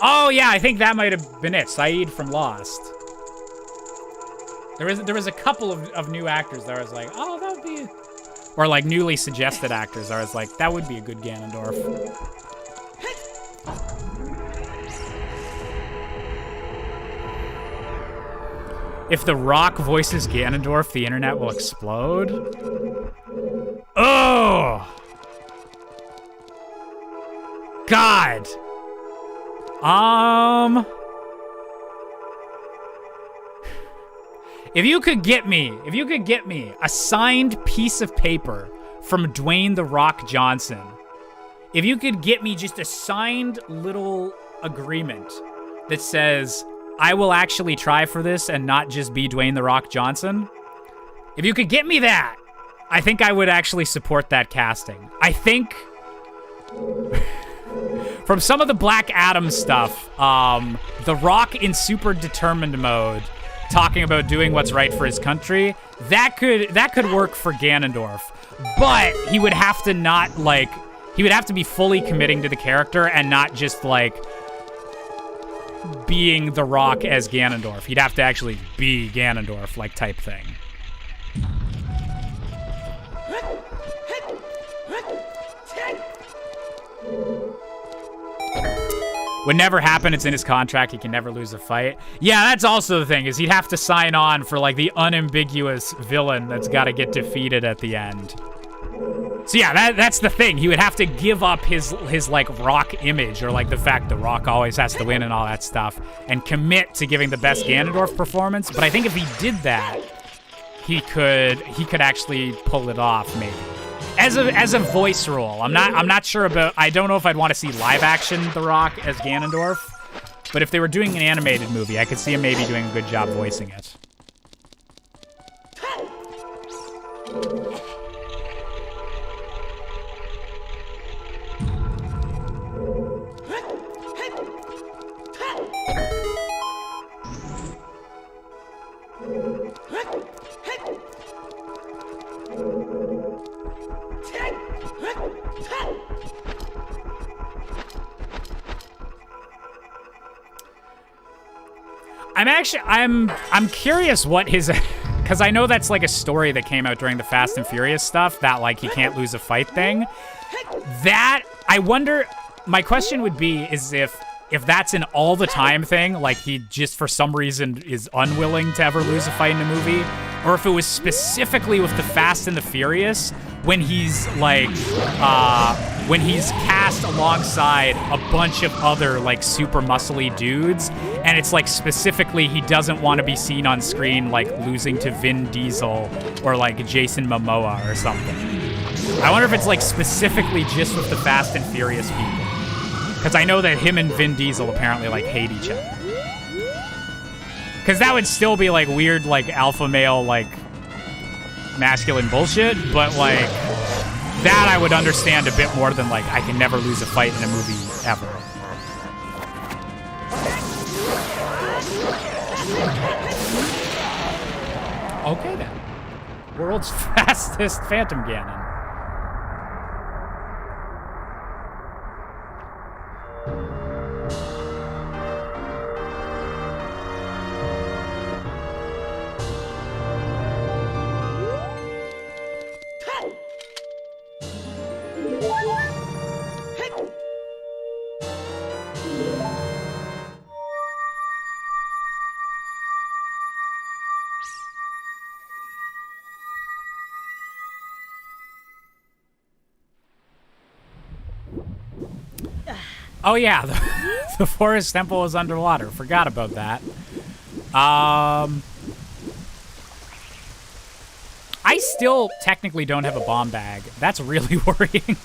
Speaker 1: Oh yeah, I think that might have been it. Saeed from Lost. There was a couple of new actors that I was like, oh, that would be, or like newly suggested actors. I was like, that would be a good Ganondorf. If The Rock voices Ganondorf, the internet will explode. Oh! God! If you could get me a signed piece of paper from Dwayne The Rock Johnson, if you could get me just a signed little agreement that says, I will actually try for this and not just be Dwayne The Rock Johnson. If you could get me that, I think I would actually support that casting. I think from some of the Black Adam stuff, The Rock in super determined mode, talking about doing what's right for his country, that could work for Ganondorf. But he would have to he would have to be fully committing to the character and not just like being The Rock as Ganondorf. He'd have to actually be Ganondorf, like, type thing. Would never happen. It's in his contract. He can never lose a fight. Yeah, that's also the thing, is he'd have to sign on for, like, the unambiguous villain that's got to get defeated at the end. So yeah, that's the thing. He would have to give up his like Rock image, or like the fact that Rock always has to win and all that stuff, and commit to giving the best Ganondorf performance. But I think if he did that, he could actually pull it off, maybe. As a voice role. I'm not sure about, I don't know if I'd want to see live action The Rock as Ganondorf, but if they were doing an animated movie, I could see him maybe doing a good job voicing it. I'm curious what his, because I know that's like a story that came out during the Fast and Furious stuff, that like he can't lose a fight thing. That, I wonder, my question would be is if that's an all the time thing, like he just for some reason is unwilling to ever lose a fight in a movie, or if it was specifically with the Fast and the Furious when he's like, when he's cast alongside a bunch of other like super muscly dudes, and it's like specifically he doesn't want to be seen on screen like losing to Vin Diesel or like Jason Momoa or something. I wonder if it's like specifically just with the Fast and Furious people. Because I know that him and Vin Diesel apparently like hate each other. Because that would still be like weird, like alpha male, like masculine bullshit. But like that I would understand a bit more than like I can never lose a fight in a movie ever. Okay then. World's fastest Phantom Ganon. Oh yeah, the forest temple is underwater. Forgot about that. I still technically don't have a bomb bag. That's really worrying.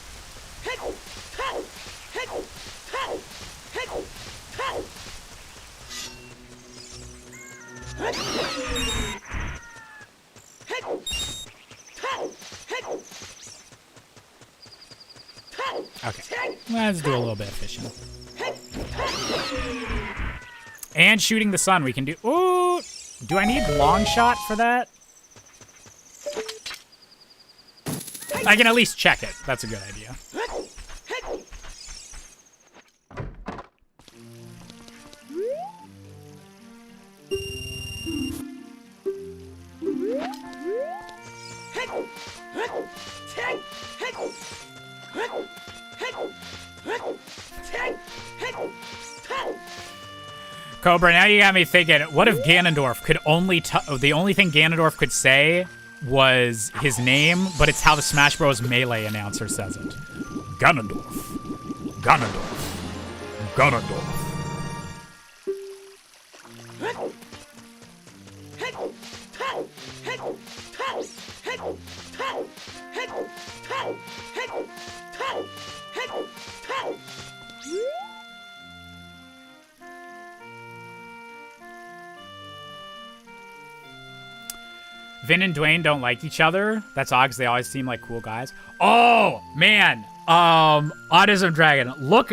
Speaker 1: Okay, let's do a little bit of fishing. And shooting the sun, we can do... Ooh! Do I need long shot for that? I can at least check it. That's a good idea. Cobra, now you got me thinking, what if Ganondorf could only the only thing Ganondorf could say was his name, but it's how the Smash Bros. Melee announcer says it. Ganondorf. Ganondorf. Ganondorf. Vin and Dwayne don't like each other. That's odd because they always seem like cool guys. Oh, man. Autism Dragon. Look,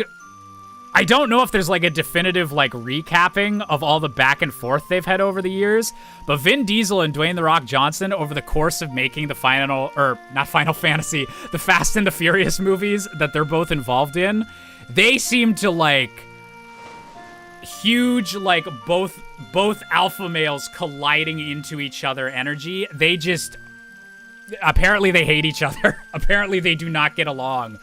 Speaker 1: I don't know if there's like a definitive like recapping of all the back and forth they've had over the years, but Vin Diesel and Dwayne "The Rock" Johnson over the course of making the not Final Fantasy, the Fast and the Furious movies that they're both involved in, they seem to like huge, like both alpha males colliding into each other energy. They just, apparently they hate each other. Apparently they do not get along.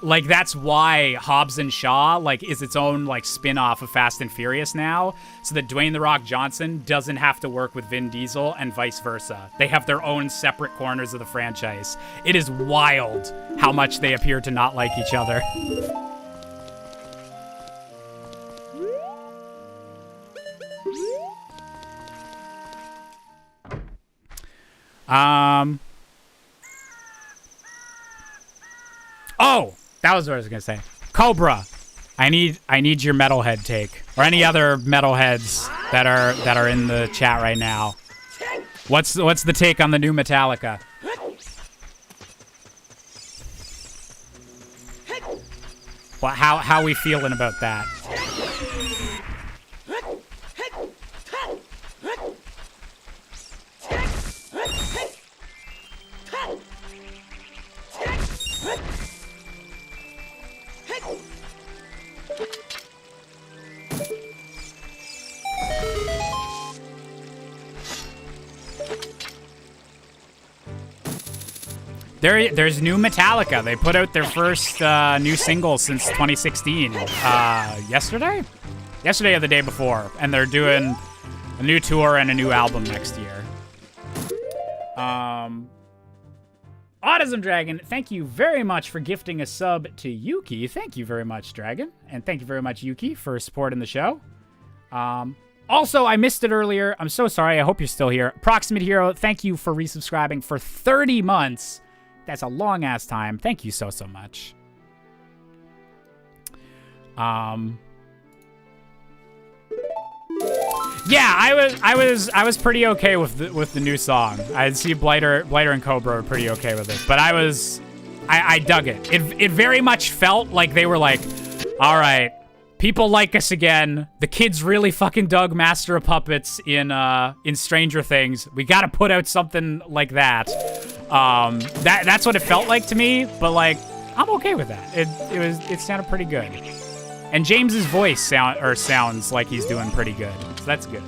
Speaker 1: Like that's why Hobbs and Shaw like is its own like spin-off of Fast and Furious now, so that Dwayne "The Rock" Johnson doesn't have to work with Vin Diesel and vice versa. They have their own separate corners of the franchise. It is wild how much they appear to not like each other. Oh, that was what I was gonna say. Cobra, I need your metalhead take, or any other metalheads that are in the chat right now. What's the take on the new Metallica? Well, how we feeling about that? There's new Metallica. They put out their first new single since 2016. Yesterday? Yesterday or the day before. And they're doing a new tour and a new album next year. Autism Dragon, thank you very much for gifting a sub to Yuki. Thank you very much, Dragon. And thank you very much, Yuki, for supporting the show. Also, I missed it earlier. I'm so sorry. I hope you're still here. Proximate Hero, thank you for resubscribing for 30 months. That's a long-ass time. Thank you so much. Yeah, I was pretty okay with the new song. I see Blighter and Cobra are pretty okay with it, but I dug it. It very much felt like they were like, all right, people like us again. The kids really fucking dug Master of Puppets in Stranger Things. We got to put out something like that. That's what it felt like to me, but like I'm okay with that. It sounded pretty good. And James's voice sounds like he's doing pretty good. So that's good.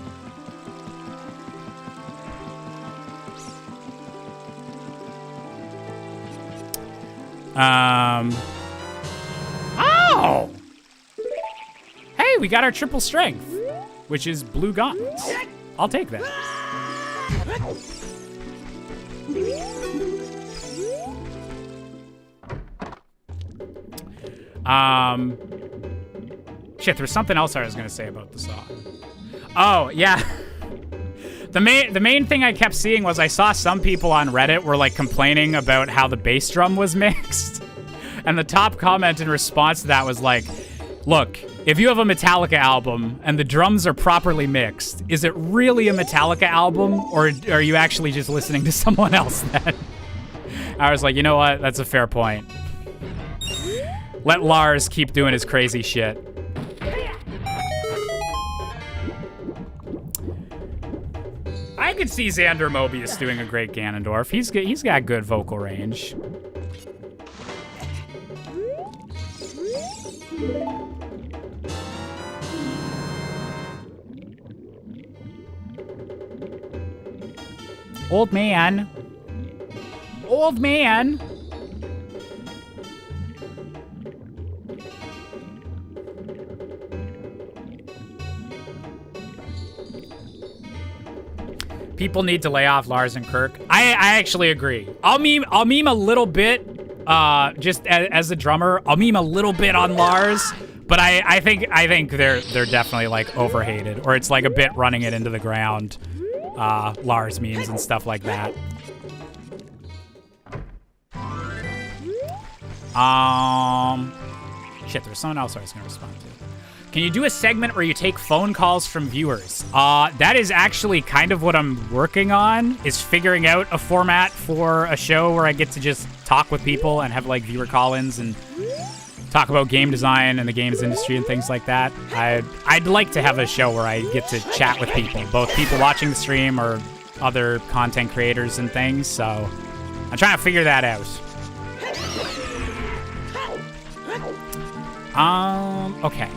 Speaker 1: Oh! Hey, we got our triple strength, which is blue gauntlets. I'll take that. Shit, there was something else I was gonna say about the song. Oh, yeah. The main thing I kept seeing was I saw some people on Reddit were like complaining about how the bass drum was mixed. And the top comment in response to that was like, look, if you have a Metallica album and the drums are properly mixed, is it really a Metallica album, or are you actually just listening to someone else then? I was like, you know what? That's a fair point. Let Lars keep doing his crazy shit. I could see Xander Mobius doing a great Ganondorf. He's got good vocal range. Old man. Old man. People need to lay off Lars and Kirk. I actually agree. I'll meme a little bit, just as a drummer. I'll meme a little bit on Lars, but I think they're definitely like overhated, or it's like a bit running it into the ground. Lars memes and stuff like that. Shit, there's someone else I was gonna respond to. Can you do a segment where you take phone calls from viewers? That is actually kind of what I'm working on, is figuring out a format for a show where I get to just talk with people and have like viewer call-ins and talk about game design and the games industry and things like that. I'd like to have a show where I get to chat with people, both people watching the stream or other content creators and things, so I'm trying to figure that out. Okay.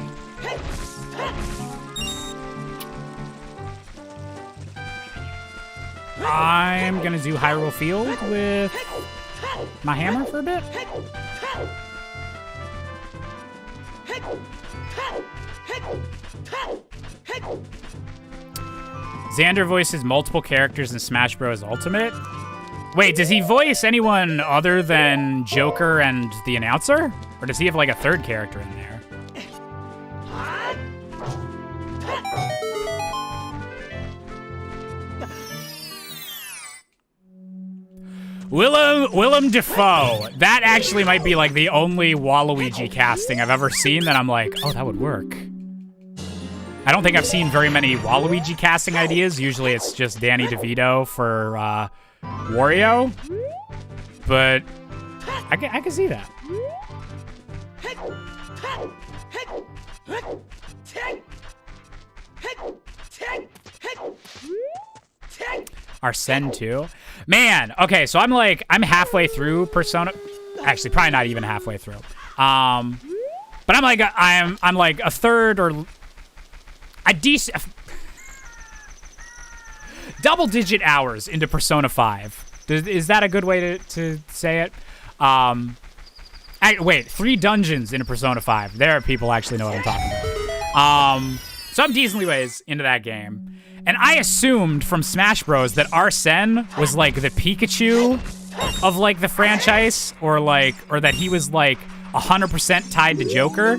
Speaker 1: I'm gonna do Hyrule Field with my hammer for a bit. Xander voices multiple characters in Smash Bros. Ultimate. Wait, does he voice anyone other than Joker and the announcer? Or does he have like a third character in there? Willem Dafoe. That actually might be like the only Waluigi casting I've ever seen that I'm like, oh, that would work. I don't think I've seen very many Waluigi casting ideas. Usually it's just Danny DeVito for Wario. But I can see that. Arsene too. Man, okay, so I'm halfway through Persona. Actually, probably not even halfway through. But I'm like a third or a decent double-digit hours into Persona 5. Is that a good way to say it? Wait, 3 dungeons into Persona 5. There, people actually know what I'm talking about. So I'm decently ways into that game. And I assumed from Smash Bros. That Arsene was like the Pikachu of like the franchise, or that he was like 100% tied to Joker.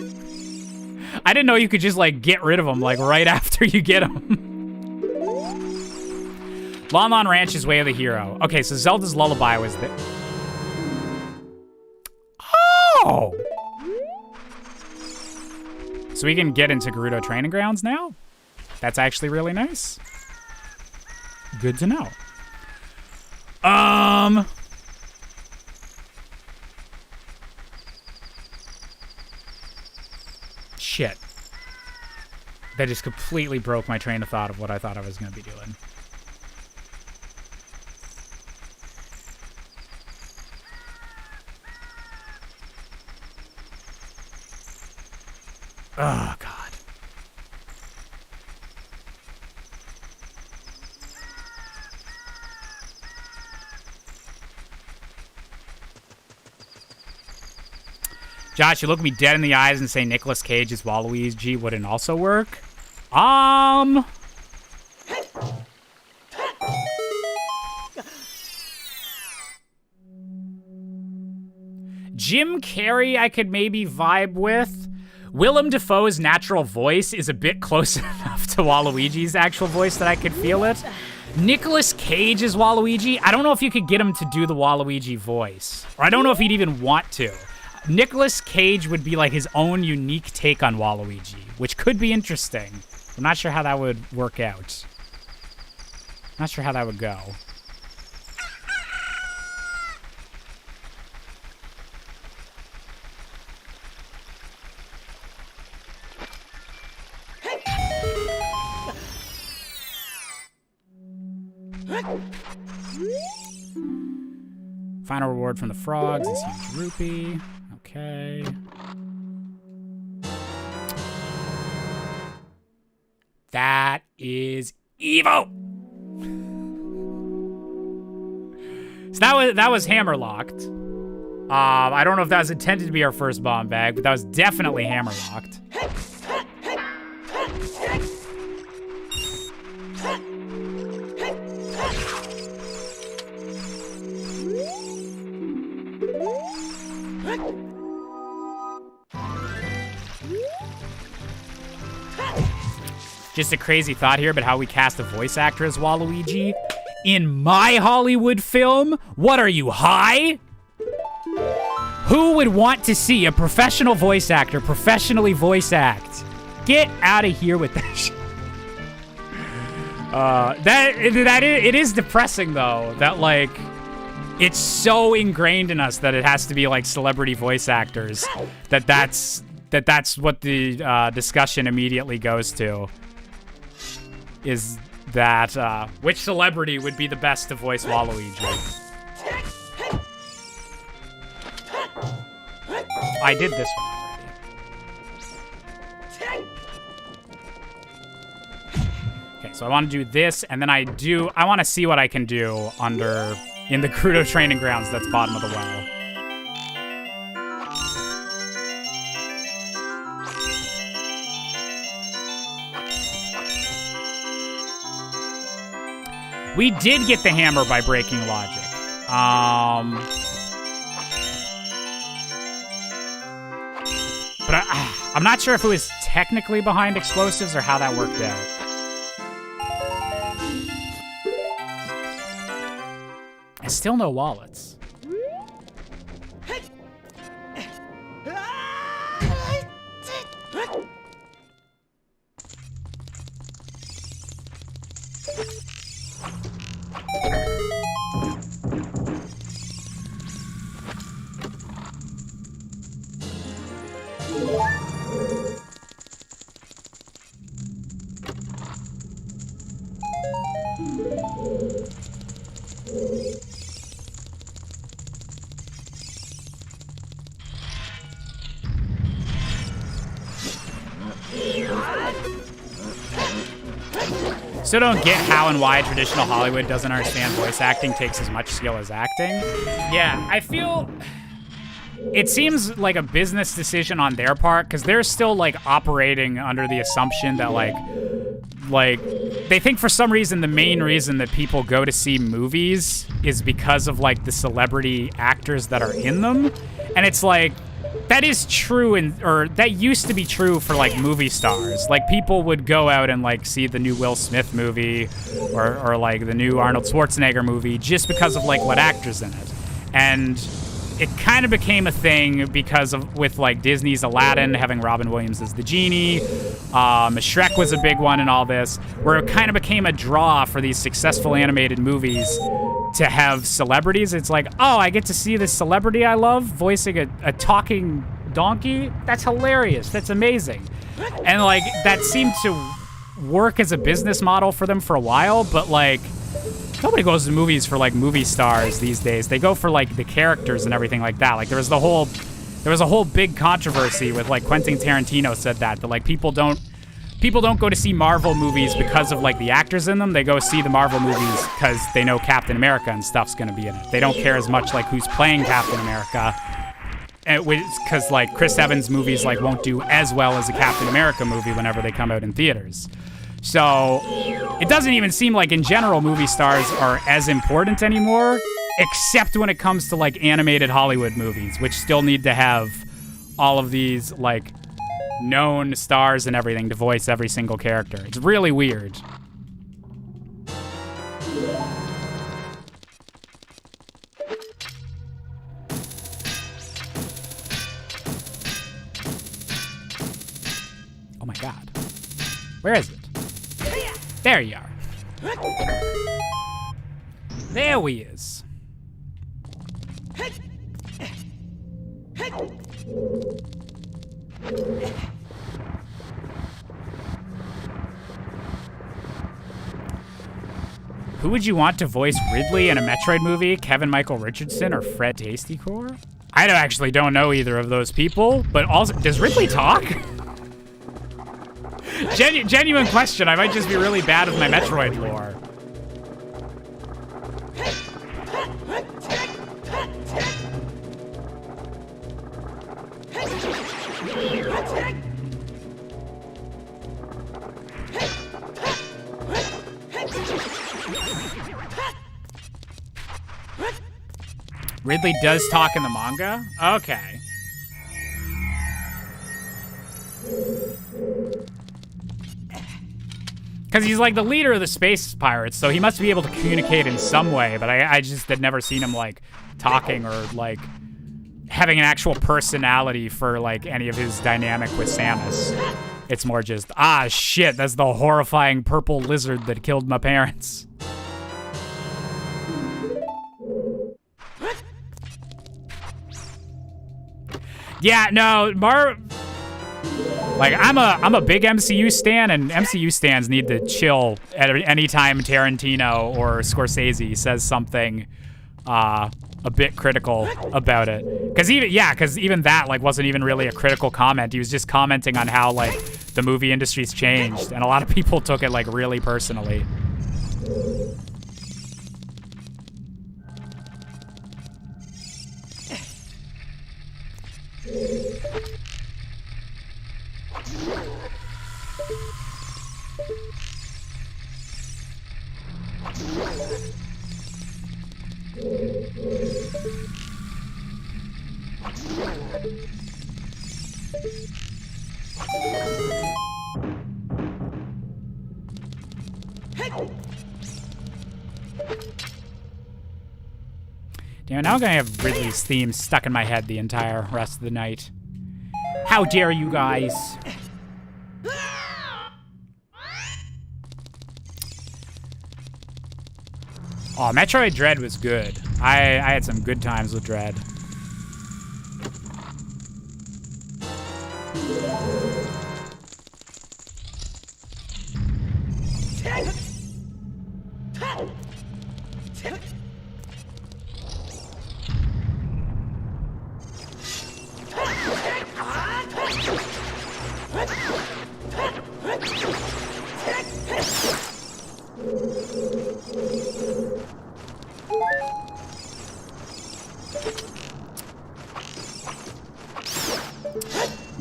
Speaker 1: I didn't know you could just like get rid of him like right after you get him. Lon Lon Ranch is Way of the Hero. Okay, so Zelda's Lullaby was the... Oh! So we can get into Gerudo Training Grounds now? That's actually really nice. Good to know. Shit. That just completely broke my train of thought of what I thought I was going to be doing. Oh, God. Josh, you look me dead in the eyes and say Nicolas Cage is Waluigi wouldn't also work? Jim Carrey I could maybe vibe with. Willem Dafoe's natural voice is a bit close enough to Waluigi's actual voice that I could feel it. Nicolas Cage is Waluigi. I don't know if you could get him to do the Waluigi voice. Or I don't know if he'd even want to. Nicolas Cage would be like his own unique take on Waluigi, which could be interesting. I'm not sure how that would work out. Not sure how that would go. Final reward from the frogs is huge rupee. Okay. That is Evo. So that was hammerlocked. I don't know if that was intended to be our first bomb bag, but that was definitely hammerlocked. Just a crazy thought here, but how we cast a voice actor as Waluigi in my Hollywood film? What are you, high? Who would want to see a professional voice actor professionally voice act? Get out of here with that shit. It is depressing though, that like, it's so ingrained in us that it has to be like celebrity voice actors, that's what the discussion immediately goes to. Is that, which celebrity would be the best to voice Waluigi? I did this one already. Okay, so I want to do this, and then I want to see what I can do in the Gerudo training grounds that's bottom of the well. We did get the hammer by breaking logic. But I'm not sure if it was technically behind explosives or how that worked out. And still no wallets. Still don't get how and why traditional Hollywood doesn't understand voice acting takes as much skill as acting. Yeah, I feel it seems like a business decision on their part, because they're still like operating under the assumption that like they think for some reason the main reason that people go to see movies is because of like the celebrity actors that are in them. And it's like, that is true, or that used to be true for like movie stars. Like people would go out and like see the new Will Smith movie or like the new Arnold Schwarzenegger movie just because of like what actors in it. And it kind of became a thing because of with like Disney's Aladdin having Robin Williams as the genie. Shrek was a big one in all this, where it kind of became a draw for these successful animated movies to have celebrities. It's like, oh, I get to see this celebrity I love voicing a talking donkey. That's hilarious. That's amazing. And like that seemed to work as a business model for them for a while, but like nobody goes to movies for like movie stars these days. They go for like the characters and everything like that. Like there was a whole big controversy with like Quentin Tarantino said that like people don't go to see Marvel movies because of like the actors in them. They go see the Marvel movies because they know Captain America and stuff's gonna be in it. They don't care as much like who's playing Captain America, because like Chris Evans movies like won't do as well as a Captain America movie whenever they come out in theaters. So it doesn't even seem like in general movie stars are as important anymore, except when it comes to like animated Hollywood movies, which still need to have all of these like known stars and everything to voice every single character. It's really weird. Oh my god. Where is it? There you are. There we is. Who would you want to voice Ridley in a Metroid movie? Kevin Michael Richardson or Fred Tastycore? I actually don't know either of those people, but also, does Ridley talk? Genuine question. I might just be really bad with my Metroid lore. Ridley does talk in the manga? Okay. Because he's like the leader of the space pirates, so he must be able to communicate in some way, but I just had never seen him like talking or like having an actual personality for like any of his dynamic with Samus. It's more just, ah shit, that's the horrifying purple lizard that killed my parents. Yeah, no, like, I'm a big MCU stan, and MCU stans need to chill at any time Tarantino or Scorsese says something a bit critical about it. Because even that, like, wasn't even really a critical comment. He was just commenting on how, like, the movie industry's changed, and a lot of people took it, like, really personally. Damn, now I'm gonna have Ridley's theme stuck in my head the entire rest of the night. How dare you guys? Oh, Metroid Dread was good. I had some good times with Dread.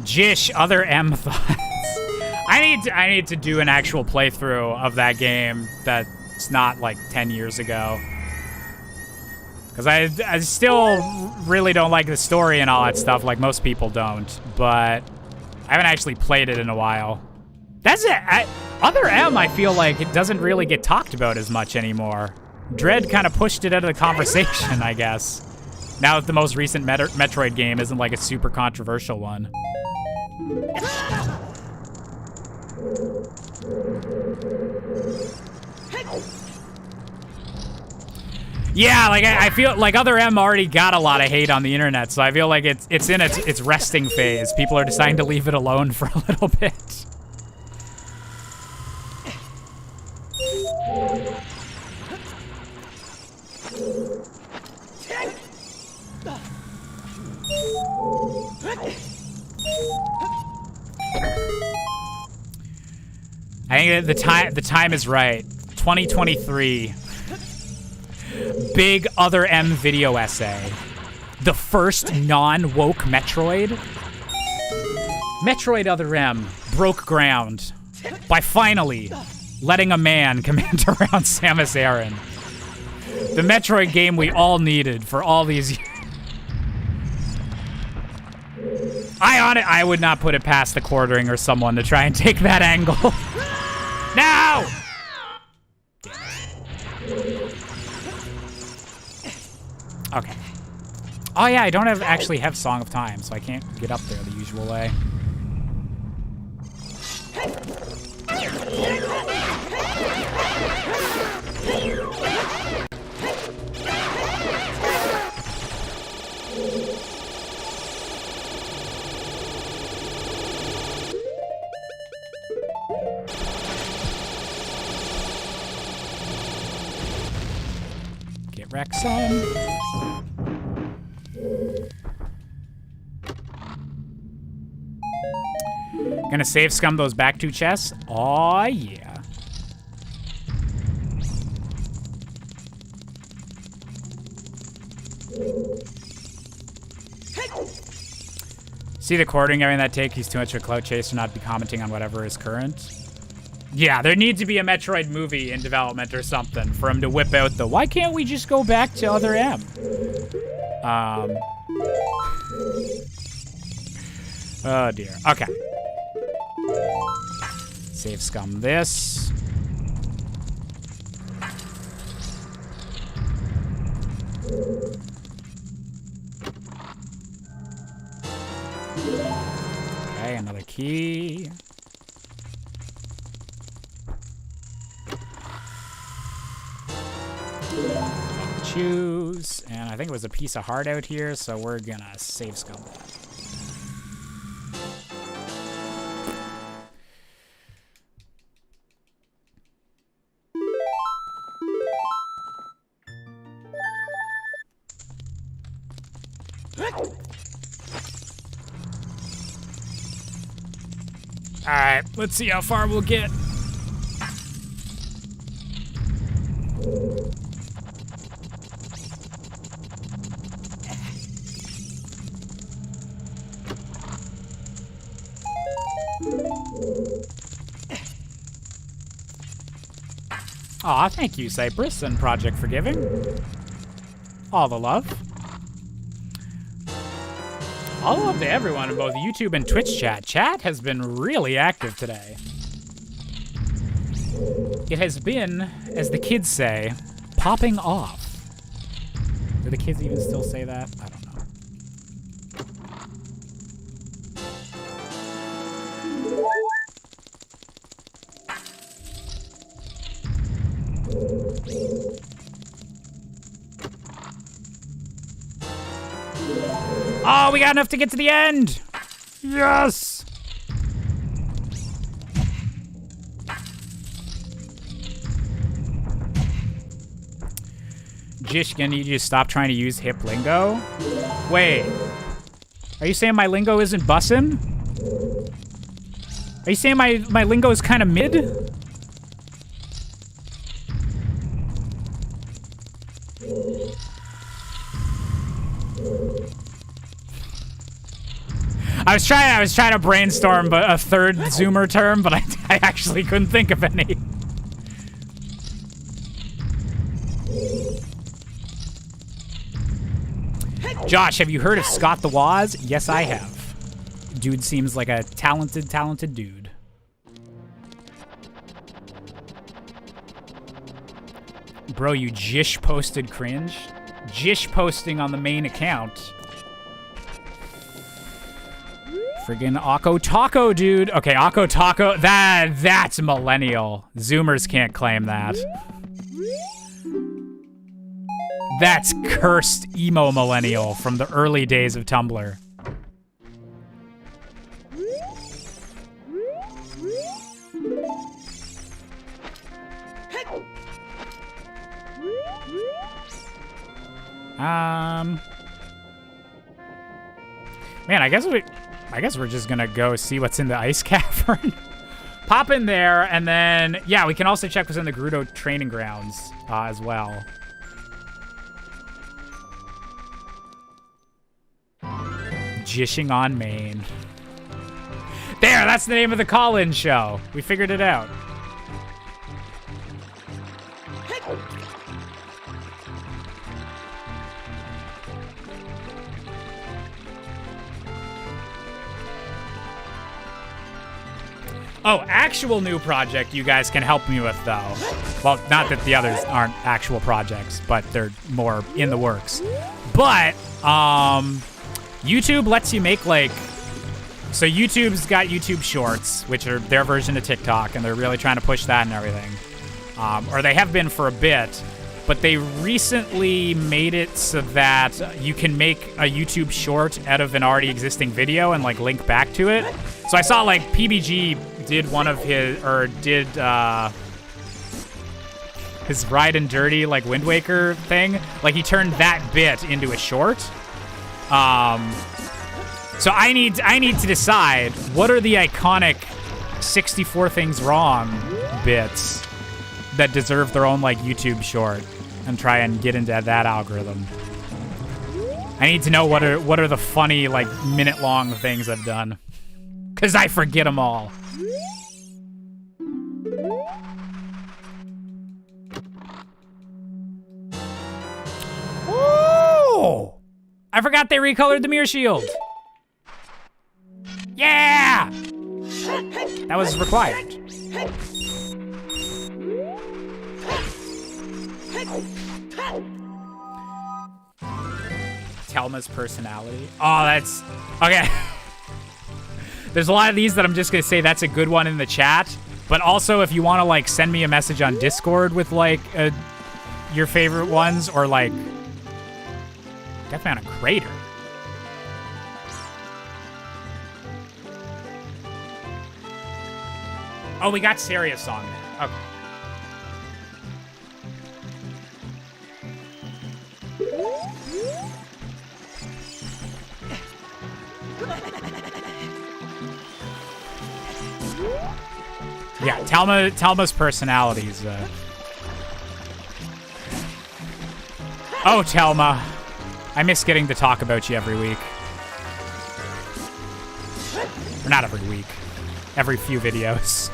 Speaker 1: Jish, other M thoughts. I need to do an actual playthrough of that game that's not like 10 years ago. Because I still really don't like the story and all that stuff, like most people don't. But I haven't actually played it in a while. That's it. Other M, I feel like it doesn't really get talked about as much anymore. Dread kind of pushed it out of the conversation, I guess. Now that the most recent Metroid game isn't like a super controversial one. Yeah, like I feel like Other M already got a lot of hate on the internet, so I feel like it's in its resting phase. People are deciding to leave it alone for a little bit. I think the time is right. 2023. Big Other M video essay. The first non-woke Metroid. Metroid Other M broke ground by finally letting a man command around Samus Aran. The Metroid game we all needed for all these years. I would not put it past the quartering or someone to try and take that angle. No! Okay. Oh yeah, I don't actually have Song of Time, so I can't get up there the usual way. Get Rexon. Gonna save scum those back two chests? Aw, yeah. See the quartering having that take? He's too much of a clout chaser to not be commenting on whatever is current. Yeah, there needs to be a Metroid movie in development or something for him to whip out the, why can't we just go back to Other M? Oh dear. Okay. save scum this. Okay, another key. Choose, and I think it was a piece of heart out here, so we're gonna save scum that. Alright, let's see how far we'll get. Aw, thank you, Cypress and Project Forgiving. All the love. All the love to everyone in both YouTube and Twitch chat. Chat has been really active today. It has been, as the kids say, popping off. Do the kids even still say that? I don't know. Oh, we got enough to get to the end! Yes! Jish, gonna need you to stop trying to use hip lingo? Wait. Are you saying my lingo isn't bussin'? Are you saying my lingo is kind of mid? I was trying to brainstorm a third Zoomer term, but I actually couldn't think of any. Josh, have you heard of Scott the Woz? Yes, I have. Dude seems like a talented dude. Bro, you Jish posted cringe? Jish posting on the main account. Friggin' Akko Taco, dude. Okay, Akko Taco, that's millennial. Zoomers can't claim that. That's cursed emo millennial from the early days of Tumblr. Man, I guess we're just gonna go see what's in the ice cavern. Pop in there, and then, yeah, we can also check what's in the Gerudo training grounds as well. Jishing on main. There, that's the name of the call-in show. We figured it out. Oh, actual new project you guys can help me with, though. Well, not that the others aren't actual projects, but they're more in the works. But, YouTube lets you make, like... So YouTube's got YouTube Shorts, which are their version of TikTok, and they're really trying to push that and everything. Or they have been for a bit, but they recently made it so that you can make a YouTube Short out of an already existing video and, like, link back to it. So I saw, like, PBG did one of his, or did his Ride and Dirty, like, Wind Waker thing. Like, he turned that bit into a short. So I need to decide what are the iconic 64 Things Wrong bits that deserve their own, like, YouTube short, and try and get into that algorithm. I need to know what are the funny, like, minute-long things I've done. 'Cause I forget them all. Ooh! I forgot they recolored the mirror shield. Yeah! That was required. Telma's personality. Oh, that's... Okay. There's a lot of these that I'm just going to say that's a good one in the chat. But also, if you want to, like, send me a message on Discord with, like, your favorite ones, or, like... Definitely on a crater. Oh, we got Serious Song there. Okay. Yeah, Telma's personalities. Oh, Telma. I miss getting to talk about you every week. Or not every week. Every few videos.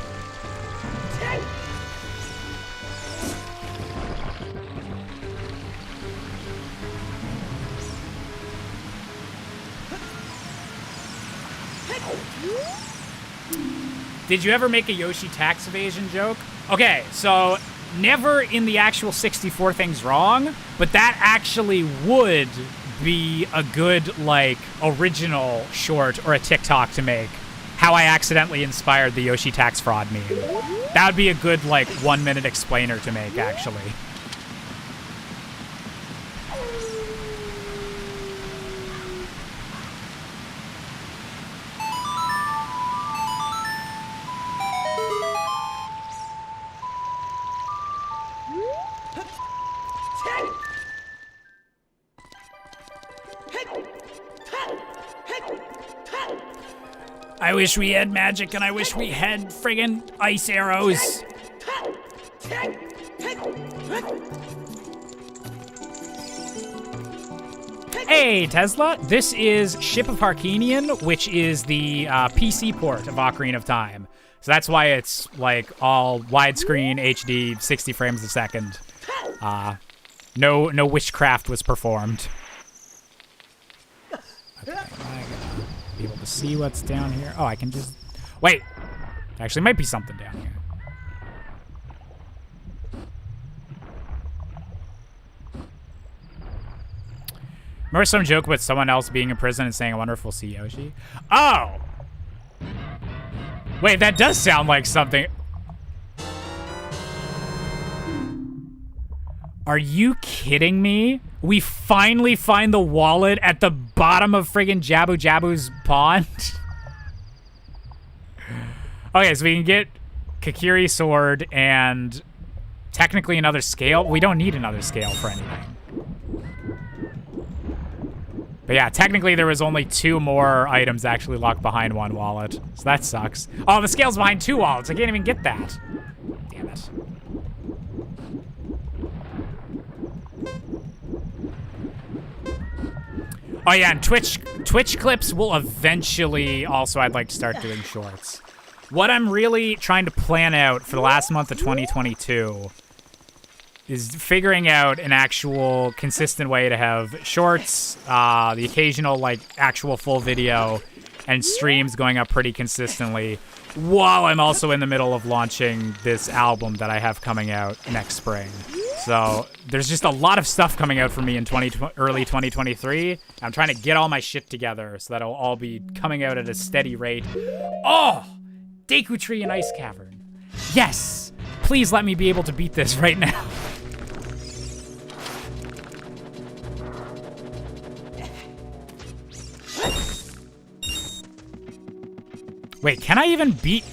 Speaker 1: Did you ever make a Yoshi tax evasion joke? Okay, so never in the actual 64 Things Wrong, but that actually would be a good, like, original short or a TikTok to make. How I accidentally inspired the Yoshi tax fraud meme. That would be a good, like, 1-minute explainer to make, actually. I wish we had magic, and I wish we had friggin' ice arrows. Hey, Tesla. This is Ship of Harkinian, which is the PC port of Ocarina of Time. So that's why it's, like, all widescreen, HD, 60 frames a second. No witchcraft was performed. Okay, I gotta be able to see what's down here. Oh, I can just... Wait! There actually might be something down here. Remember some joke about someone else being in prison and saying, I wonder if we'll see Yoshi? Oh! Wait, that does sound like something... Are you kidding me? We finally find the wallet at the bottom of friggin' Jabu Jabu's pond? Okay, so we can get Kakiri sword and technically another scale. We don't need another scale for anything. But yeah, technically there was only 2 more items actually locked behind one wallet. So that sucks. Oh, the scale's behind 2 wallets. I can't even get that. Damn it. Oh yeah, and Twitch clips will eventually also, I'd like to start doing shorts. What I'm really trying to plan out for the last month of 2022 is figuring out an actual consistent way to have shorts, the occasional like actual full video, and streams going up pretty consistently, while I'm also in the middle of launching this album that I have coming out next spring. So there's just a lot of stuff coming out for me in early 2023. I'm trying to get all my shit together so that it'll all be coming out at a steady rate. Oh! Deku Tree and Ice Cavern. Yes! Please let me be able to beat this right now. Wait, can you beat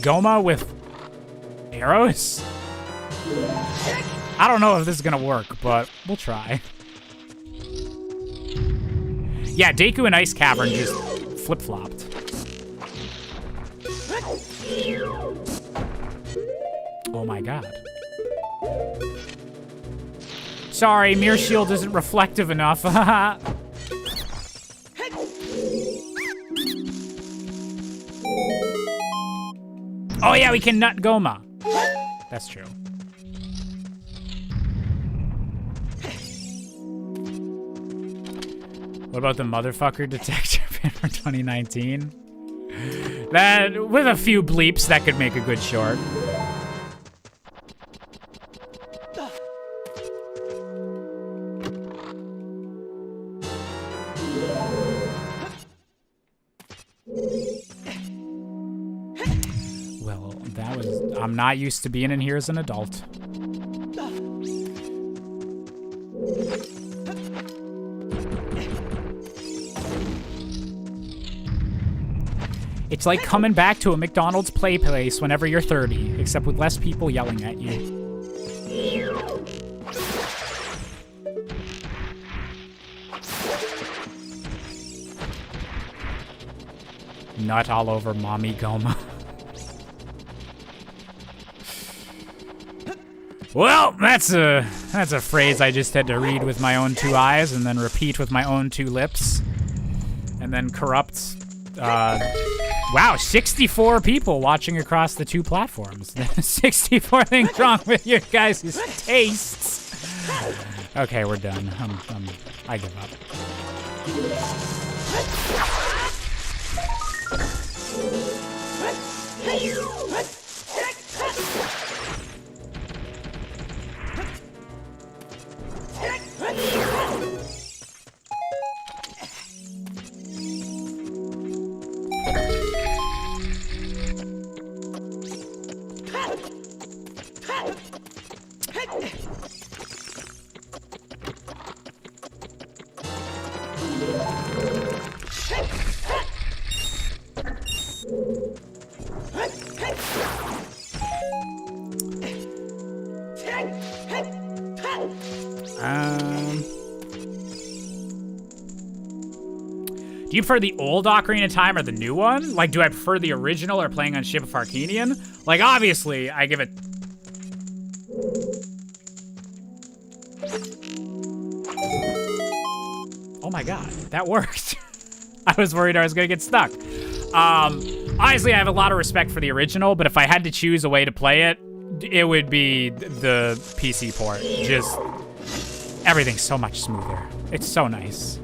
Speaker 1: Goma with arrows? I don't know if this is gonna work, but we'll try. Yeah, Deku and Ice Cavern just flip-flopped. Oh my god. Sorry, Mirror Shield isn't reflective enough. Oh yeah, we can nut Goma. That's true. What about the motherfucker detector pin for 2019? That, with a few bleeps, that could make a good short. Well, that was... I'm not used to being in here as an adult. It's like coming back to a McDonald's play place whenever you're 30, except with less people yelling at you. Nut all over Mommy Goma. Well, that's a phrase I just had to read with my own 2 eyes and then repeat with my own 2 lips. And then corrupt, wow, 64 people watching across the 2 platforms. 64 things wrong with your guys' tastes. Okay, we're done. I give up. Do you prefer the old Ocarina of Time or the new one? Like, do I prefer the original or playing on Ship of Harkinian? Like, obviously, I give it... Oh my god, that worked. I was worried I was gonna get stuck. Honestly, I have a lot of respect for the original, but if I had to choose a way to play it, it would be the PC port. Just... everything's so much smoother. It's so nice.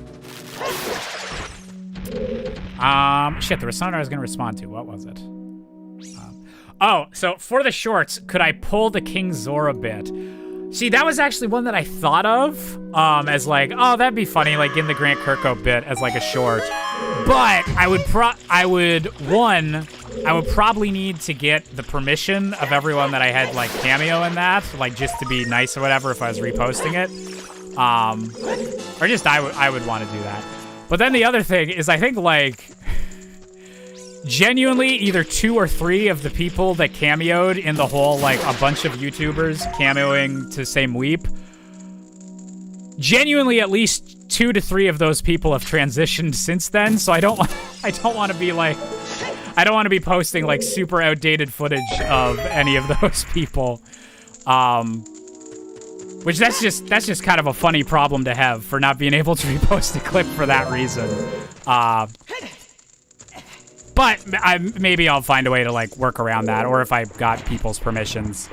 Speaker 1: Shit, there was something I was gonna respond to. What was it? Oh, so for the shorts, could I pull the King Zora bit? See, that was actually one that I thought of, as like, oh, that'd be funny, like in the Grant Kirkhope bit as like a short. But I would probably need to get the permission of everyone that I had like cameo in that, like just to be nice or whatever if I was reposting it. Or just I would want to do that. But then the other thing is, I think, like, genuinely either 2 or 3 of the people that cameoed in the whole, like, a bunch of YouTubers cameoing to Same Weep, genuinely at least 2 to 3 of those people have transitioned since then, so I don't want to be, like, I don't want to be posting, like, super outdated footage of any of those people. Which that's just kind of a funny problem to have for not being able to repost a clip for that reason. But maybe I'll find a way to like work around that, or if I've got people's permissions.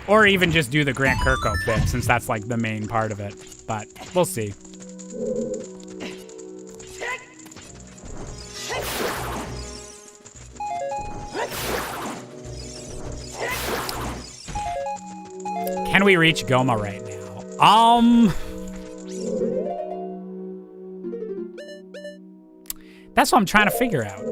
Speaker 1: Or even just do the Grant Kirkhope bit, since that's like the main part of it. But we'll see. Can we reach Goma right now? That's what I'm trying to figure out.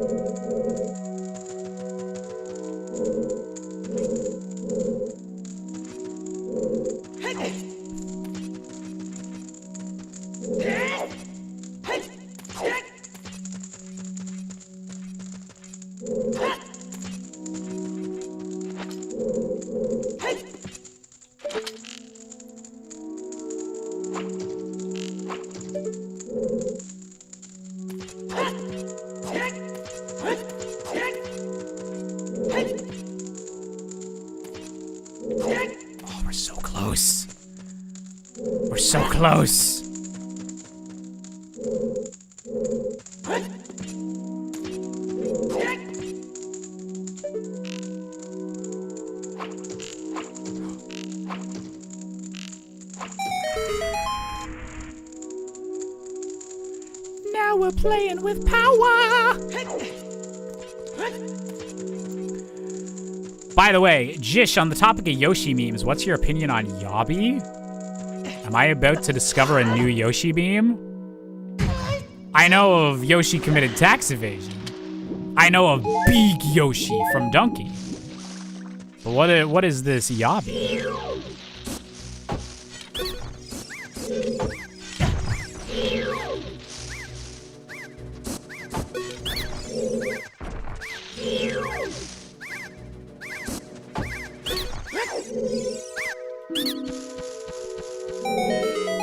Speaker 1: Close. Now we're playing with power. By the way, Jish, on the topic of Yoshi memes, what's your opinion on Yobby? Am I about to discover a new Yoshi meme? I know of Yoshi committed tax evasion. I know of Big Yoshi from Donkey. But what is this Yobby?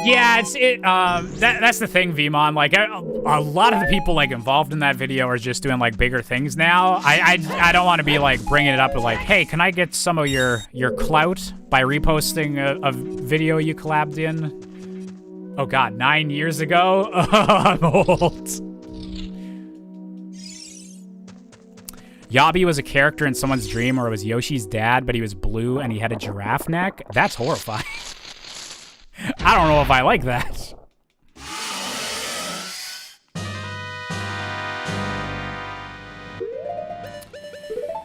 Speaker 1: Yeah, that's the thing, Vmon. Like, a lot of the people like involved in that video are just doing like bigger things now. I don't want to be like bringing it up with like, hey, can I get some of your clout by reposting a video you collabed in? Oh God, 9 years ago. I'm old. Yobby was a character in someone's dream, or it was Yoshi's dad, but he was blue and he had a giraffe neck. That's horrifying. I don't know if I like that.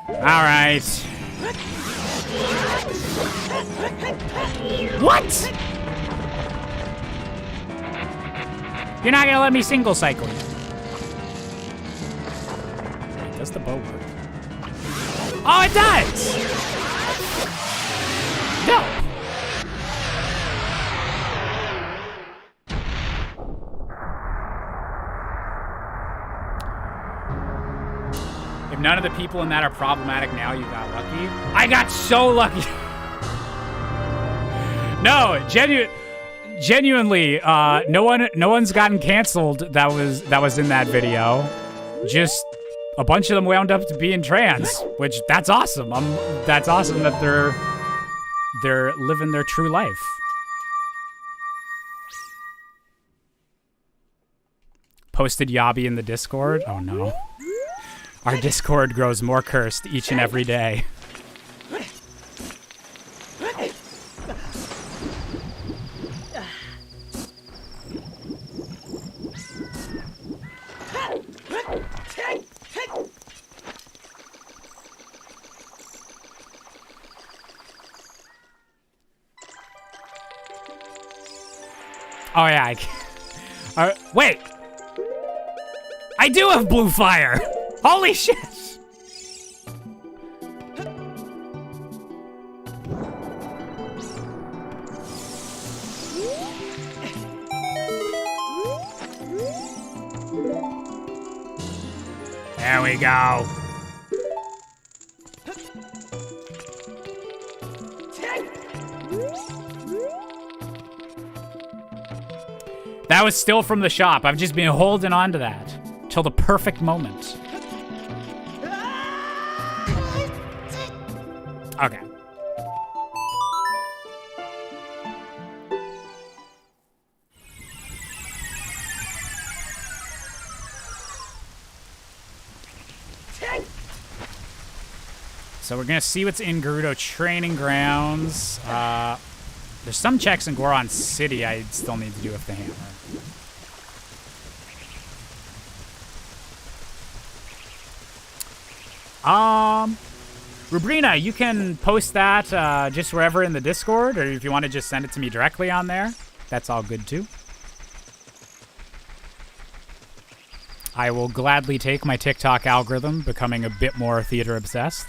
Speaker 1: All right. What? You're not gonna let me single cycle you. Wait, does the bow work? Oh, it does! No! If none of the people in that are problematic now, you got lucky. I got so lucky. No, genuinely, no one's gotten canceled that was in that video. Just a bunch of them wound up to being trans, which that's awesome. That's awesome that they're living their true life. Posted Yobby in the Discord. Oh no. Our Discord grows more cursed each and every day. Oh yeah, wait! I do have blue fire! Holy shit! There we go. That was still from the shop. I've just been holding on to that till the perfect moment. Okay. So we're gonna see what's in Gerudo Training Grounds. There's some checks in Goron City I still need to do with the hammer. Rubrina, you can post that just wherever in the Discord, or if you want to just send it to me directly on there, that's all good too. I will gladly take my TikTok algorithm becoming a bit more theater obsessed.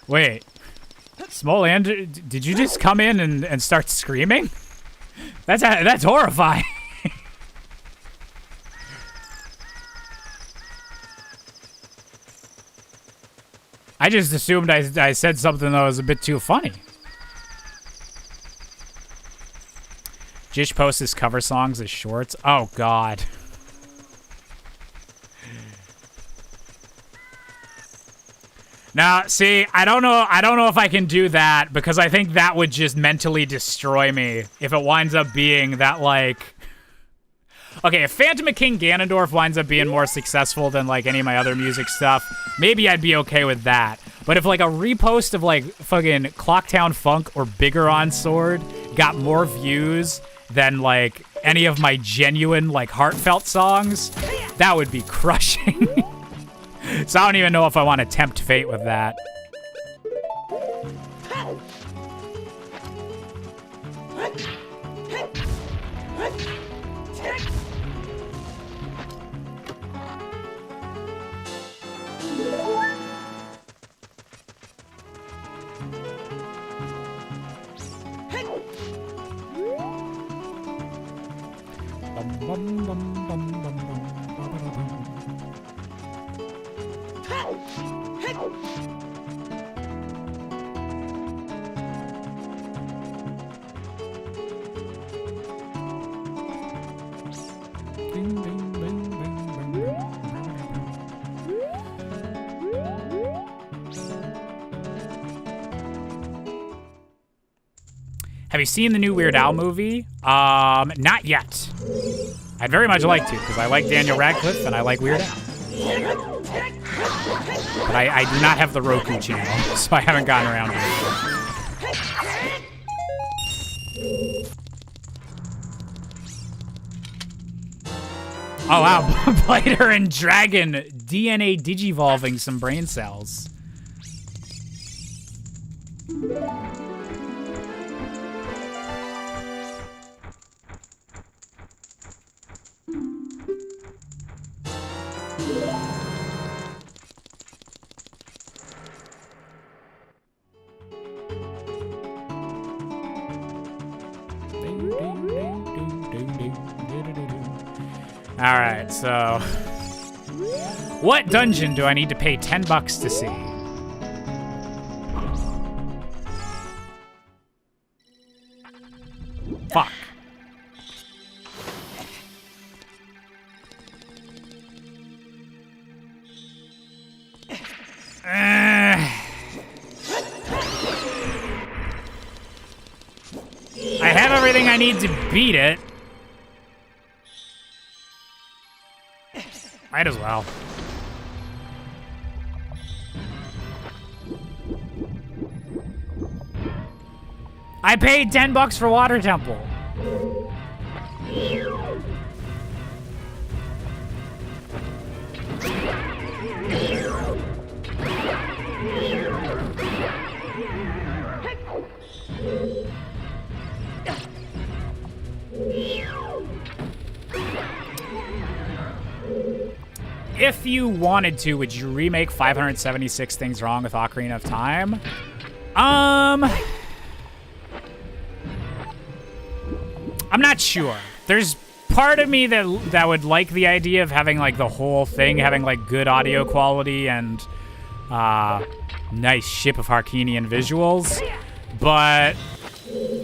Speaker 1: Wait, Smolander, did you just come in and start screaming? That's horrifying. I just assumed I said something that was a bit too funny. Jish posts his cover songs as shorts. Oh God. Now, see, I don't know if I can do that, because I think that would just mentally destroy me if it winds up being that, like... Okay, if Phantom of King Ganondorf winds up being more successful than, like, any of my other music stuff, maybe I'd be okay with that. But if like a repost of like fucking Clocktown Funk or Bigger on Sword got more views than like any of my genuine like heartfelt songs, that would be crushing. So I don't even know if I want to tempt fate with that. Have you seen the new Weird Al movie? Not yet. I'd very much like to, because I like Daniel Radcliffe and I like Weird Al. But I do not have the Roku channel, so I haven't gotten around to it. Oh wow, Biter and Dragon DNA digivolving some brain cells. All right, so what dungeon do I need to pay 10 bucks to see? Fuck. I have everything I need to beat it. Might as well. I paid 10 bucks for Water Temple. If you wanted to, would you remake 576 Things Wrong with Ocarina of Time? I'm not sure. There's part of me that would like the idea of having like the whole thing having like good audio quality and nice Ship of Harkinian visuals, but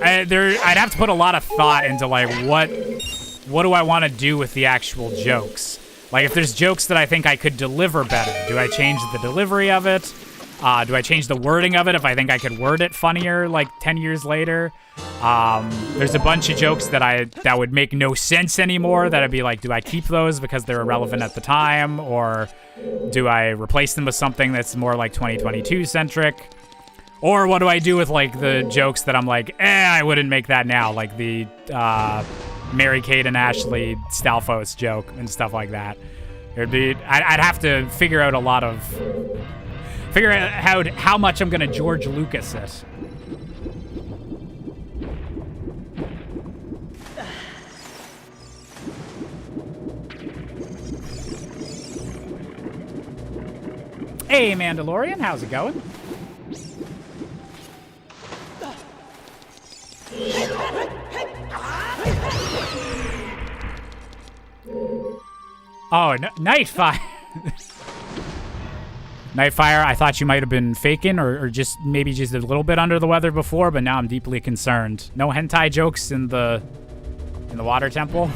Speaker 1: I'd have to put a lot of thought into like what do I want to do with the actual jokes. Like, if there's jokes that I think I could deliver better, do I change the delivery of it? Do I change the wording of it if I think I could word it funnier, like, 10 years later? There's a bunch of jokes that would make no sense anymore, that I'd be like, do I keep those because they're irrelevant at the time? Or do I replace them with something that's more, like, 2022-centric? Or what do I do with, like, the jokes that I'm like, I wouldn't make that now, like the, Mary-Kate and Ashley Stalfos joke and stuff like that. I'd have to figure out how much I'm gonna George Lucas it. Hey, Mandalorian, how's it going? Oh, Nightfire. Nightfire, I thought you might have been faking or just maybe just a little bit under the weather before, but now I'm deeply concerned. No hentai jokes in the Water Temple?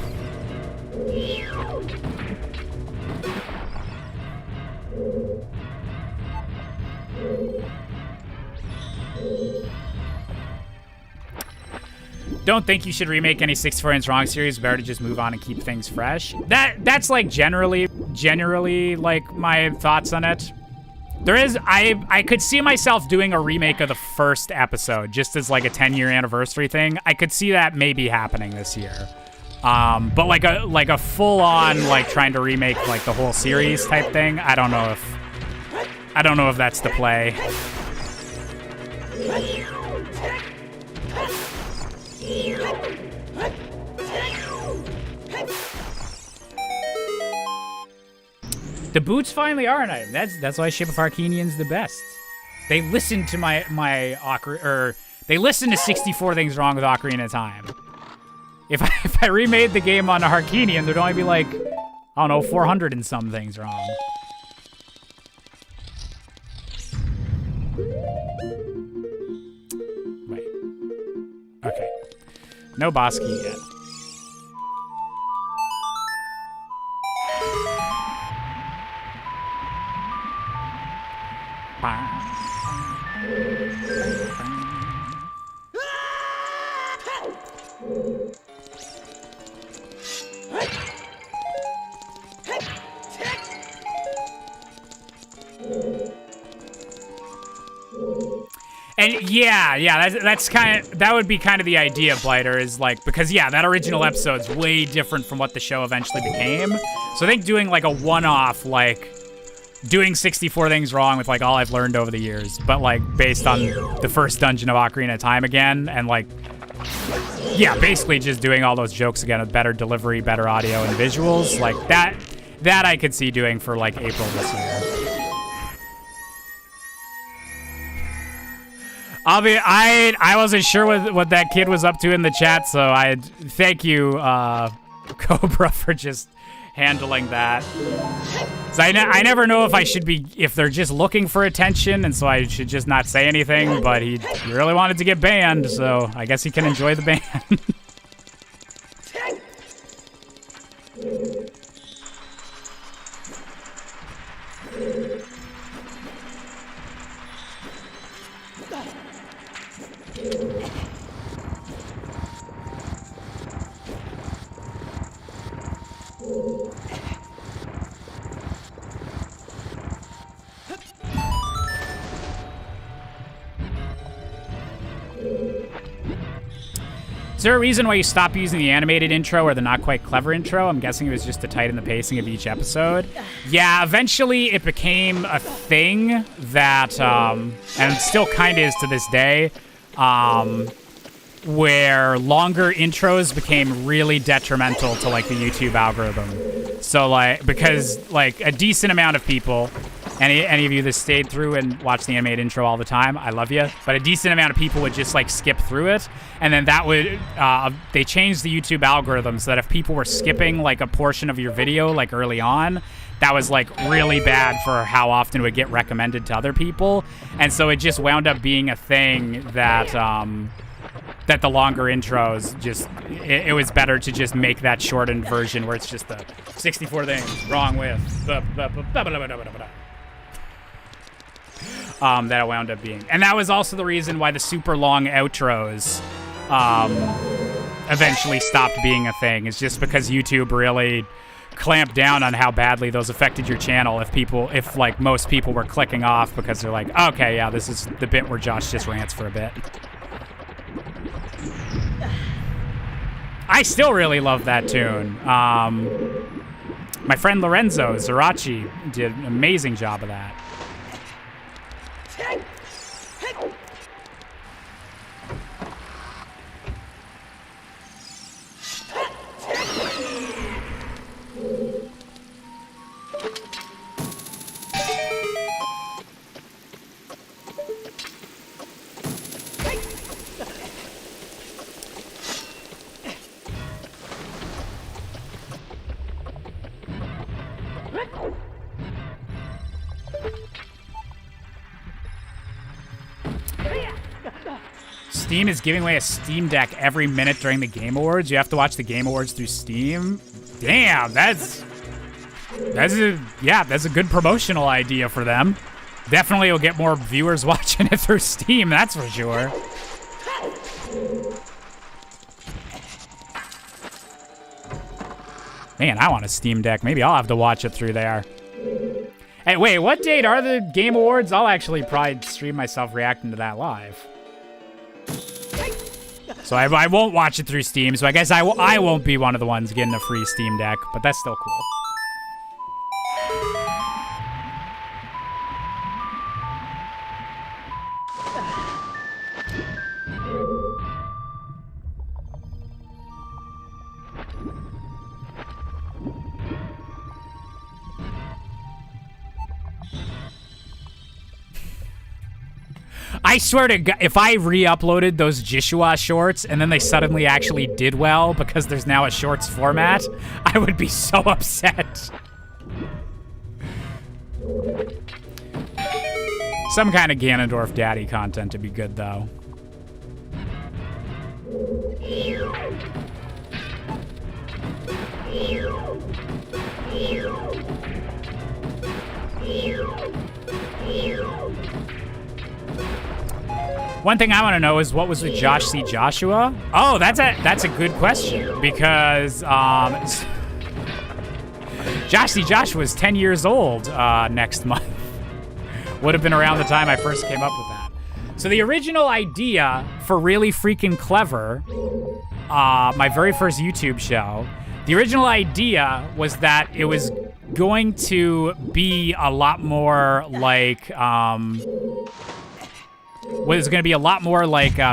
Speaker 1: Don't think you should remake any 64 Inch Wrong series. Better to just move on and keep things fresh. That's like generally like my thoughts on it. There is, I could see myself doing a remake of the first episode, just as like a 10-year anniversary thing. I could see that maybe happening this year. But like a full-on like trying to remake like the whole series type thing, I don't know if that's the play. The boots finally are an item. That's why Ship of Harkinian's the best. They listened to they listened to 64 Things Wrong with Ocarina of Time. If I remade the game on a Harkinian, there'd only be like, I don't know, 400 and some things wrong. Wait. Okay. No boss key yet. And yeah, that would be kind of the idea of Blighter, is like, because yeah, that original episode's way different from what the show eventually became. So I think doing like a one-off, like doing 64 Things Wrong with like all I've learned over the years, but like based on the first dungeon of Ocarina of Time again, and like, yeah, basically just doing all those jokes again with better delivery, better audio and visuals, like that I could see doing for like April this year. I wasn't sure what that kid was up to in the chat, so I thank you, Cobra, for just handling that. So I never know if they're just looking for attention, and so I should just not say anything, but he really wanted to get banned, so I guess he can enjoy the ban. Is there a reason why you stopped using the animated intro or the not quite clever intro? I'm guessing it was just to tighten the pacing of each episode. Yeah, eventually it became a thing that, and still kind of is to this day, where longer intros became really detrimental to like the YouTube algorithm. So like, because like a decent amount of people, any of you that stayed through and watched the animated intro all the time, I love you. But a decent amount of people would just like skip through it, and then that would they changed the YouTube algorithm so that if people were skipping like a portion of your video like early on, that was like really bad for how often it would get recommended to other people, and so it just wound up being a thing that that the longer intros just it was better to just make that shortened version where it's just the 64 things wrong with that it wound up being. And that was also the reason why the super long outros eventually stopped being a thing, is just because YouTube really clamped down on how badly those affected your channel if like most people were clicking off because they're like, okay, yeah, this is the bit where Josh just rants for a bit. I still really love that tune. My friend Lorenzo Zerachi did an amazing job of that. Steam is giving away a Steam Deck every minute during the Game Awards. You have to watch the Game Awards through Steam. Damn, that's a good promotional idea for them. Definitely will get more viewers watching it through Steam, that's for sure. Man, I want a Steam Deck. Maybe I'll have to watch it through there. Hey, wait, what date are the Game Awards? I'll actually probably stream myself reacting to that live. So I won't watch it through Steam, so I guess I won't be one of the ones getting a free Steam Deck, but that's still cool. I swear to God, if I re-uploaded those Jishua shorts and then they suddenly actually did well because there's now a shorts format, I would be so upset. Some kind of Ganondorf daddy content to be good, though. One thing I want to know is what was with Josh C. Joshua? Oh, that's a good question because Josh C. Joshua is 10 years old next month. Would have been around the time I first came up with that. So the original idea for Really Freaking Clever, my very first YouTube show, the original idea was that it was going to be a lot more like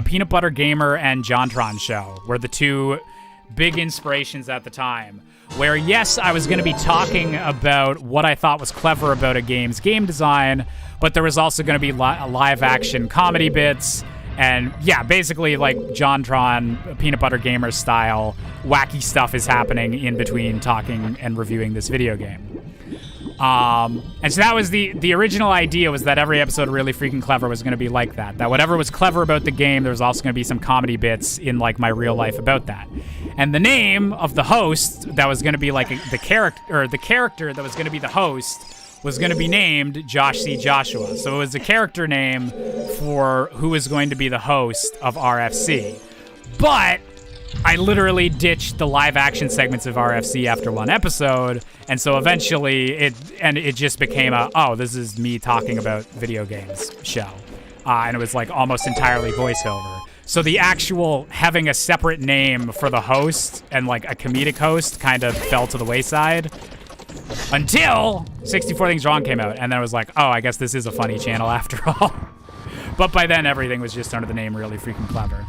Speaker 1: Peanut Butter Gamer and JonTron Show were the two big inspirations at the time. Where, yes, I was going to be talking about what I thought was clever about a game's game design, but there was also going to be live-action comedy bits, and, yeah, basically, like, JonTron, Peanut Butter Gamer style, wacky stuff is happening in between talking and reviewing this video game. And so that was the original idea, was that every episode of Really Freaking Clever was going to be like that. That whatever was clever about the game, there was also going to be some comedy bits in, like, my real life about that. And the name of the host that was going to be, like, the character that was going to be the host was going to be named Josh C. Joshua. So it was a character name for who was going to be the host of RFC. But I literally ditched the live action segments of RFC after one episode, and so eventually it just became this is me talking about video games show. And it was like almost entirely voiceover. So the actual having a separate name for the host and like a comedic host kind of fell to the wayside until 64 Things Wrong came out, and then I was like, oh, I guess this is a funny channel after all. But by then everything was just under the name Really Freaking Clever.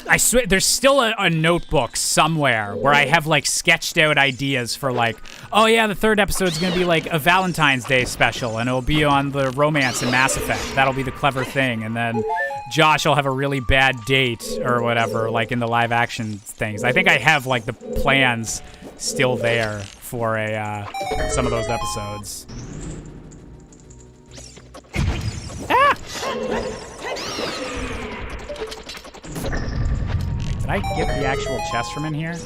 Speaker 1: I swear, there's still a notebook somewhere where I have, like, sketched out ideas for, like, oh, yeah, the third episode's gonna be, like, a Valentine's Day special, and it'll be on the romance in Mass Effect. That'll be the clever thing, and then Josh will have a really bad date or whatever, like, in the live-action things. I think I have, like, the plans still there for some of those episodes. Ah! Did I get the actual chest from in here?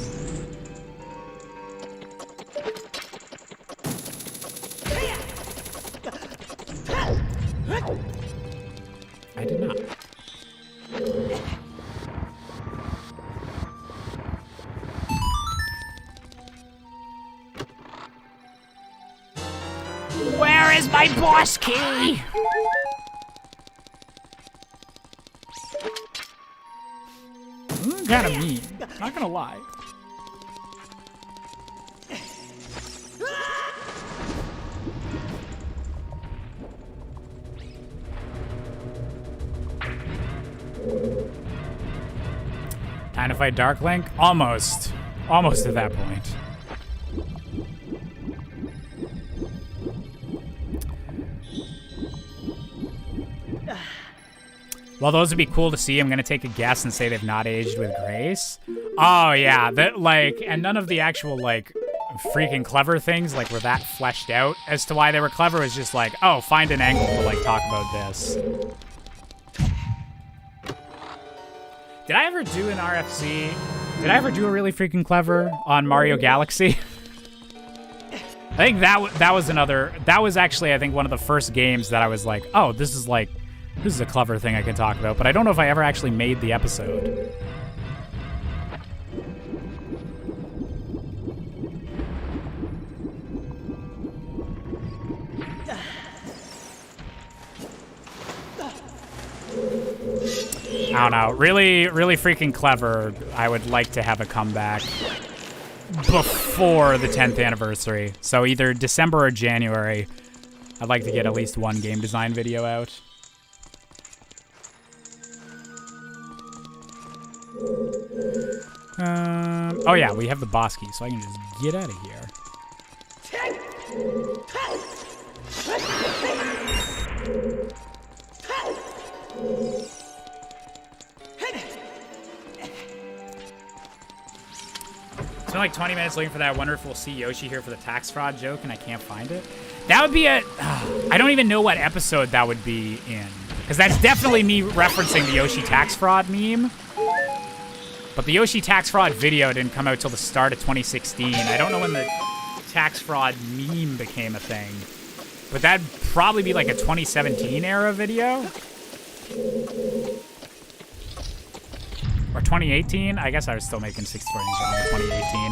Speaker 1: I did not. Where is my boss key? Kind of mean, not gonna lie. Time to fight Dark Link? Almost at that point. Well, those would be cool to see. I'm gonna take a guess and say they've not aged with grace. Oh yeah, and none of the actual like freaking clever things like were that fleshed out as to why they were clever. It was just like, oh, find an angle to like talk about this. Did I ever do an RFC? Did I ever do a Really Freaking Clever on Mario Galaxy? I think that was actually, I think, one of the first games that I was like, oh, this is a clever thing I can talk about, but I don't know if I ever actually made the episode. I don't know. Really, really freaking clever. I would like to have a comeback before the 10th anniversary. So either December or January. I'd like to get at least one game design video out. Oh yeah, we have the boss key, so I can just get out of here. It's been like 20 minutes looking for that. I wonder if we'll see Yoshi here for the tax fraud joke, and I can't find it. That would be I don't even know what episode that would be in. Because that's definitely me referencing the Yoshi tax fraud meme. But the Yoshi tax fraud video didn't come out till the start of 2016. I don't know when the tax fraud meme became a thing. But that'd probably be like a 2017 era video. Or 2018? I guess I was still making 64 in 2018.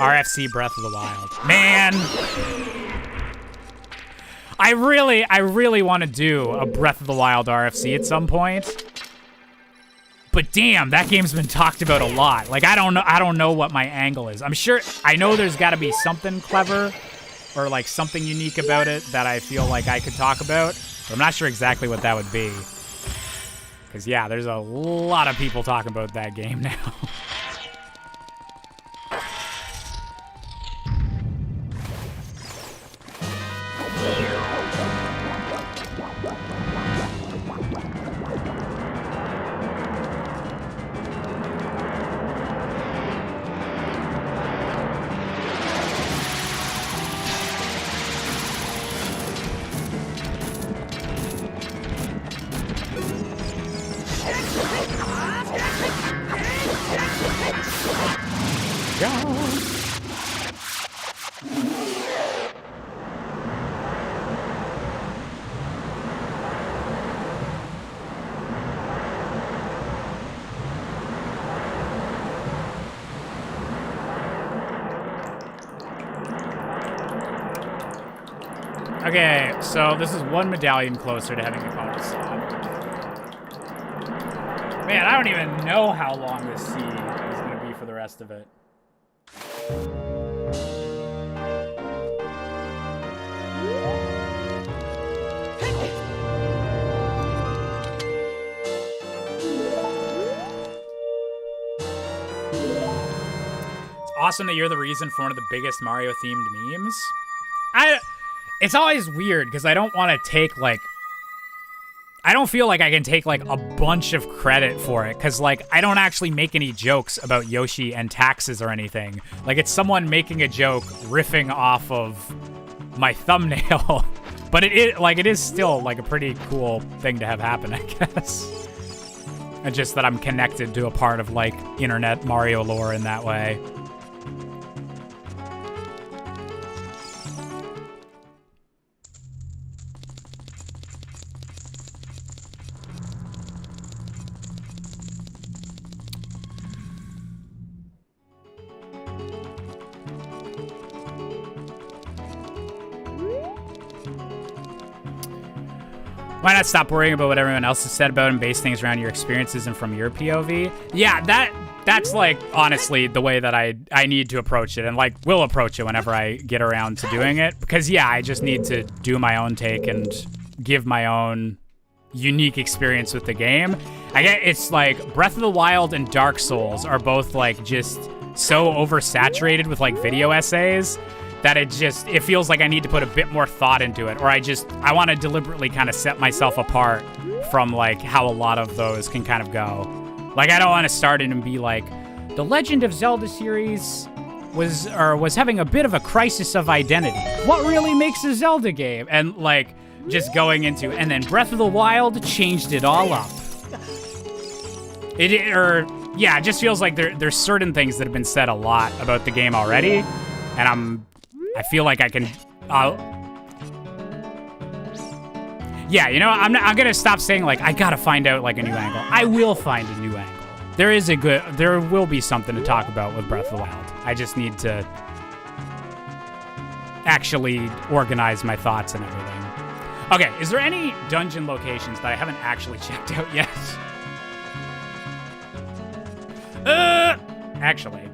Speaker 1: RFC Breath of the Wild. Man! I really want to do a Breath of the Wild RFC at some point. But damn, that game's been talked about a lot. Like, I don't know what my angle is. I know there's got to be something clever or like something unique about it that I feel like I could talk about, but I'm not sure exactly what that would be. Because yeah, there's a lot of people talking about that game now. Okay, so this is one medallion closer to having the Coliseum. Man, I don't even know how long this seed is going to be for the rest of it. It's awesome that you're the reason for one of the biggest Mario-themed memes. It's always weird because I don't want to take like, I don't feel like I can take like a bunch of credit for it because like I don't actually make any jokes about Yoshi and taxes or anything. Like it's someone making a joke riffing off of my thumbnail, but it is still like a pretty cool thing to have happen, I guess. And just that I'm connected to a part of like internet Mario lore in that way. Why not stop worrying about what everyone else has said about and base things around your experiences and from your POV? Yeah, that's like, honestly, the way that I need to approach it, and like, will approach it whenever I get around to doing it. Because yeah, I just need to do my own take and give my own unique experience with the game. It's like, Breath of the Wild and Dark Souls are both like just so oversaturated with like video essays that it feels like I need to put a bit more thought into it, or I want to deliberately kind of set myself apart from like how a lot of those can kind of go. Like I don't want to start it and be like, the Legend of Zelda series was having a bit of a crisis of identity. What really makes a Zelda game? And like just going into, and then Breath of the Wild changed it all up. Yeah, it just feels like there's certain things that have been said a lot about the game already, and I feel like I can, yeah, you know, I'm gonna stop saying like, I gotta find out like a new angle. I will find a new angle. There will be something to talk about with Breath of the Wild. I just need to actually organize my thoughts and everything. Okay, is there any dungeon locations that I haven't actually checked out yet? Actually.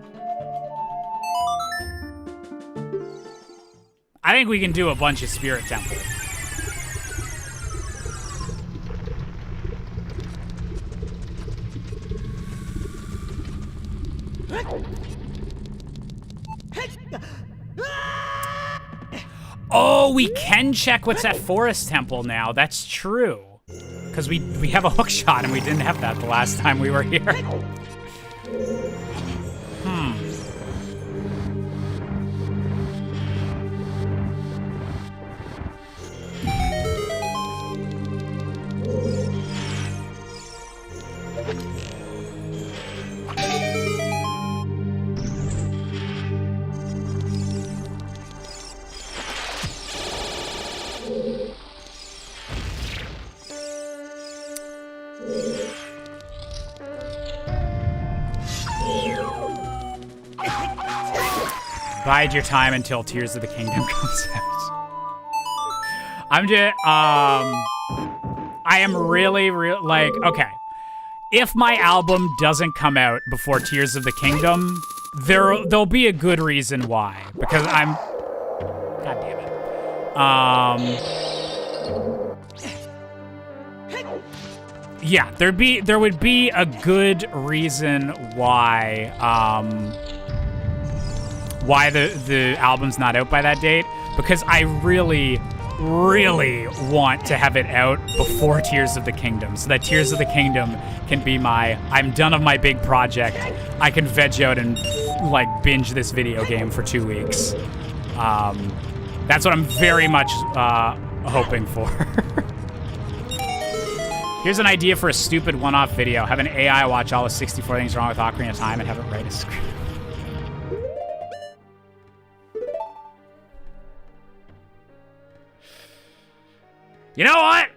Speaker 1: I think we can do a bunch of Spirit Temple. Oh, we can check what's at Forest Temple now. That's true. Because we have a hook shot and we didn't have that the last time we were here. Bide your time until Tears of the Kingdom comes out. I'm just, I am really, like, okay. If my album doesn't come out before Tears of the Kingdom, there'll be a good reason why. Because I'm, God damn it. Yeah, there would be a good reason why, why the album's not out by that date, because I really want to have it out before Tears of the Kingdom, so that Tears of the Kingdom can be I'm done of my big project. I can veg out and like binge this video game for 2 weeks. That's what I'm very much hoping for. Here's an idea for a stupid one-off video. Have an AI watch all the 64 things wrong with Ocarina of Time and have it write a script. You know what?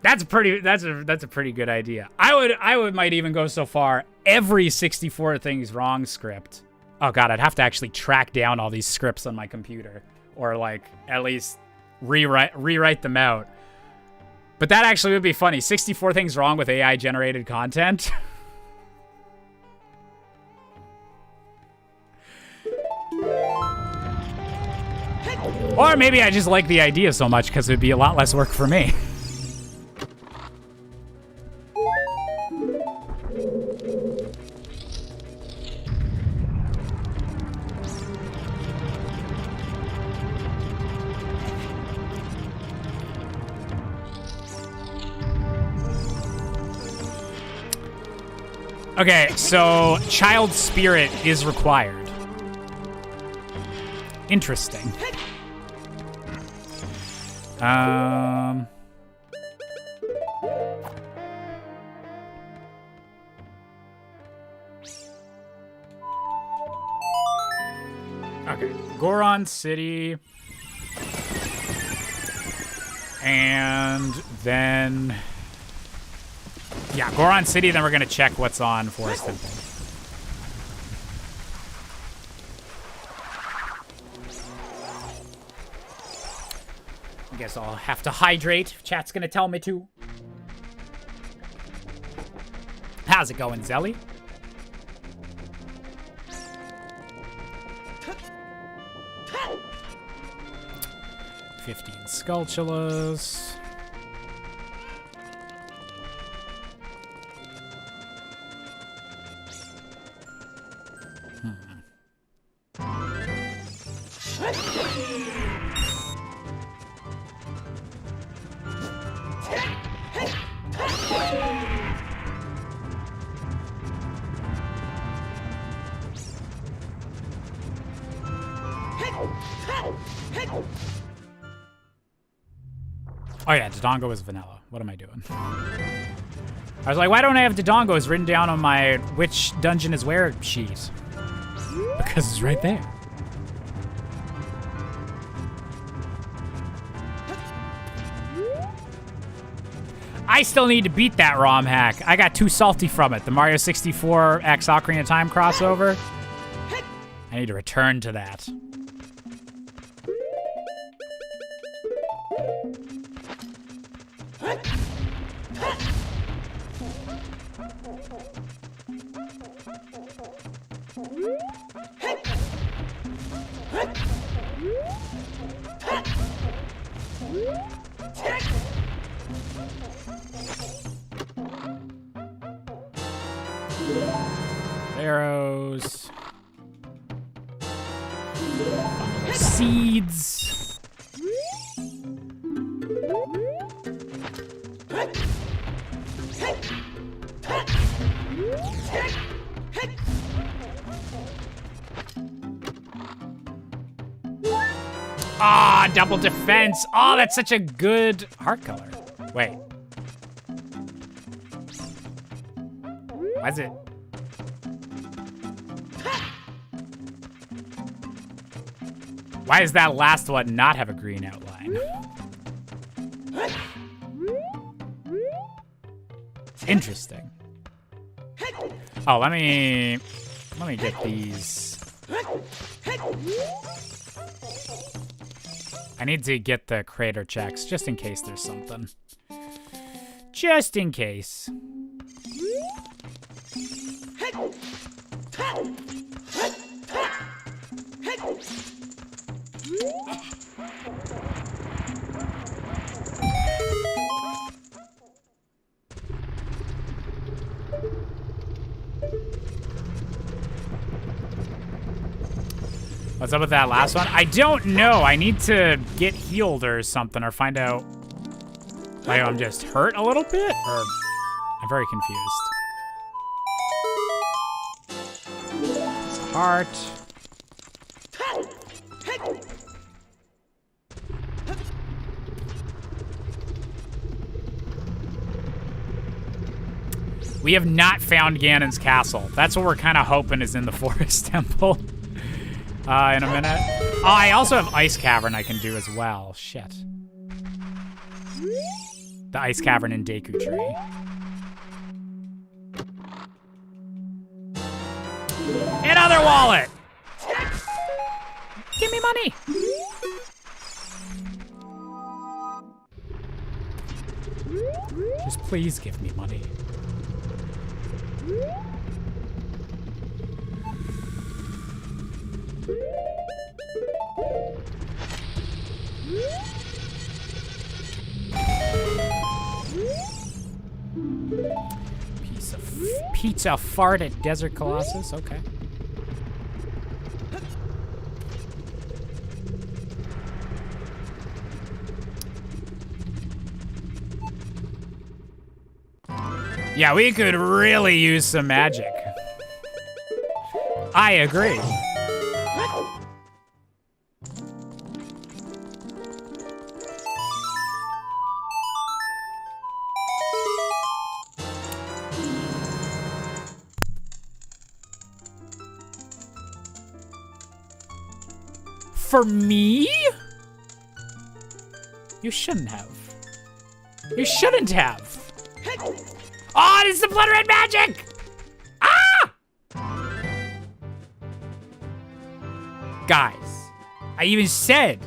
Speaker 1: That's a pretty good idea. I might even go so far, every 64 things wrong script. Oh god, I'd have to actually track down all these scripts on my computer, or like at least rewrite them out. But that actually would be funny. 64 things wrong with AI generated content. Or maybe I just like the idea so much because it would be a lot less work for me. Okay, so child spirit is required. Interesting. Okay, Goron City. And then... yeah, Goron City, then we're gonna check what's on Forest Temple. I guess I'll have to hydrate if chat's gonna tell me to. How's it going, Zelly? $15 Skulltulas. Oh yeah, Dodongo is vanilla. What am I doing? I was like, why don't I have Dodongos written down on my which dungeon is where sheet? Because it's right there. I still need to beat that ROM hack. I got too salty from it. The Mario 64 X Ocarina of Time crossover. I need to return to that. Arrows. Seeds. Ah, double defense. Oh, that's such a good heart color. Wait. Why is it? Why does that last one not have a green outline? Interesting. Oh, let me get these. I need to get the crater checks just in case there's something. Just in case. What's up with that last one? I don't know. I need to get healed or something, or find out why I'm just hurt a little bit, or I'm very confused. Heart. We have not found Ganon's castle. That's what we're kind of hoping is in the forest temple. In a minute. Oh, I also have Ice Cavern I can do as well. Shit. The Ice Cavern in Deku Tree. Another wallet! Give me money! Just please give me money. Piece of pizza fart at Desert Colossus. Okay. Yeah, we could really use some magic. I agree. For me? You shouldn't have. You shouldn't have. Oh, it's the blood red magic! Ah! Guys, I said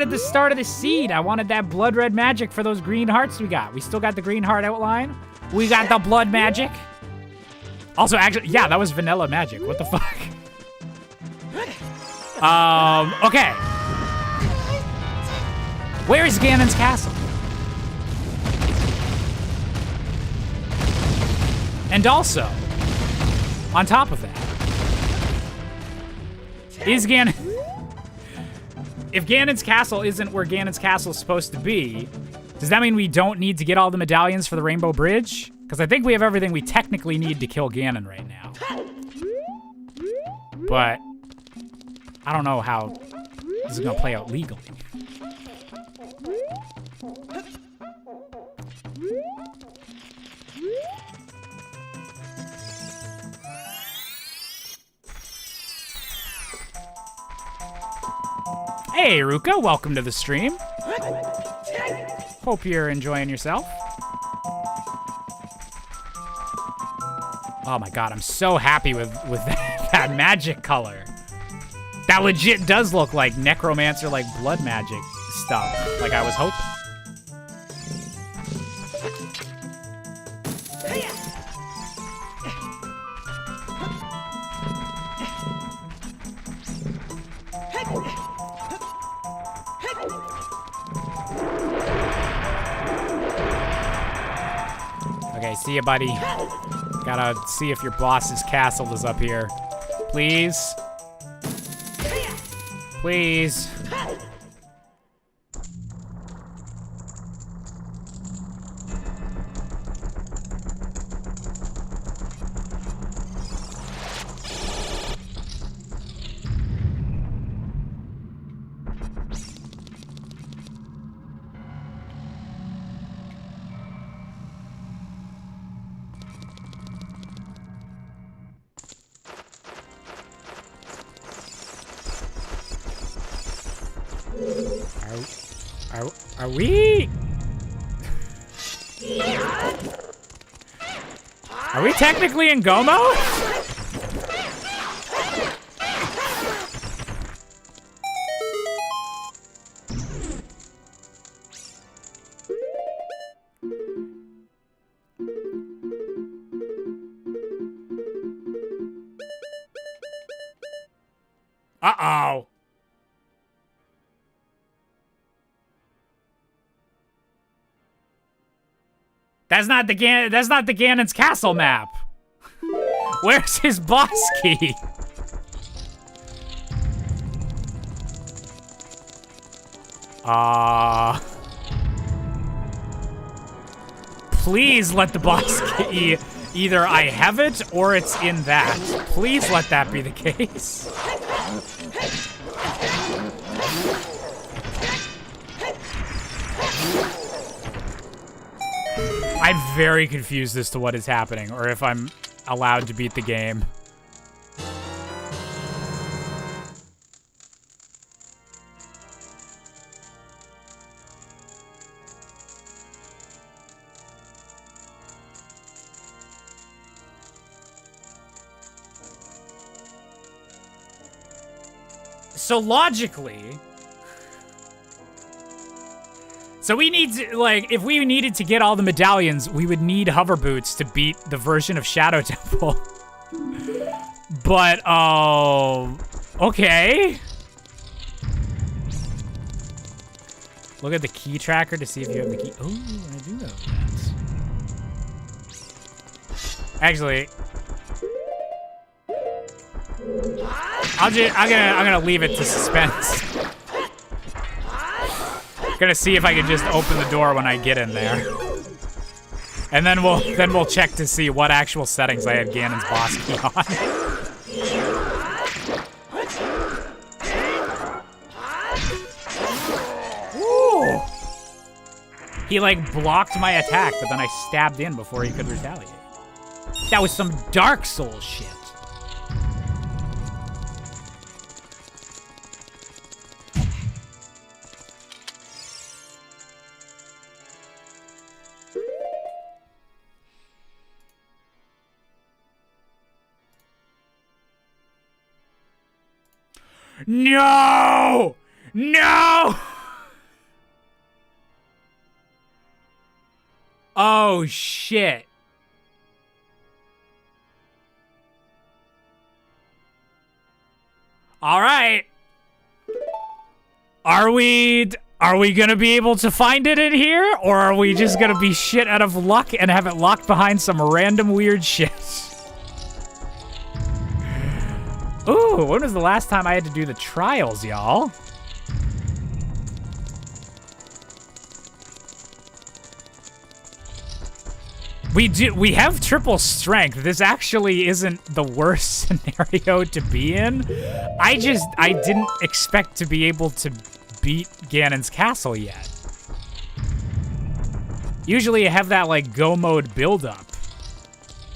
Speaker 1: at the start of the seed, I wanted that blood red magic for those green hearts we got. We still got the green heart outline. We got the blood magic. Also, actually, yeah, that was vanilla magic. What the fuck? Okay. Where is Ganon's castle? And also, on top of that, is Ganon... If Ganon's castle isn't where Ganon's castle is supposed to be, does that mean we don't need to get all the medallions for the Rainbow Bridge? Because I think we have everything we technically need to kill Ganon right now. But I don't know how this is gonna play out legally. Hey, Ruka, welcome to the stream. Hope you're enjoying yourself. Oh my god, I'm so happy with that magic color. That legit does look like necromancer, like blood magic stuff, like I was hoping. Okay, see ya, buddy. Gotta see if your boss's castle is up here. Please. Please. Are we? Are we technically in go mode? Uh-oh. That's not the Ganon's castle map. Where's his boss key? Please let the boss key, either I have it or it's in that. Please let that be the case. I'm very confused as to what is happening, or if I'm allowed to beat the game. So logically... So we need to, like, if we needed to get all the medallions, we would need hover boots to beat the version of Shadow Temple. But, okay. Look at the key tracker to see if you have the key. Oh, I do have that. Actually, I'm gonna leave it to suspense. Gonna see if I can just open the door when I get in there. And then we'll check to see what actual settings I had Ganon's boss key on. Ooh. He like blocked my attack, but then I stabbed in before he could retaliate. That was some Dark Souls shit. No! No! Oh, shit. All right. Are we gonna be able to find it in here? Or are we just gonna be shit out of luck and have it locked behind some random weird shit? Ooh, when was the last time I had to do the trials, y'all? We have triple strength. This actually isn't the worst scenario to be in. I didn't expect to be able to beat Ganon's castle yet. Usually I have that like go mode build up.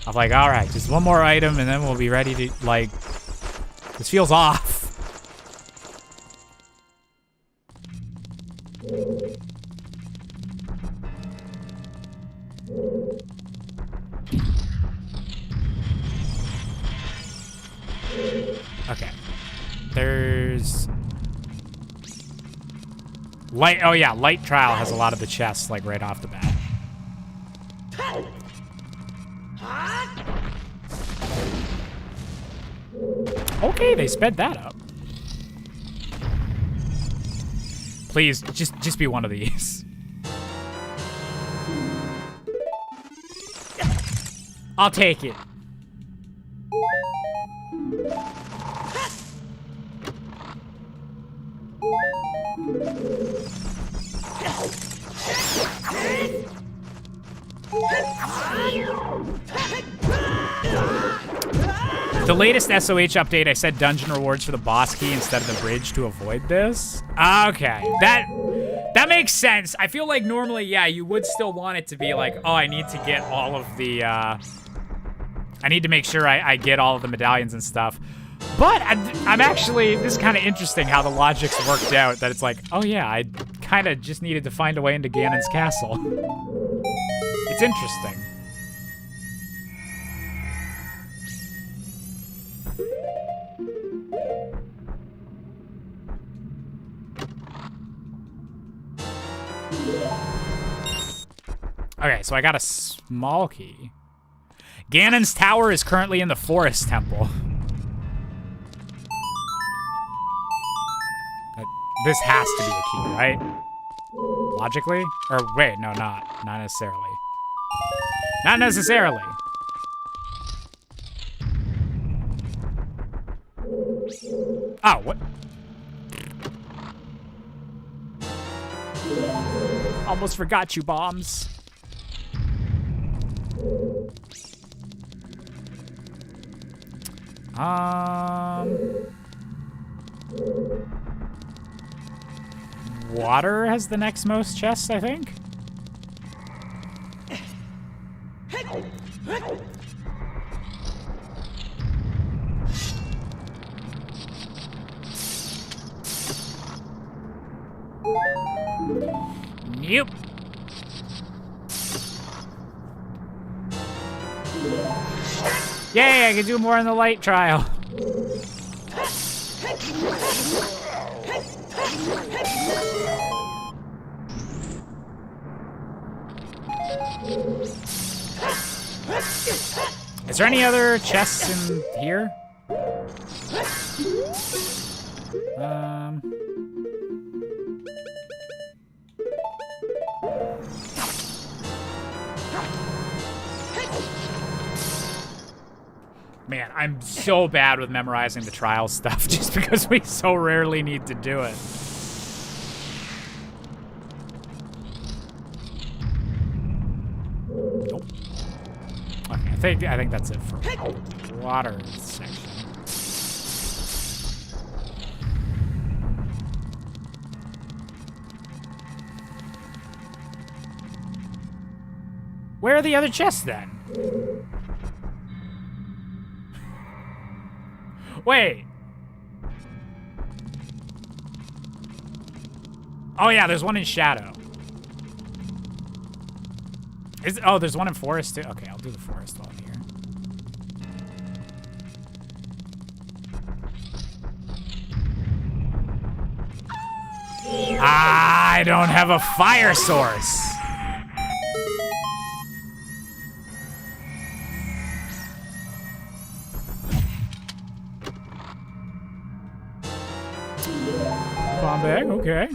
Speaker 1: I'm like, all right, just one more item and then we'll be ready to like, this feels off. There's... Light, oh yeah, Light Trial has a lot of the chests, like, right off the bat. Okay, they sped that up. Please, just be one of these. I'll take it. The latest SOH update, I said dungeon rewards for the boss key instead of the bridge to avoid this. Okay, that makes sense. I feel like normally, yeah, you would still want it to be like, oh, I need to get all of the, I need to make sure I get all of the medallions and stuff. But I'm actually, this is kind of interesting how the logic's worked out, that it's like, oh yeah, I kind of just needed to find a way into Ganon's castle. It's interesting. Okay, so I got a small key. Ganon's tower is currently in the Forest Temple. This has to be the key, right? Logically? Or wait, no, not necessarily. Not necessarily. Oh, what? Almost forgot you, bombs. Water has the next most chests, I think. Nope. Yay, I can do more in the Light Trial. Is there any other chests in here? Man, I'm so bad with memorizing the trial stuff just because we so rarely need to do it. Nope. Okay, I think that's it for water section. Where are the other chests then? Wait. Oh yeah, there's one in Shadow. Oh, there's one in Forest too? Okay, I'll do the Forest one here. I don't have a fire source. Bomb bag, okay.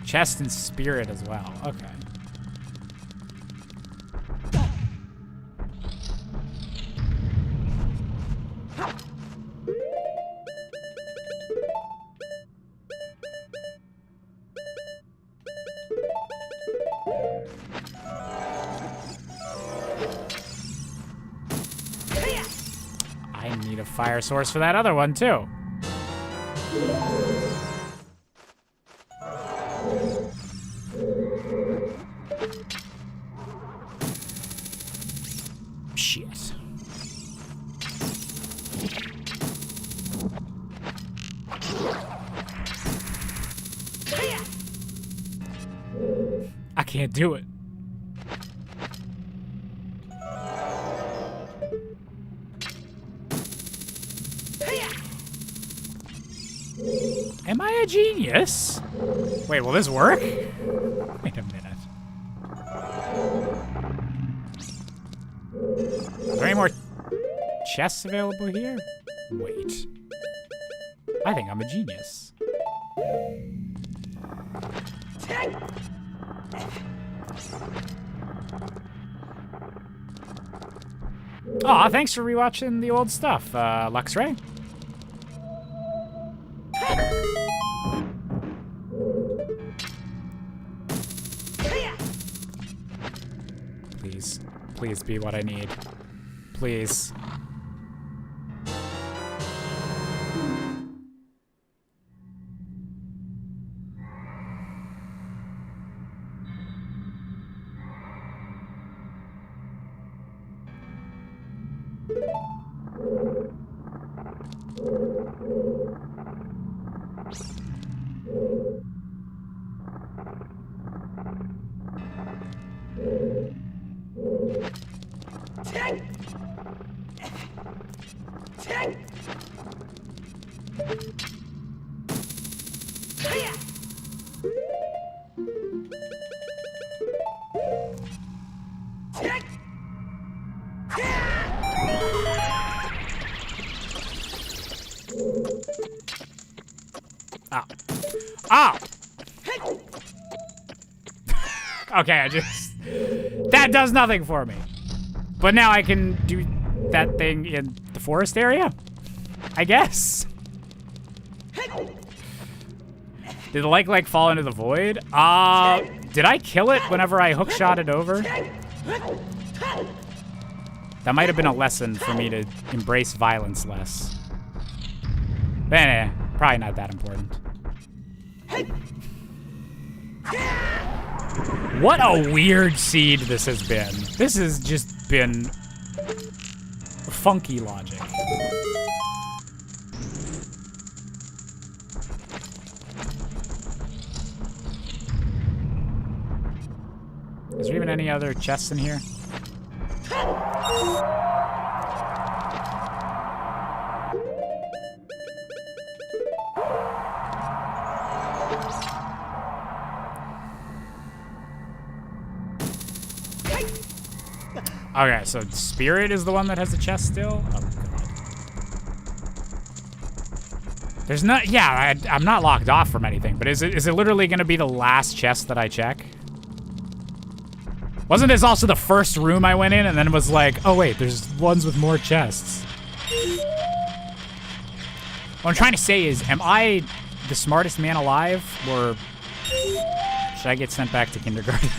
Speaker 1: Chest and spirit as well, okay. I need a fire source for that other one too. Shit. I can't do it. Am I a genius? Wait, will this work? Wait a minute. Are there any more chests available here? Wait. I think I'm a genius. Aw, thanks for rewatching the old stuff, Luxray. Please. Please be what I need. Please. Ow. Ow! Okay, that does nothing for me. But now I can do that thing in the forest area? I guess. Did the like fall into the void? Did I kill it whenever I hookshot it over? That might have been a lesson for me to embrace violence less. But anyway, probably not that important. What a weird seed this has been. This has just been funky logic. Is there even any other chests in here? Okay, so Spirit is the one that has the chest still? Oh, God. There's not, yeah, I'm not locked off from anything, but is it literally gonna be the last chest that I check? Wasn't this also the first room I went in and then was like, oh wait, there's ones with more chests? What I'm trying to say is, am I the smartest man alive, or should I get sent back to kindergarten?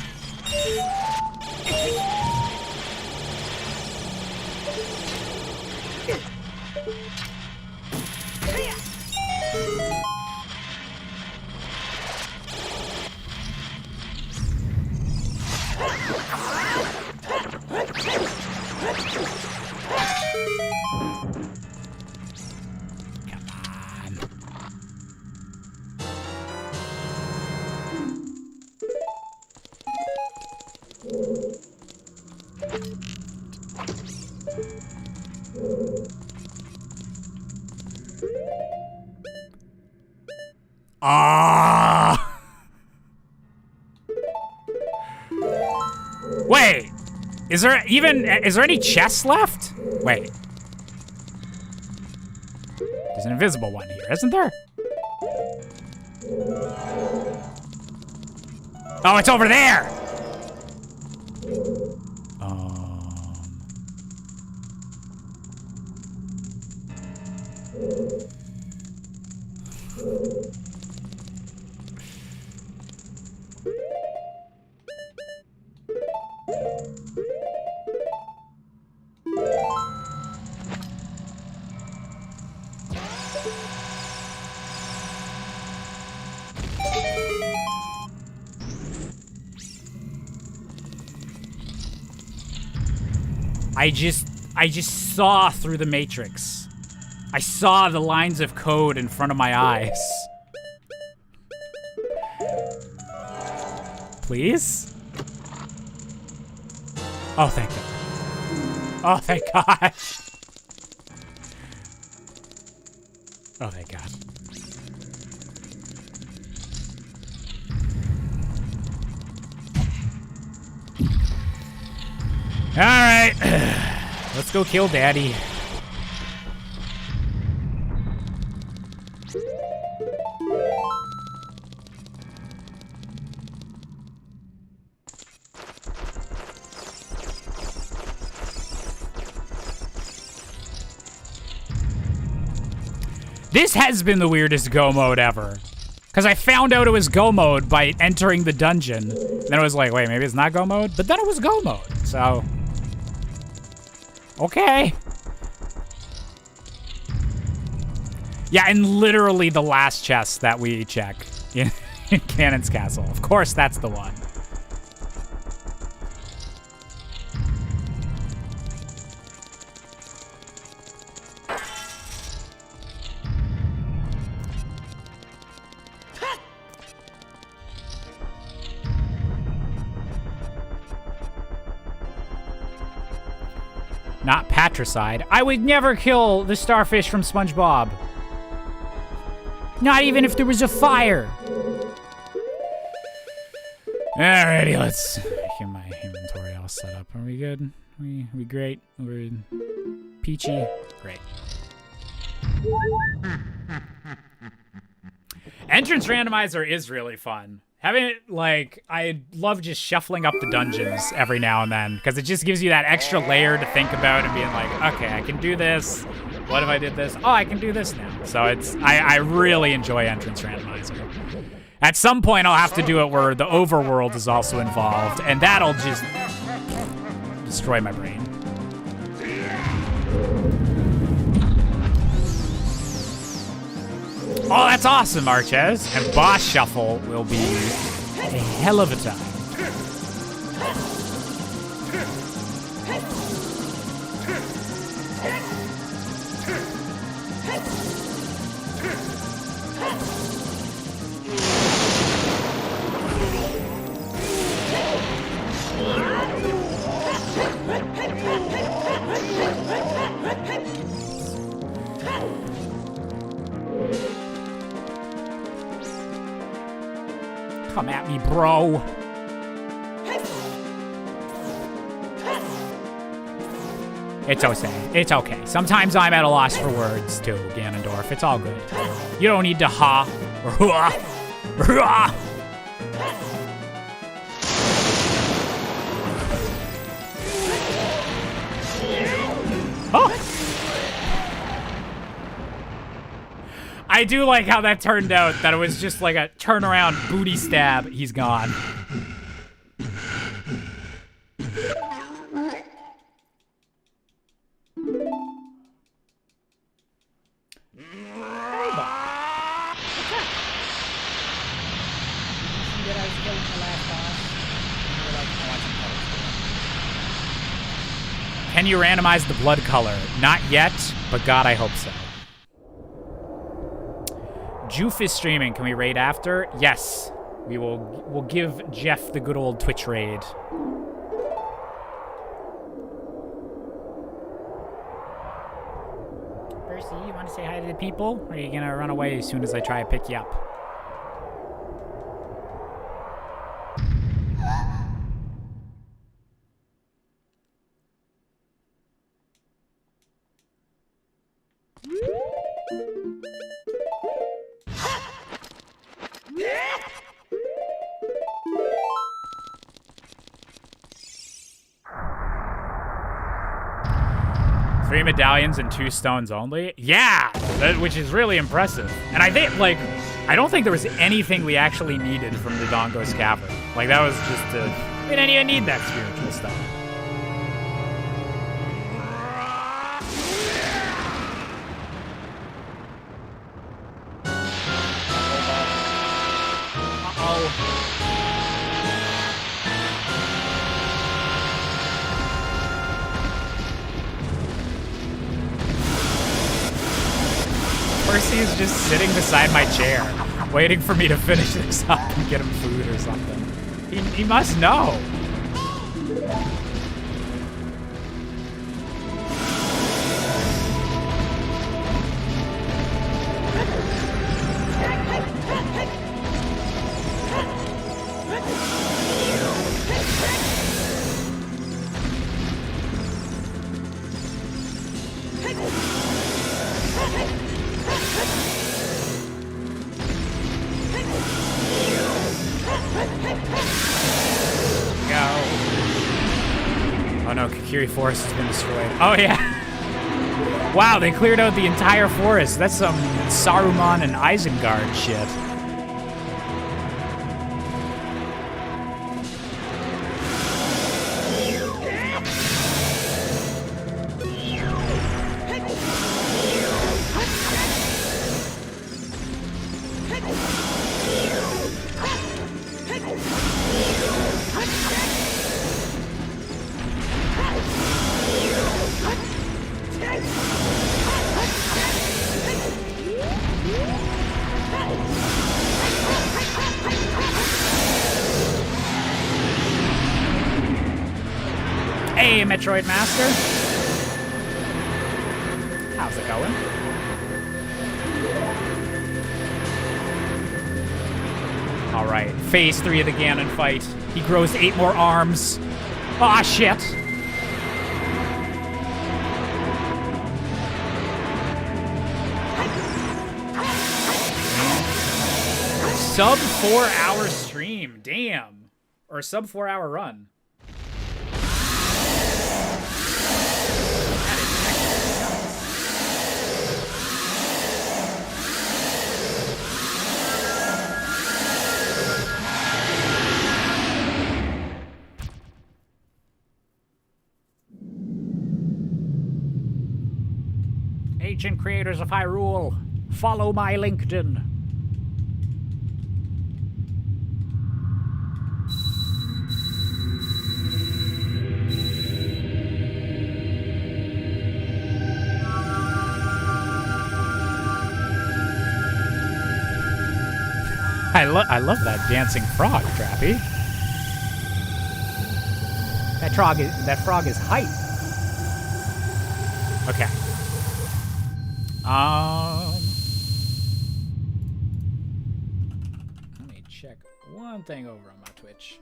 Speaker 1: Wait, is there any chests left? Wait. There's an invisible one here, isn't there? Oh, it's over there! I just saw through the matrix. I saw the lines of code in front of my eyes. Please? Oh, thank God. Oh, thank God. Oh, thank God. Alright. Let's go kill Daddy. This has been the weirdest go mode ever. Because I found out it was go mode by entering the dungeon. Then I was like, wait, maybe it's not go mode? But then it was go mode, so... Okay. Yeah, and literally the last chest that we check in Canon's Castle. Of course, that's the one. Not patricide. I would never kill the starfish from SpongeBob. Not even if there was a fire. Alrighty, let's get my inventory all set up. Are we good? We great? We're peachy? Great. Entrance randomizer is really fun. Having it, like, I love just shuffling up the dungeons every now and then, because it just gives you that extra layer to think about and being like, okay, I can do this. What if I did this? Oh, I can do this now. So it's, I really enjoy entrance randomizer. At some point, I'll have to do it where the overworld is also involved, and that'll just destroy my brain. Oh, that's awesome, Arches. And boss shuffle will be a hell of a time. Come at me, bro. It's okay. It's okay. Sometimes I'm at a loss for words, too, Ganondorf. It's all good. You don't need to ha or hua or hua. Oh! I do like how that turned out, that it was just like a turnaround booty stab. He's gone. Can you randomize the blood color? Not yet, but God, I hope so. Joof is streaming. Can we raid after? Yes. We'll give Jeff the good old Twitch raid. Percy, you want to say hi to the people? Or are you going to run away as soon as I try to pick you up? Three medallions and 2 stones only? Yeah! Which is really impressive. And I think, like, I don't think there was anything we actually needed from the Dodongo's Cavern. Like, that was just we didn't even need that spiritual stuff. Percy's just sitting beside my chair, waiting for me to finish this up and get him food or something. He must know. Kiri Forest has been destroyed. Oh, yeah. Wow, they cleared out the entire forest. That's some Saruman and Isengard shit. Hey, Metroid Master. How's it going? All right, phase 3 of the Ganon fight. He grows 8 more arms. Aw, shit. Sub 4-hour stream, damn. Or sub 4-hour run. Ancient creators of Hyrule, follow my LinkedIn. I love that dancing frog, Trappy. That frog is hype. Okay. Let me check one thing over on my Twitch.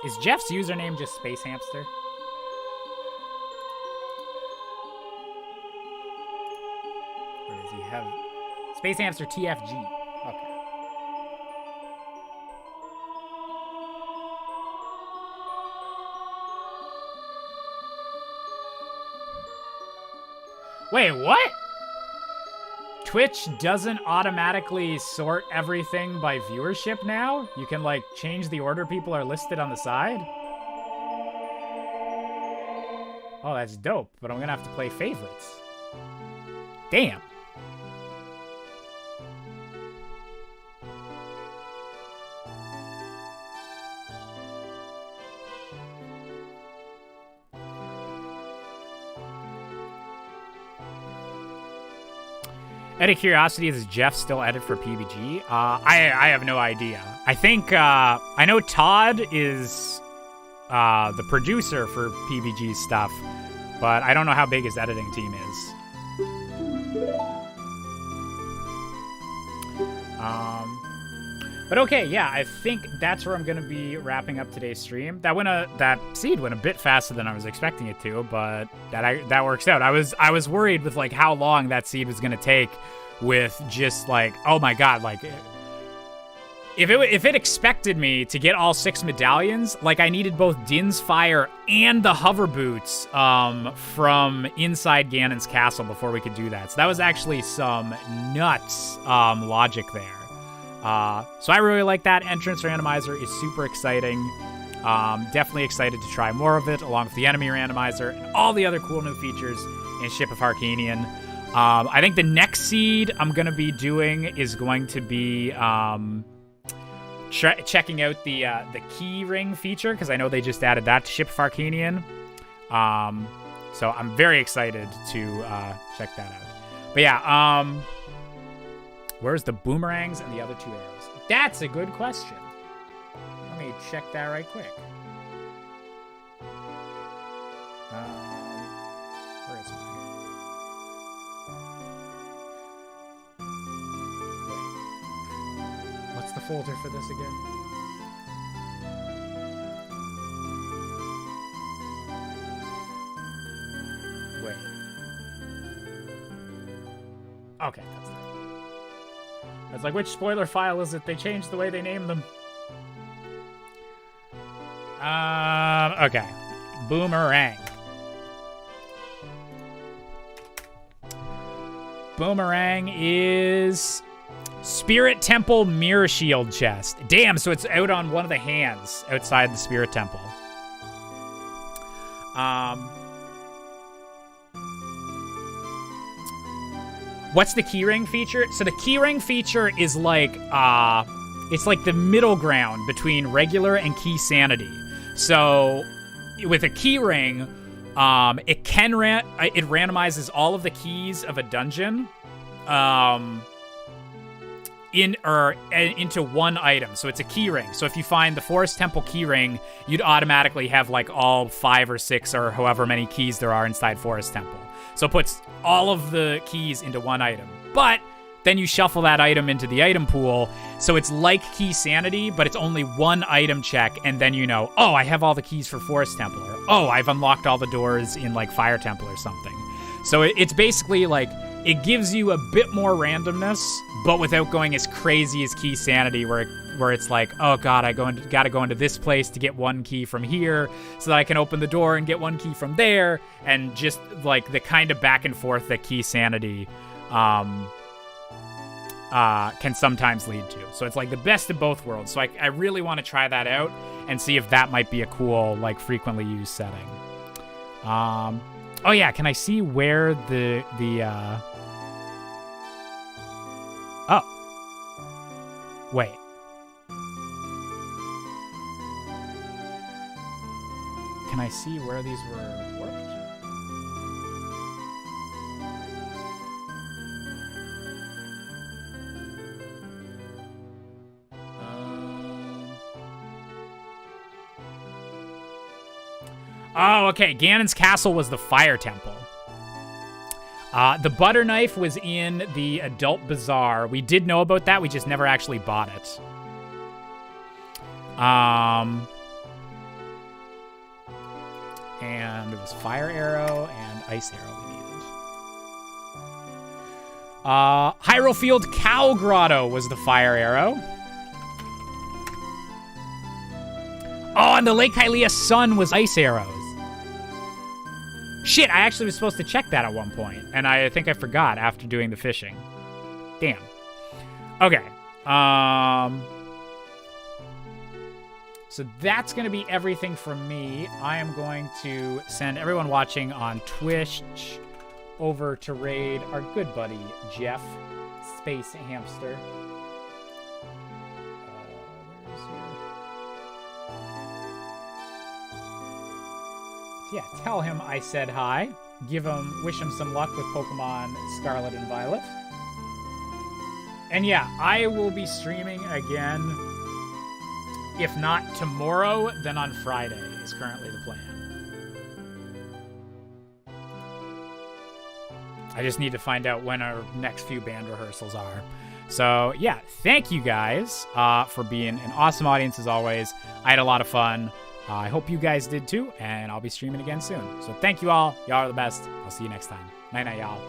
Speaker 1: Is Jeff's username just Space Hamster? Or does he have Space Hamster TFG? Okay. Wait, what? Twitch doesn't automatically sort everything by viewership now? You can, like, change the order people are listed on the side? Oh, that's dope, but I'm gonna have to play favorites. Damn. Out of curiosity, is Jeff still edit for PBG? I have no idea. I think, I know Todd is the producer for PBG stuff, but I don't know how big his editing team is. But okay, yeah, I think that's where I'm gonna be wrapping up today's stream. That seed went a bit faster than I was expecting it to, but that works out. I was worried with like how long that seed was gonna take, with just like, oh my god, like if it expected me to get all 6 medallions, like I needed both Din's Fire and the hover boots from inside Ganon's castle before we could do that. So that was actually some nuts logic there. So I really like that. Entrance Randomizer is super exciting. Definitely excited to try more of it, along with the enemy randomizer and all the other cool new features in Ship of Harkinian. I think the next seed I'm going to be doing is going to be checking out the key ring feature, because I know they just added that to Ship of Harkinian. So I'm very excited to check that out. But yeah, where's the boomerangs and the other 2 arrows? That's a good question. Let me check that right quick. Where is mine? Wait. What's the folder for this again? Wait. Okay, that's that. It's like, which spoiler file is it? They changed the way they name them. Okay. Boomerang. Boomerang is Spirit Temple Mirror Shield chest. Damn, so it's out on one of the hands outside the Spirit Temple. What's the keyring feature? So the keyring feature is like, it's like the middle ground between regular and key sanity. So with a keyring, it randomizes all of the keys of a dungeon, into one item. So it's a keyring. So if you find the Forest Temple keyring, you'd automatically have like all 5 or 6 or however many keys there are inside Forest Temple. So it puts all of the keys into one item. But then you shuffle that item into the item pool. So it's like Key Sanity, but it's only one item check. And then you know, oh, I have all the keys for Forest Temple. Or, oh, I've unlocked all the doors in like Fire Temple or something. So it's basically like, it gives you a bit more randomness, but without going as crazy as Key Sanity, where it's like, oh god, gotta go into this place to get one key from here, so that I can open the door and get one key from there, and just like the kind of back and forth that Key Sanity can sometimes lead to. So it's like the best of both worlds. So I really want to try that out and see if that might be a cool, like, frequently used setting. Oh yeah, can I see where the oh. Wait. Can I see where these were warped? Oh, okay. Ganon's castle was the Fire Temple. The butter knife was in the Adult Bazaar. We did know about that. We just never actually bought it. And it was Fire Arrow and Ice Arrow we needed. Hyrule Field Cow Grotto was the Fire Arrow. Oh, and the Lake Hylia Sun was Ice Arrows. Shit, I actually was supposed to check that at one point, and I think I forgot after doing the fishing. Damn. Okay. So that's going to be everything from me. I am going to send everyone watching on Twitch over to raid our good buddy, Jeff, Space Hamster. Where is he? Yeah, tell him I said hi. Wish him some luck with Pokemon Scarlet and Violet. And yeah, I will be streaming again. If not tomorrow, then on Friday is currently the plan. I just need to find out when our next few band rehearsals are. So yeah, thank you guys for being an awesome audience as always. I had a lot of fun. I hope you guys did too, and I'll be streaming again soon. So thank you all. Y'all are the best. I'll see you next time. Night night, y'all.